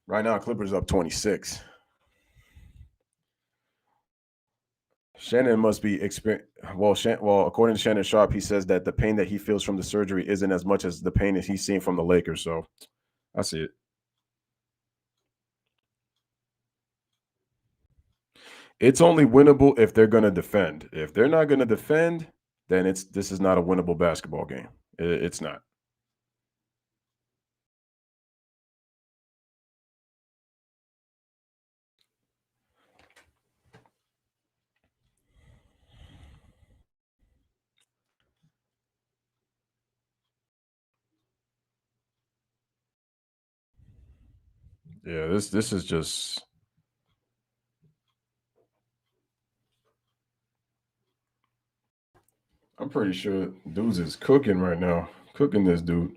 right now, Clippers up 26. Shannon must be according to Shannon Sharp, he says that the pain that he feels from the surgery isn't as much as the pain that he's seen from the Lakers. So I see it. It's only winnable if they're going to defend. If they're not going to defend, then this is not a winnable basketball game. It's not. Yeah, this is just. I'm pretty sure dudes is cooking right now. Cooking this dude.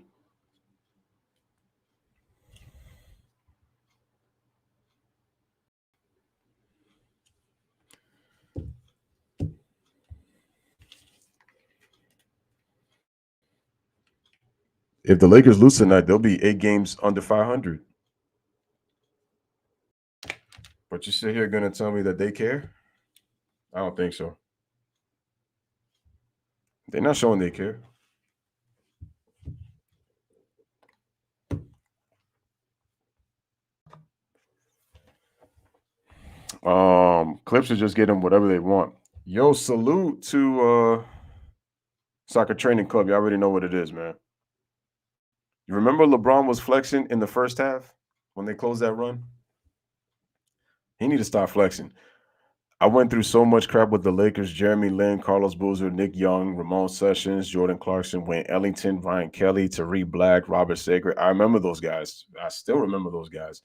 If the Lakers lose tonight, they'll be 8 games under 500. But you sit here going to tell me that they care? I don't think so. They're not showing they care. Clips are just getting whatever they want. Yo, salute to Soccer Training Club. You already know what it is, man. You remember LeBron was flexing in the first half when they closed that run? He need to stop flexing. I went through so much crap with the Lakers: Jeremy Lin, Carlos Boozer, Nick Young, Ramon Sessions, Jordan Clarkson, Wayne Ellington, Ryan Kelly, Tariq Black, Robert Sacred. I remember those guys. I still remember those guys.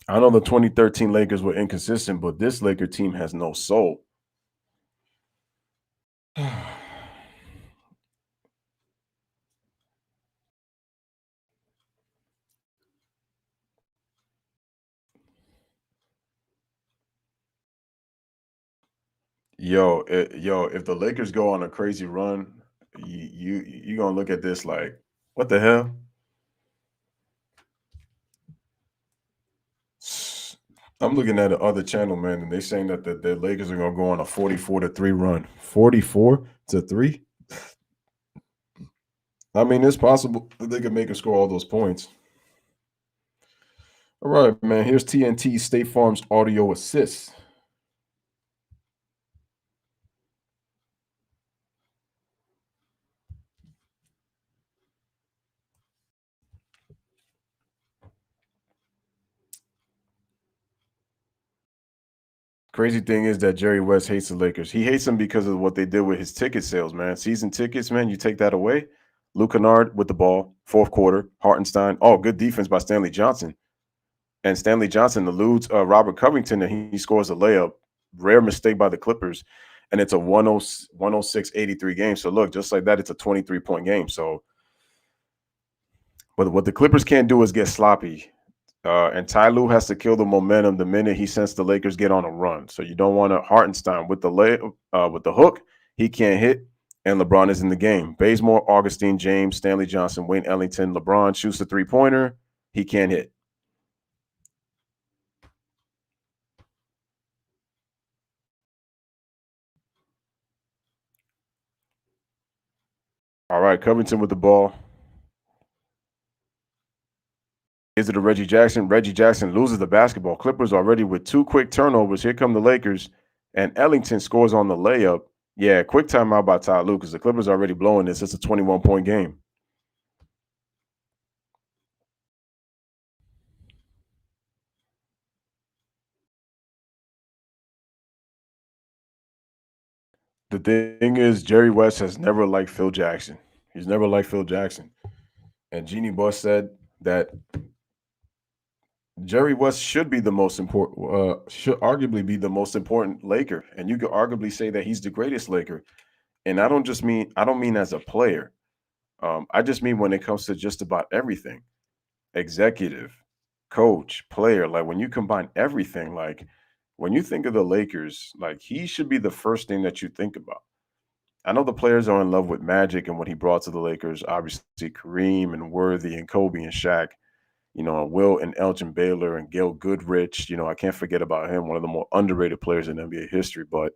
I know the 2013 Lakers were inconsistent, but this Laker team has no soul. If the Lakers go on a crazy run, you're gonna look at this like, what the hell? I'm looking at the other channel, man, and they're saying that the Lakers are gonna go on a 44-3 run. 44-3. I mean, it's possible that they could make us score all those points. All right, man. Here's TNT State Farm's audio assist. Crazy thing is that Jerry West hates the Lakers. He hates them because of what they did with his ticket sales, man. Season tickets, man, you take that away. Luke Kennard with the ball, fourth quarter. Hartenstein. Oh, good defense by Stanley Johnson. And Stanley Johnson eludes Robert Covington, and he scores a layup. Rare mistake by the Clippers. And it's a 106-83 game. So, look, just like that, it's a 23-point game. So, but what the Clippers can't do is get sloppy. And Ty Lue has to kill the momentum the minute he sensed the Lakers get on a run. So you don't want to Hartenstein with the hook. He can't hit, and LeBron is in the game. Bazemore, Augustine, James, Stanley Johnson, Wayne Ellington, LeBron shoots the three-pointer. He can't hit. All right, Covington with the ball. Is it a Reggie Jackson? Reggie Jackson loses the basketball. Clippers already with 2 quick turnovers. Here come the Lakers, and Ellington scores on the layup. Yeah, quick timeout by Ty Lue because the Clippers are already blowing this. It's a 21-point game. The thing is, Jerry West has never liked Phil Jackson. He's never liked Phil Jackson. And Jeannie Buss said that Jerry West should be the most important, should arguably be the most important Laker. And you could arguably say that he's the greatest Laker. And I don't mean as a player. I just mean when it comes to just about everything, executive, coach, player. Like when you combine everything, like when you think of the Lakers, like he should be the first thing that you think about. I know the players are in love with Magic and what he brought to the Lakers. Obviously, Kareem and Worthy and Kobe and Shaq, Will and Elgin Baylor and Gail Goodrich. I can't forget about him, one of the more underrated players in NBA history. But,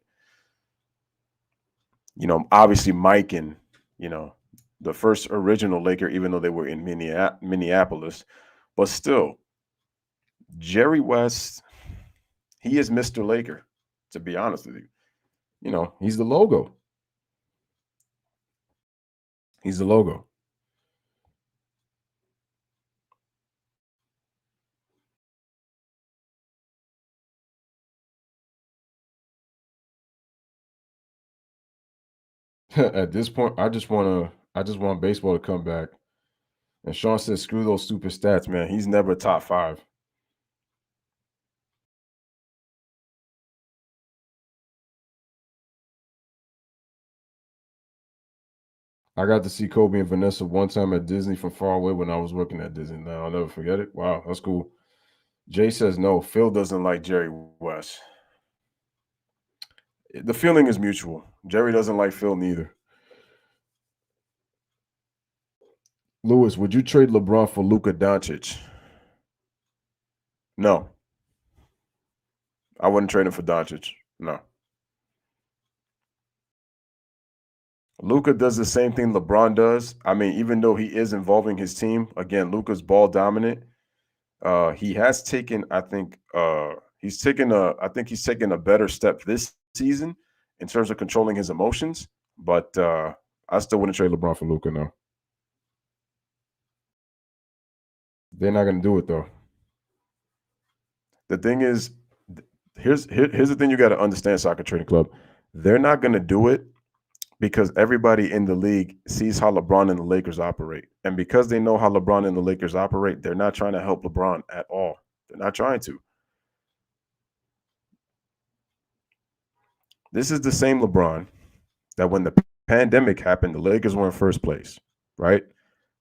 obviously Mike and, the first original Laker, even though they were in Minneapolis. But still, Jerry West, he is Mr. Laker, to be honest with you. He's the logo. He's the logo. At this point, I just want baseball to come back. And Sean says, screw those stupid stats, man. He's never top 5. I got to see Kobe and Vanessa one time at Disney from far away when I was working at Disney. Now I'll never forget it. Wow, that's cool. Jay says no. Phil doesn't like Jerry West. The feeling is mutual. Jerry doesn't like Phil neither. Louis, would you trade LeBron for Luka Doncic? No. I wouldn't trade him for Doncic. No. Luka does the same thing LeBron does. I mean, even though he is involving his team, again, Luka's ball dominant. He has taken, I think he's taken a better step this season in terms of controlling his emotions. But I still wouldn't trade LeBron for Luka, no. They're not going to do it though. The thing is, here's the thing you got to understand, Soccer Trading Club. They're not going to do it because everybody in the league sees how LeBron and the Lakers operate. And because they know how LeBron and the Lakers operate, they're not trying to help LeBron at all. They're not trying to. This is the same LeBron that when the pandemic happened, the Lakers were in first place, right?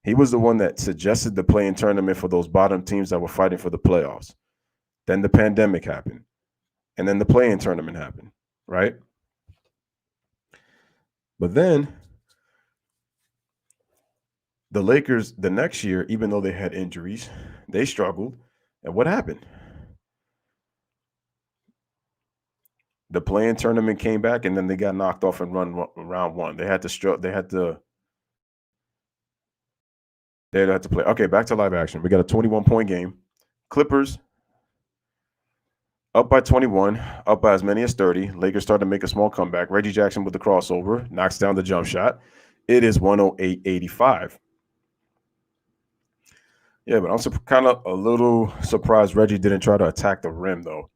He was the one that suggested the play-in tournament for those bottom teams that were fighting for the playoffs. Then the pandemic happened. And then the play-in tournament happened, right? But then the Lakers, the next year, even though they had injuries, they struggled. And what happened? The play-in tournament came back, and then they got knocked off in round one. They had to play. Okay, back to live action. We got a 21-point game. Clippers up by 21, up by as many as 30. Lakers start to make a small comeback. Reggie Jackson with the crossover, knocks down the jump shot. It is 108-85. Yeah, but I'm kind of a little surprised Reggie didn't try to attack the rim, though.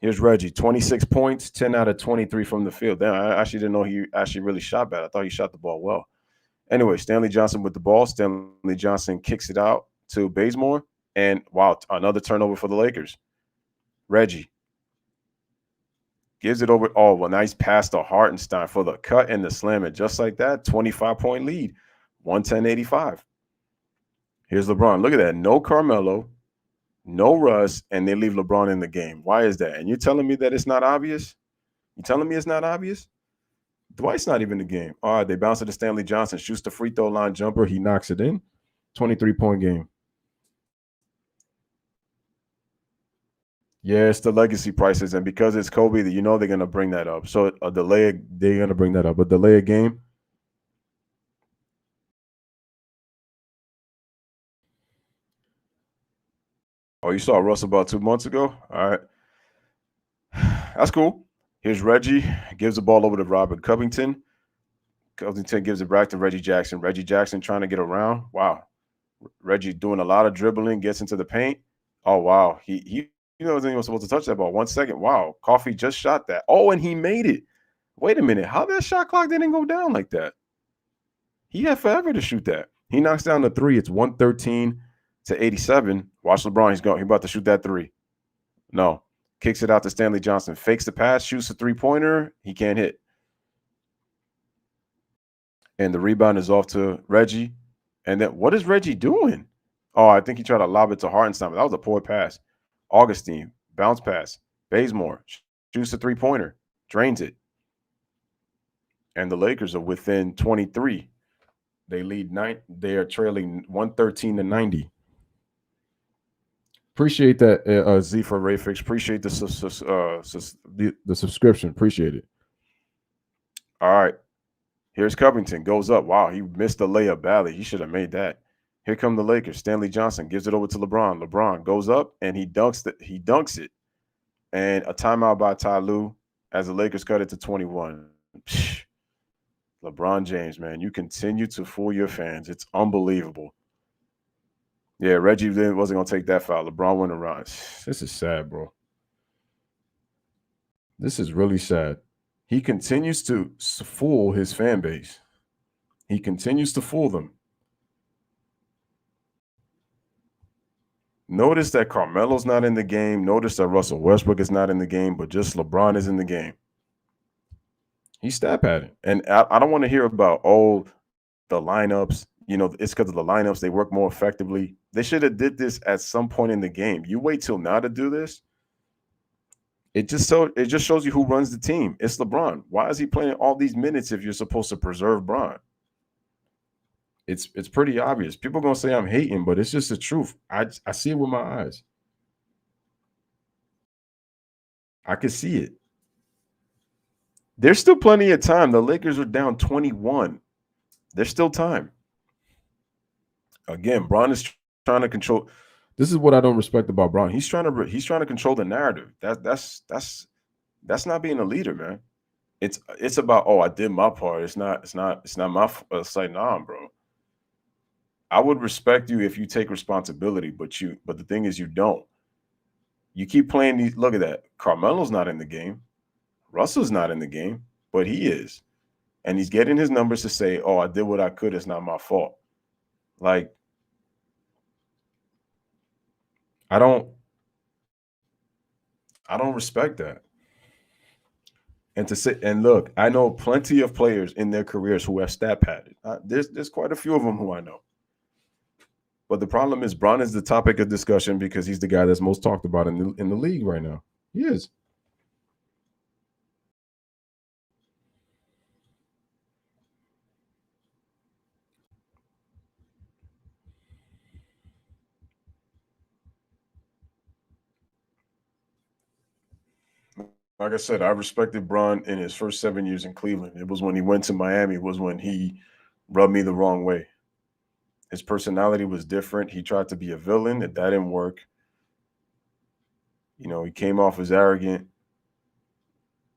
Here's Reggie, 26 points, 10 out of 23 from the field. Damn, I actually didn't know he actually really shot bad. I thought he shot the ball well. Anyway, Stanley Johnson with the ball. Stanley Johnson kicks it out to Bazemore. And, wow, another turnover for the Lakers. Reggie gives it over. Oh, a nice pass to Hartenstein for the cut and the slam. And just like that, 25-point lead, 110-85. Here's LeBron. Look at that. No Carmelo, no Russ, and they leave LeBron in the game. Why is that? And you're telling me that it's not obvious? You telling me it's not obvious? Dwight's not even in the game. All right, they bounce it to Stanley Johnson. Shoots the free throw line jumper. He knocks it in. 23-point game. Yeah, it's the legacy prices. And because it's Kobe, they're going to bring that up. So they're going to bring that up. But delay a game. Oh, you saw Russ about 2 months ago? All right. That's cool. Here's Reggie. Gives the ball over to Robert Covington. Covington gives it back to Reggie Jackson. Reggie Jackson trying to get around. Wow. Reggie doing a lot of dribbling, gets into the paint. Oh, wow. He wasn't even supposed to touch that ball. 1 second. Wow. Coffee just shot that. Oh, and he made it. Wait a minute. How that shot clock didn't go down like that? He had forever to shoot that. He knocks down the three. It's 113 to 87. Watch LeBron. He's about to shoot that three. No. Kicks it out to Stanley Johnson. Fakes the pass, shoots a three-pointer. He can't hit. And the rebound is off to Reggie. And then what is Reggie doing? Oh, I think he tried to lob it to Hartenstein, but that was a poor pass. Augustine, bounce pass. Bazemore shoots a three-pointer, drains it. And the Lakers are within 23. They lead 9. They are trailing 113 to 90. Appreciate that, Z for Rayfix. Appreciate the subscription. Appreciate it. All right. Here's Covington. Goes up. Wow, he missed the layup badly. He should have made that. Here come the Lakers. Stanley Johnson gives it over to LeBron. LeBron goes up and he dunks it. And a timeout by Ty Lue as the Lakers cut it to 21. Psh, LeBron James, man, you continue to fool your fans. It's unbelievable. Yeah, Reggie wasn't going to take that foul. LeBron went around. This is sad, bro. This is really sad. He continues to fool his fan base. He continues to fool them. Notice that Carmelo's not in the game. Notice that Russell Westbrook is not in the game, but just LeBron is in the game. He's stat padding. And I don't want to hear about, the lineups. You know, it's because of the lineups. They work more effectively. They should have did this at some point in the game. You wait till now to do this. It just shows you who runs the team. It's LeBron. Why is he playing all these minutes if you're supposed to preserve Bron? It's pretty obvious. People are gonna say I'm hating, but it's just the truth. I see it with my eyes. I can see it. There's still plenty of time. The Lakers are down 21. There's still time. Again, Bron is trying to control. This is what I don't respect about Bron. He's trying to control the narrative. That's not being a leader, man. It's about, I did my part. It's not my it's like, nah, bro. I would respect you if you take responsibility, but the thing is you don't. You keep playing these. Look at that. Carmelo's not in the game. Russell's not in the game, but he is. And he's getting his numbers to say, I did what I could. It's not my fault. Like, I don't respect that. And to say, and look, I know plenty of players in their careers who have stat padded. There's quite a few of them who I know. But the problem is Bron is the topic of discussion because he's the guy that's most talked about in the league right now. He is. Like I said, I respected Bron in his first 7 years in Cleveland. It was when he went to Miami was when he rubbed me the wrong way. His personality was different. He tried to be a villain. That didn't work. You know, he came off as arrogant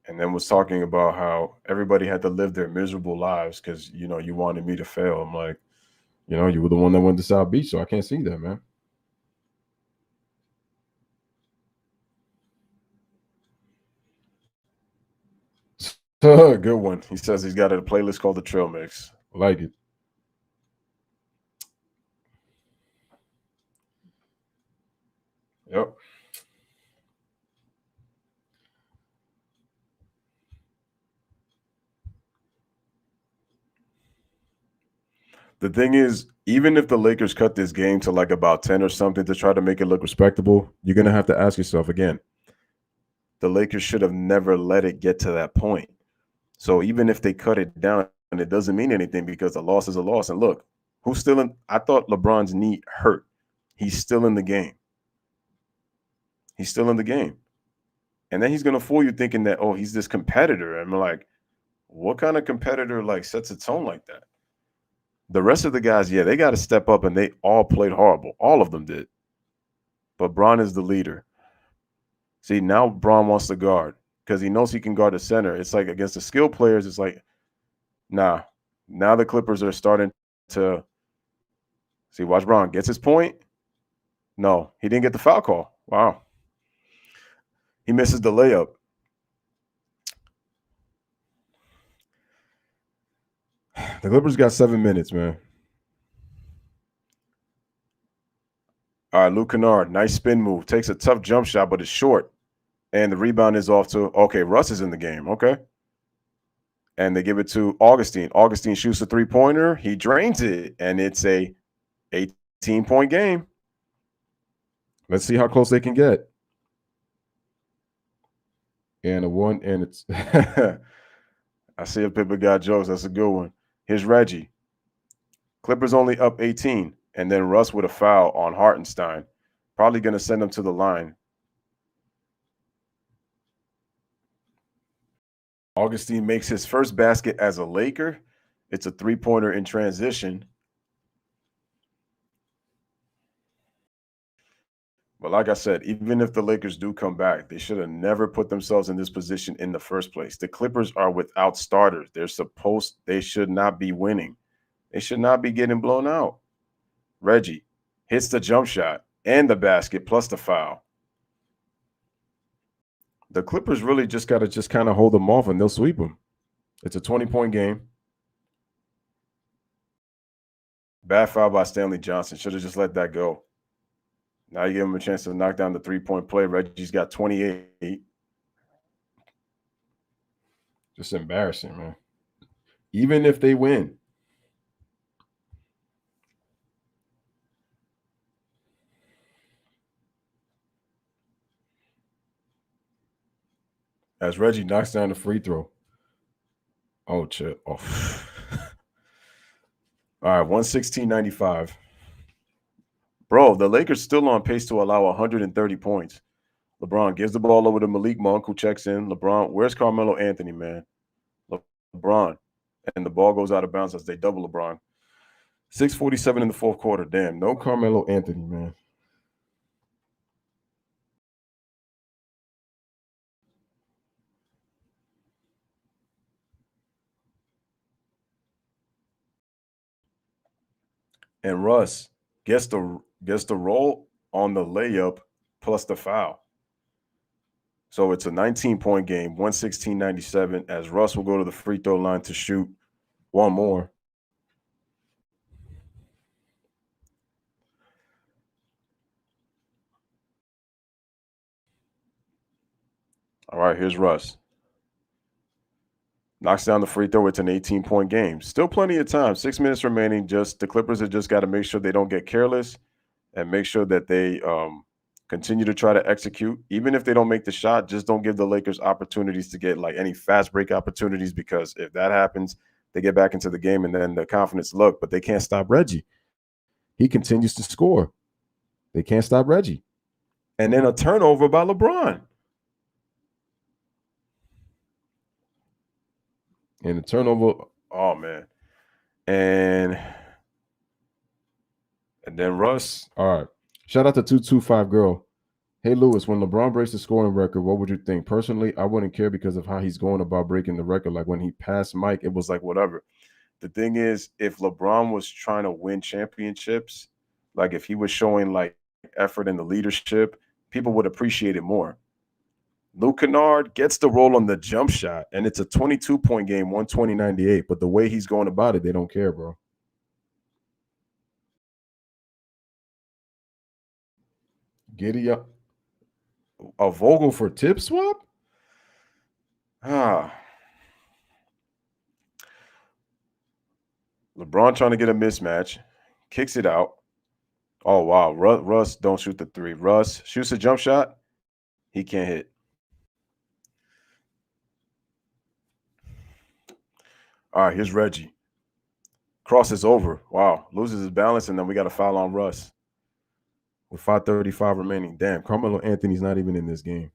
and then was talking about how everybody had to live their miserable lives because, you wanted me to fail. I'm like, you were the one that went to South Beach, so I can't see that, man. Good one. He says he's got a playlist called The Trail Mix. I like it. Yep. The thing is, even if the Lakers cut this game to like about 10 or something to try to make it look respectable, you're going to have to ask yourself again, the Lakers should have never let it get to that point. So even if they cut it down, and it doesn't mean anything because a loss is a loss. And look, who's still in? I thought LeBron's knee hurt. He's still in the game. He's still in the game. And then he's going to fool you thinking that, he's this competitor. And I'm like, what kind of competitor sets a tone like that? The rest of the guys, they got to step up, and they all played horrible. All of them did. But Bron is the leader. See, now Bron wants to guard because he knows he can guard the center. It's like against the skill players, it's like, nah. Now the Clippers are starting to see. Watch Bron gets his point. No, he didn't get the foul call. Wow. He misses the layup. The Clippers got 7 minutes, man. All right, Luke Kennard, nice spin move. Takes a tough jump shot, but it's short. And the rebound is off to, okay, Russ is in the game. Okay. And they give it to Augustine. Augustine shoots a three-pointer. He drains it, and it's a 18-point game. Let's see how close they can get. And a one, and it's I see a Pippa got jokes. That's a good one. Here's Reggie. Clippers only up 18, and then Russ with a foul on Hartenstein. Probably going to send them to the line. Augustine makes his first basket as a Laker. It's a three-pointer in transition. But like I said, even if the Lakers do come back, they should have never put themselves in this position in the first place. The Clippers are without starters. They should not be winning. They should not be getting blown out. Reggie hits the jump shot and the basket plus the foul. The Clippers really just got to kind of hold them off and they'll sweep them. It's a 20-point game. Bad foul by Stanley Johnson. Should have just let that go. Now you give him a chance to knock down the three-point play. Reggie's got 28. Just embarrassing, man. Even if they win. As Reggie knocks down the free throw. Oh, shit. Oh. All right, 116-95. Bro, the Lakers still on pace to allow 130 points. LeBron gives the ball over to Malik Monk, who checks in. LeBron, where's Carmelo Anthony, man? LeBron. And the ball goes out of bounds as they double LeBron. 6:47 in the fourth quarter. Damn, no Carmelo Anthony, man. And Russ gets the roll on the layup plus the foul. So it's a 19-point game, 116-97, as Russ will go to the free throw line to shoot one more. All right, here's Russ. Knocks down the free throw. It's an 18-point game. Still plenty of time. 6 minutes remaining. Just the Clippers have just got to make sure they don't get careless and make sure that they continue to try to execute. Even if they don't make the shot, just don't give the Lakers opportunities to get like any fast break opportunities, because if that happens, they get back into the game and then the confidence look, but they can't stop Reggie. He continues to score. They can't stop Reggie. And then a turnover by LeBron. And the turnover, oh, man. And then Russ, all right. Shout out to 225 Girl. Hey, Louis, when LeBron breaks the scoring record, what would you think? Personally, I wouldn't care because of how he's going about breaking the record. Like when he passed Mike, it was like whatever. The thing is, if LeBron was trying to win championships, like if he was showing like effort in the leadership, people would appreciate it more. Luke Kennard gets the roll on the jump shot, and it's a 22-point game, 120-98. But the way he's going about it, they don't care, bro. Giddy up. A Vogel for tip swap? LeBron trying to get a mismatch. Kicks it out. Oh, wow. Russ don't shoot the three. Russ shoots a jump shot. He can't hit. All right, here's Reggie. Crosses over. Wow. Loses his balance, and then we got a foul on Russ. With 5:35 remaining. Damn, Carmelo Anthony's not even in this game.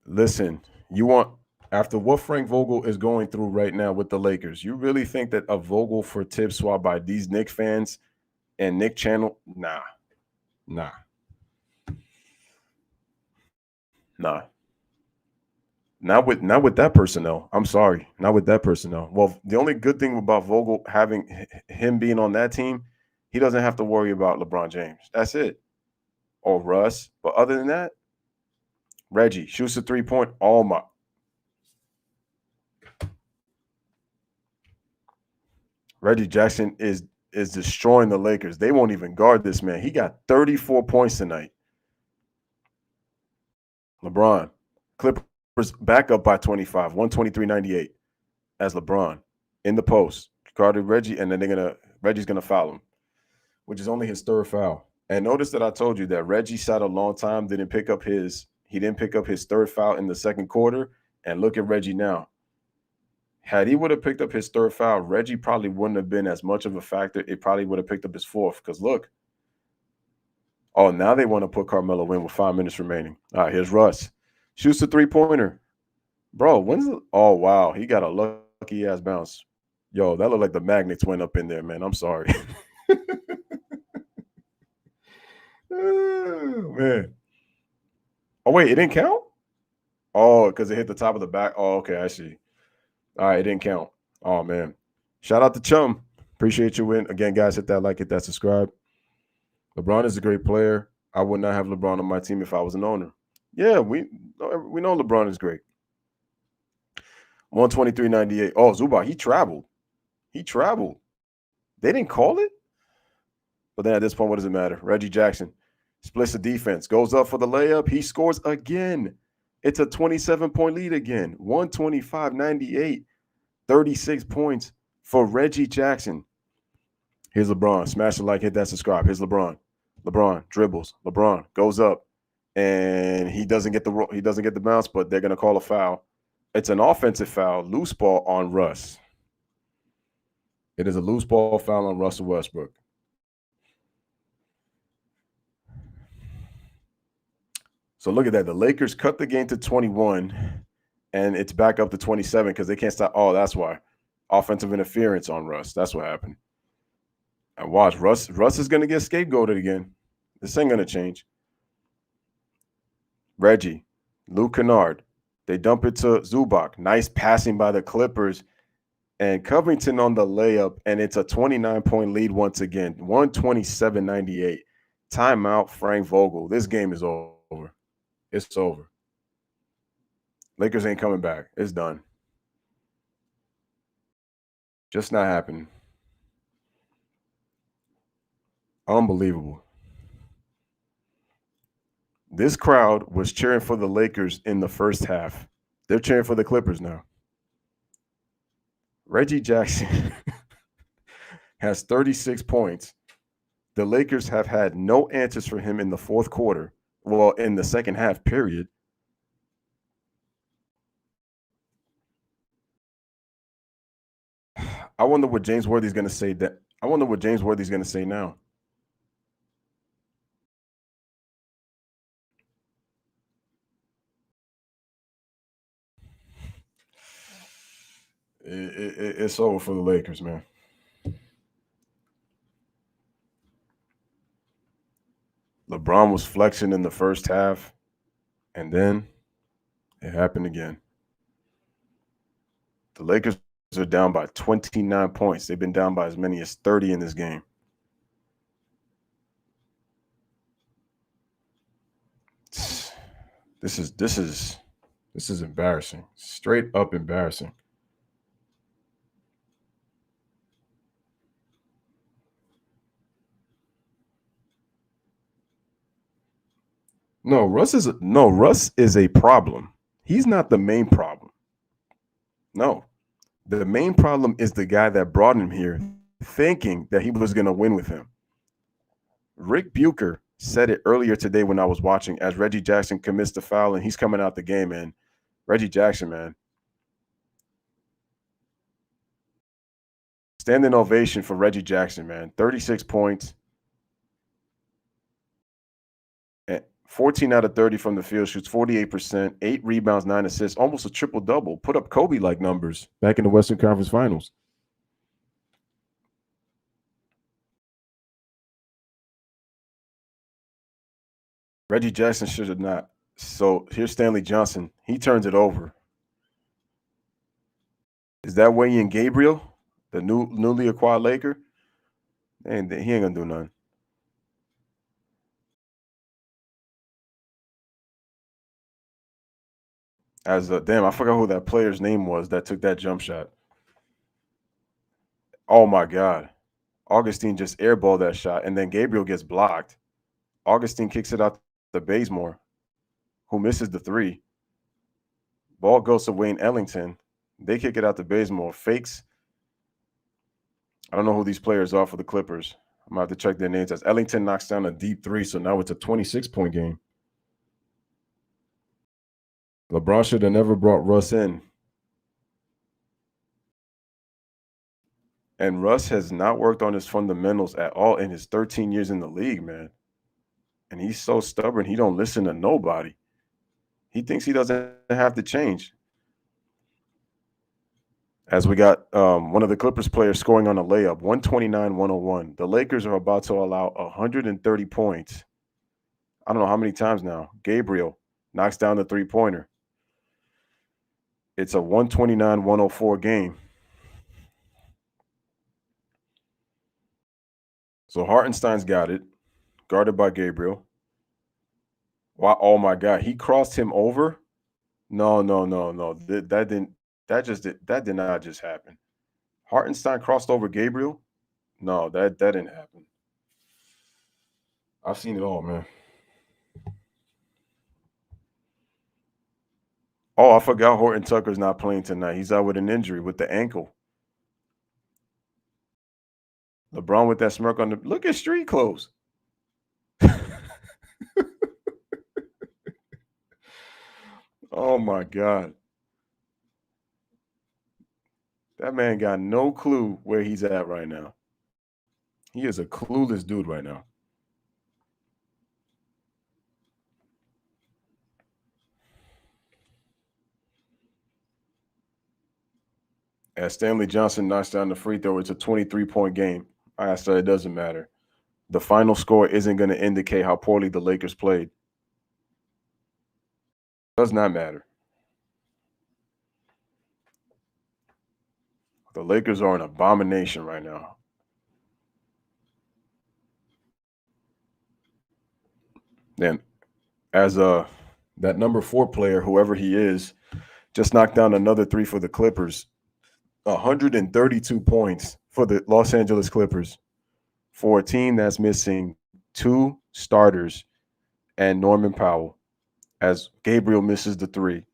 Listen, you want, after what Frank Vogel is going through right now with the Lakers, you really think that a Vogel for tip swap by these Knicks fans and Nick Channel? Nah. Not with that personnel. I'm sorry. Not with that personnel. Well, the only good thing about Vogel having him being on that team, he doesn't have to worry about LeBron James. That's it. Or Russ. But other than that, Reggie shoots a 3-point. Oh my. Reggie Jackson is destroying the Lakers. They won't even guard this man. He got 34 points tonight. LeBron. Clippers back up by 25, 123-98 as LeBron in the post. Guarded Reggie, and then Reggie's gonna foul him, which is only his third foul. And notice that I told you that Reggie sat a long time, didn't pick up his third foul in the second quarter. And look at Reggie now. Had he would have picked up his third foul, Reggie probably wouldn't have been as much of a factor. It probably would have picked up his fourth. Because look, oh, now they want to put Carmelo in with 5 minutes remaining. All right, here's Russ. Shoots the 3-pointer. Bro, oh, wow. He got a lucky ass bounce. Yo, that looked like the magnets went up in there, man. I'm sorry. Oh, man. Oh, wait, it didn't count? Oh, because it hit the top of the back. Oh, okay, I see. All right, it didn't count. Oh, man. Shout out to Chum. Appreciate your win. Again, guys, hit that like, hit that subscribe. LeBron is a great player. I would not have LeBron on my team if I was an owner. Yeah, we know LeBron is great. 123-98. Oh, Zubac, he traveled. They didn't call it? But then at this point, what does it matter? Reggie Jackson splits the defense, goes up for the layup. He scores again. It's a 27-point lead again. 125-98. 36 points for Reggie Jackson. Here's LeBron. Smash the like, hit that subscribe. Here's LeBron. LeBron dribbles. LeBron goes up, and he doesn't get the bounce, but they're gonna call a foul. It's an offensive foul, loose ball on Russ. It is a loose ball foul on Russell Westbrook. So look at that. The Lakers cut the game to 21, and it's back up to 27 because they can't stop. Oh, that's why. Offensive interference on Russ. That's what happened. And watch, Russ is going to get scapegoated again. This ain't going to change. Reggie, Luke Kennard. They dump it to Zubac. Nice passing by the Clippers. And Covington on the layup, and it's a 29-point lead once again. 127-98. Timeout, Frank Vogel. This game is over. It's over. Lakers ain't coming back. It's done. Just not happening. Unbelievable. This crowd was cheering for the Lakers in the first half. They're cheering for the Clippers now. Reggie Jackson has 36 points. The Lakers have had no answers for him in the fourth quarter. Well, in the second half, period. I wonder what James Worthy's going to say. I wonder what James Worthy's going to say now. It's over for the Lakers, man. LeBron was flexing in the first half, and then it happened again. The Lakers are down by 29 points. They've been down by as many as 30 in this game. This is embarrassing. Straight up embarrassing. No, Russ is a problem. He's not the main problem. No. The main problem is the guy that brought him here thinking that he was going to win with him. Rick Bucher said it earlier today when I was watching as Reggie Jackson commits the foul and he's coming out the game, man. Reggie Jackson, man. Standing ovation for Reggie Jackson, man. 36 points. 14 out of 30 from the field, shoots 48%, 8 rebounds, 9 assists, almost a triple-double. Put up Kobe-like numbers back in the Western Conference Finals. Reggie Jackson should have not. So here's Stanley Johnson. He turns it over. Is that Wayne Gabriel, the newly acquired Laker? And he ain't going to do nothing. Damn, I forgot who that player's name was that took that jump shot. Oh my God. Augustine just airballed that shot, and then Gabriel gets blocked. Augustine kicks it out to Bazemore, who misses the three. Ball goes to Wayne Ellington. They kick it out to Bazemore. Fakes. I don't know who these players are for the Clippers. I'm going to have to check their names. As Ellington knocks down a deep three, so now it's a 26-point game. LeBron should have never brought Russ in. And Russ has not worked on his fundamentals at all in his 13 years in the league, man. And he's so stubborn, he don't listen to nobody. He thinks he doesn't have to change. As we got one of the Clippers players scoring on a layup, 129-101. The Lakers are about to allow 130 points. I don't know how many times now. Gabriel knocks down the three-pointer. It's a 129-104 game. So Hartenstein's got it, guarded by Gabriel. Wow! Oh my God, he crossed him over. No. That did not just happen. Hartenstein crossed over Gabriel. No, that didn't happen. I've seen it all, man. Oh, I forgot Horton Tucker's not playing tonight. He's out with an injury with the ankle. LeBron with that smirk on the look at street clothes. Oh my God. That man got no clue where he's at right now. He is a clueless dude right now. As Stanley Johnson knocks down the free throw, it's a 23-point game. I said it doesn't matter. The final score isn't going to indicate how poorly the Lakers played. Does not matter. The Lakers are an abomination right now. Then, as that number 4 player, whoever he is, just knocked down another three for the Clippers. 132 points for the Los Angeles Clippers for a team that's missing 2 starters and Norman Powell, as Gabriel misses the three.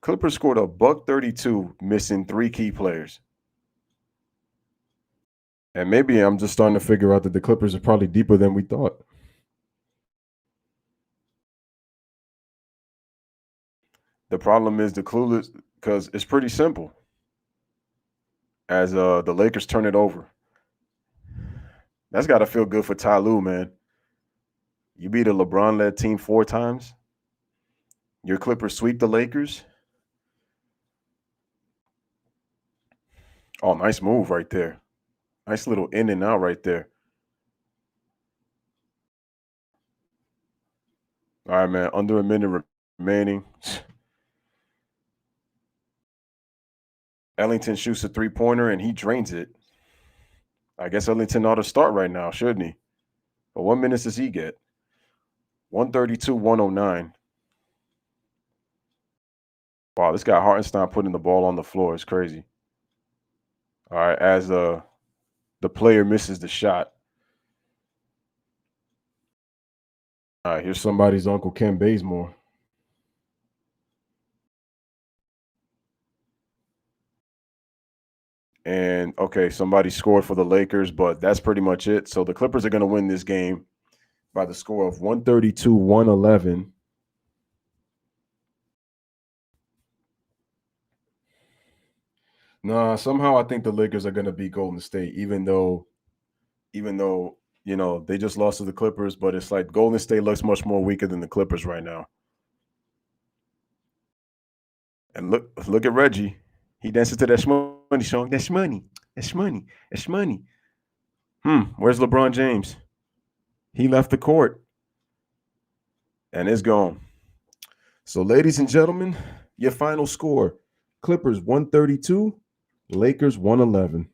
Clippers scored a $132, missing 3 key players. And maybe I'm just starting to figure out that the Clippers are probably deeper than we thought. The problem is the clueless, because it's pretty simple. As the Lakers turn it over, that's got to feel good for Ty Lue, man. You beat a LeBron-led team 4 times. Your Clippers sweep the Lakers. Oh, nice move right there. Nice little in and out right there. All right, man. Under a minute remaining. Ellington shoots a three-pointer, and he drains it. I guess Ellington ought to start right now, shouldn't he? But what minutes does he get? 132-109. Wow, this guy Hartenstein putting the ball on the floor is crazy. All right, as the player misses the shot. All right, here's somebody's Uncle Ken Bazemore. And, okay, somebody scored for the Lakers, but that's pretty much it. So the Clippers are going to win this game by the score of 132-111. Nah, somehow I think the Lakers are going to beat Golden State, even though, you know, they just lost to the Clippers, but it's like Golden State looks much more weaker than the Clippers right now. And look at Reggie. He dances to that money song. That's money. That's money. That's money. Where's LeBron James? He left the court. And it's gone. So, ladies and gentlemen, your final score. Clippers 132, Lakers 111.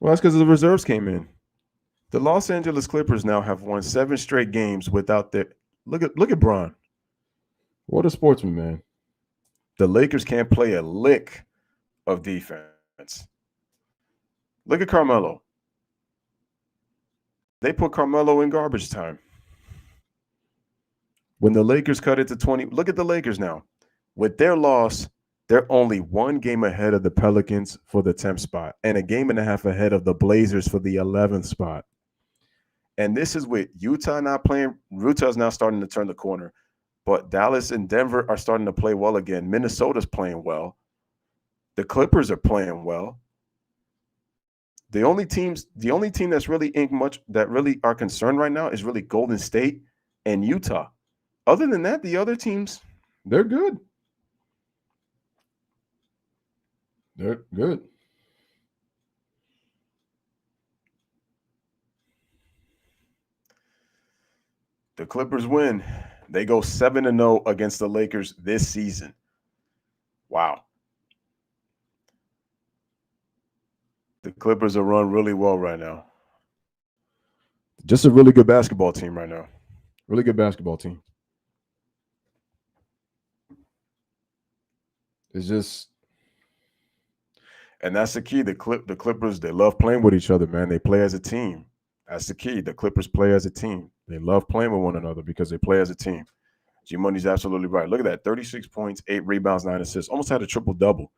Well, that's because the reserves came in. The Los Angeles Clippers now have won 7 straight games without their look at Bron. What a sportsman, man. The Lakers can't play a lick of defense. Look at Carmelo. They put Carmelo in garbage time. When the Lakers cut it to 20, look at the Lakers now. With their loss, they're only 1 game ahead of the Pelicans for the 10th spot and a game and a half ahead of the Blazers for the 11th spot. And this is with Utah not playing. Utah's now starting to turn the corner. But Dallas and Denver are starting to play well again. Minnesota's playing well. The Clippers are playing well. The only team that's really that really are concerned right now is really Golden State and Utah. Other than that, the other teams, they're good. They're good. The Clippers win. They go 7-0 against the Lakers this season. Wow. The Clippers are run really well right now. Just a really good basketball team right now. Really good basketball team. It's just, and that's the key. The Clippers, they love playing with each other, man. They play as a team. That's the key. The Clippers play as a team. They love playing with one another because they play as a team. G-Money's absolutely right. Look at that. 36 points, 8 rebounds, 9 assists. Almost had a triple-double.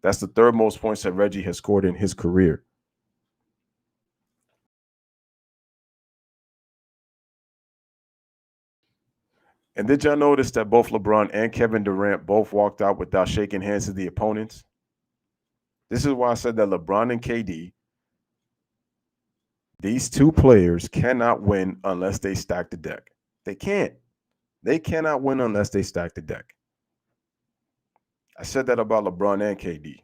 That's the 3rd most points that Reggie has scored in his career. And did y'all notice that both LeBron and Kevin Durant both walked out without shaking hands to the opponents? This is why I said that LeBron and KD, these 2 players cannot win unless they stack the deck. They can't. They cannot win unless they stack the deck. I said that about LeBron and KD.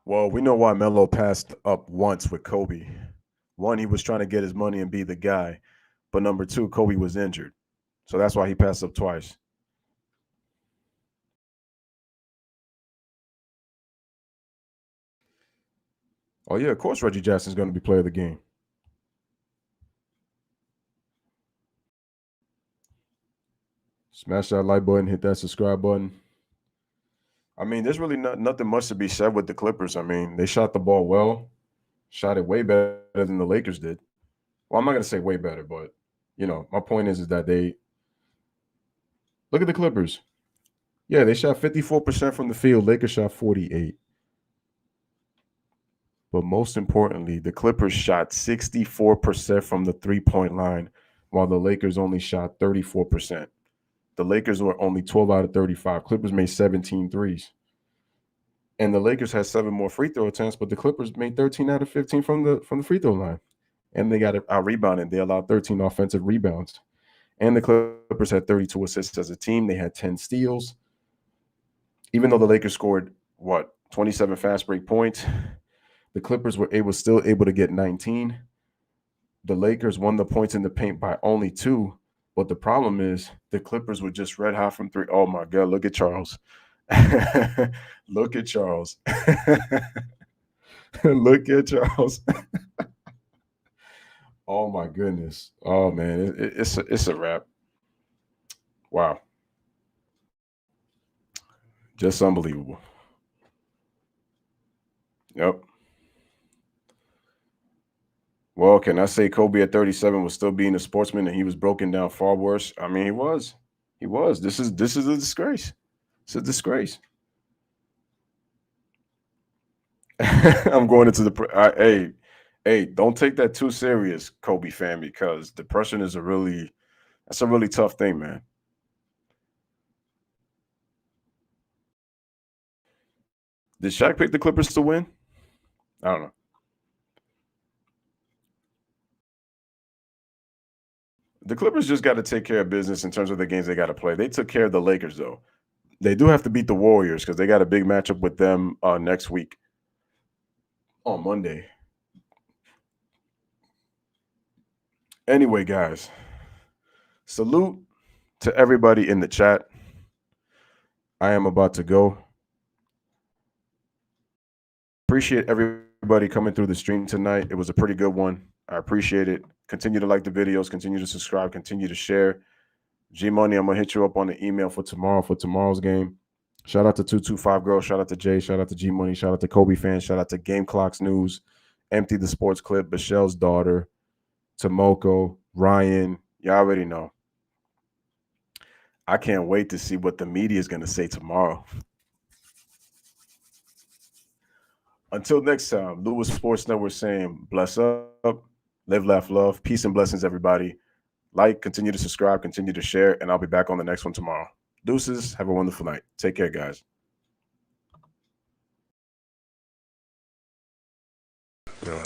Well, we know why Melo passed up once with Kobe. 1, he was trying to get his money and be the guy. But number 2, Kobe was injured. So that's why he passed up twice. Oh, yeah, of course Reggie Jackson's going to be player of the game. Smash that like button, hit that subscribe button. I mean, there's really nothing much to be said with the Clippers. I mean, they shot the ball well, shot it way better than the Lakers did. Well, I'm not going to say way better, but, my point is that they – look at the Clippers. Yeah, they shot 54% from the field. Lakers shot 48%. But most importantly, the Clippers shot 64% from the three-point line, while the Lakers only shot 34%. The Lakers were only 12 out of 35. Clippers made 17 threes. And the Lakers had 7 more free throw attempts, but the Clippers made 13 out of 15 from the free throw line. And they got out-rebounded. They allowed 13 offensive rebounds. And the Clippers had 32 assists as a team. They had 10 steals. Even though the Lakers scored, 27 fast break points, the Clippers were still able to get 19. The Lakers won the points in the paint by only 2. But the problem is the Clippers were just red hot from 3. Oh, my God. Look at Charles. Look at Charles. Look at Charles. Oh, my goodness. Oh, man. It's a wrap. Wow. Just unbelievable. Yep. Well, can I say Kobe at 37 was still being a sportsman and he was broken down far worse? I mean, he was. He was. This is a disgrace. It's a disgrace. I'm going into the hey, don't take that too serious, Kobe fan, because depression is that's a really tough thing, man. Did Shaq pick the Clippers to win? I don't know. The Clippers just got to take care of business in terms of the games they got to play. They took care of the Lakers, though. They do have to beat the Warriors because they got a big matchup with them next week on Monday. Anyway, guys, salute to everybody in the chat. I am about to go. Appreciate everybody coming through the stream tonight. It was a pretty good one. I appreciate it. Continue to like the videos, continue to subscribe, continue to share. G Money, I'm gonna hit you up on the email for tomorrow's game. Shout out to 225 Girl, shout out to Jay, shout out to G Money, shout out to Kobe fans, shout out to Game Clocks News, Empty the Sports Clip, Michelle's daughter, Tomoko, Ryan. You already know. I can't wait to see what the media is gonna say tomorrow. Until next time, Louis Sports Network saying bless up, live, laugh, love, peace and blessings, everybody. Like, continue to subscribe, continue to share, and I'll be back on the next one tomorrow. Deuces, have a wonderful night. Take care, guys.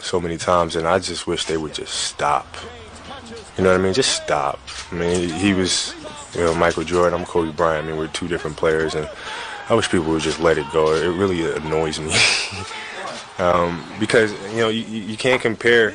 So many times, and I just wish they would just stop. You know what I mean? Just stop. I mean, he was, Michael Jordan, I'm Kobe Bryant. I mean, we're two different players, and I wish people would just let it go. It really annoys me. Because, you can't compare